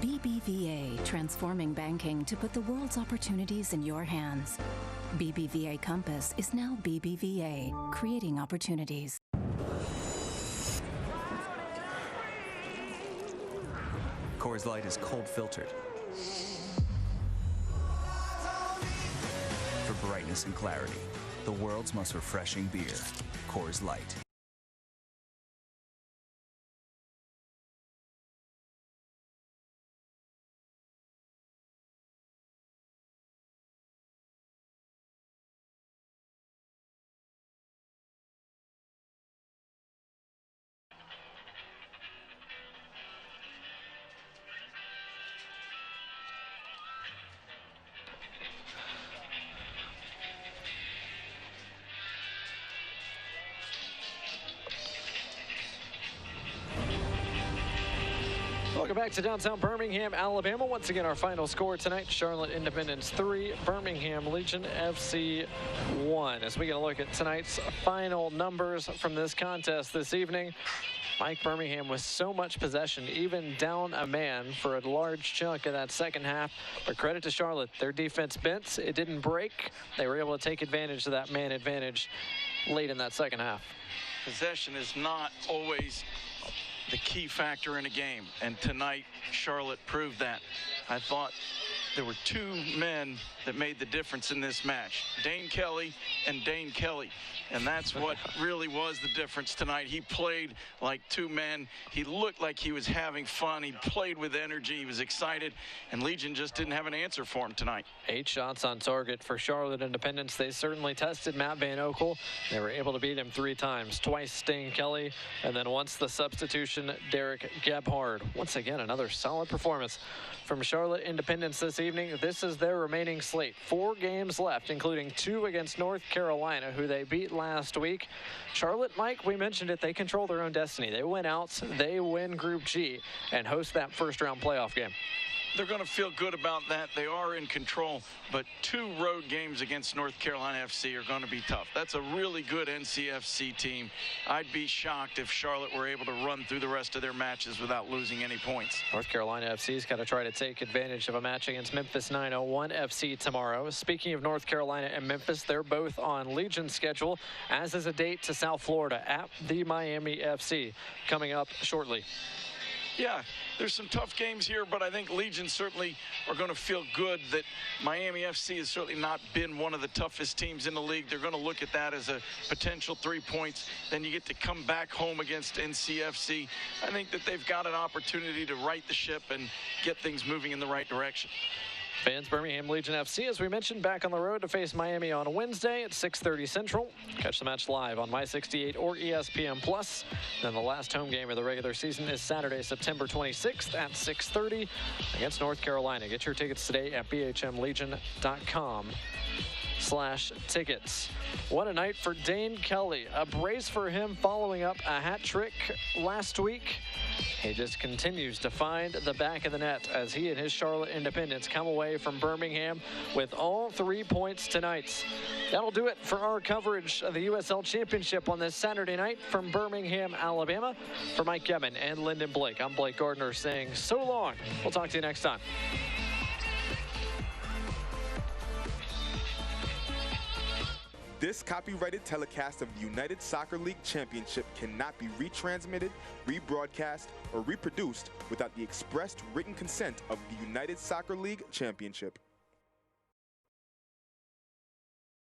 BBVA, transforming banking to put the world's opportunities in your hands. BBVA Compass is now BBVA, creating opportunities. Coors Light is cold filtered for brightness and clarity. The world's most refreshing beer, Coors Light. Welcome back to downtown Birmingham, Alabama. Once again, our final score tonight, Charlotte Independence 3, Birmingham Legion FC 1. As we get a look at tonight's final numbers from this contest this evening, Mike, Birmingham with so much possession, even down a man for a large chunk of that second half. But credit to Charlotte, their defense bent. It didn't break. They were able to take advantage of that man advantage late in that second half. Possession is not always the key factor in a game, and tonight Charlotte proved that. I thought there were two men that made the difference in this match, Dane Kelly and Dane Kelly, and that's what really was the difference tonight. He played like two men. He looked like he was having fun. He played with energy. He was excited, and Legion just didn't have an answer for him tonight. 8 shots on target for Charlotte Independence. They certainly tested Matt Van Oekel. They were able to beat him 3 times, twice Dane Kelly, and then once the substitution, Derek Gebhard. Once again, another solid performance from Charlotte Independence this evening. This is their remaining slate. 4 games left, including 2 against North Carolina, who they beat last week. Charlotte, Mike, we mentioned it, they control their own destiny. They win out, they win Group G, and host that first-round playoff game. they're going to feel good about that. They are in control, but 2 road games against North Carolina FC are going to be tough. That's a really good NCFC team. I'd be shocked if Charlotte were able to run through the rest of their matches without losing any points. North Carolina FC's got to try to take advantage of a match against Memphis 901 FC tomorrow. Speaking of North Carolina and Memphis, they're both on Legion's schedule, as is a date to South Florida at the Miami FC coming up shortly. Yeah, there's some tough games here, but I think Legion certainly are going to feel good that Miami FC has certainly not been one of the toughest teams in the league. They're going to look at that as a potential 3 points. Then you get to come back home against NCFC. I think that they've got an opportunity to right the ship and get things moving in the right direction. Fans, Birmingham Legion FC, as we mentioned, back on the road to face Miami on Wednesday at 6:30 Central. Catch the match live on My68 or ESPN+. Then the last home game of the regular season is Saturday, September 26th at 6:30 against North Carolina. Get your tickets today at bhmlegion.com/tickets. What a night for Dane Kelly. A brace for him following up a hat trick last week. He just continues to find the back of the net as he and his Charlotte Independents come away from Birmingham with all 3 points tonight. That'll do it for our coverage of the USL Championship on this Saturday night from Birmingham, Alabama. For Mike Gebman and Lyndon Blake, I'm Blake Gardner saying so long. We'll talk to you next time. This copyrighted telecast of the United Soccer League Championship cannot be retransmitted, rebroadcast, or reproduced without the expressed written consent of the United Soccer League Championship.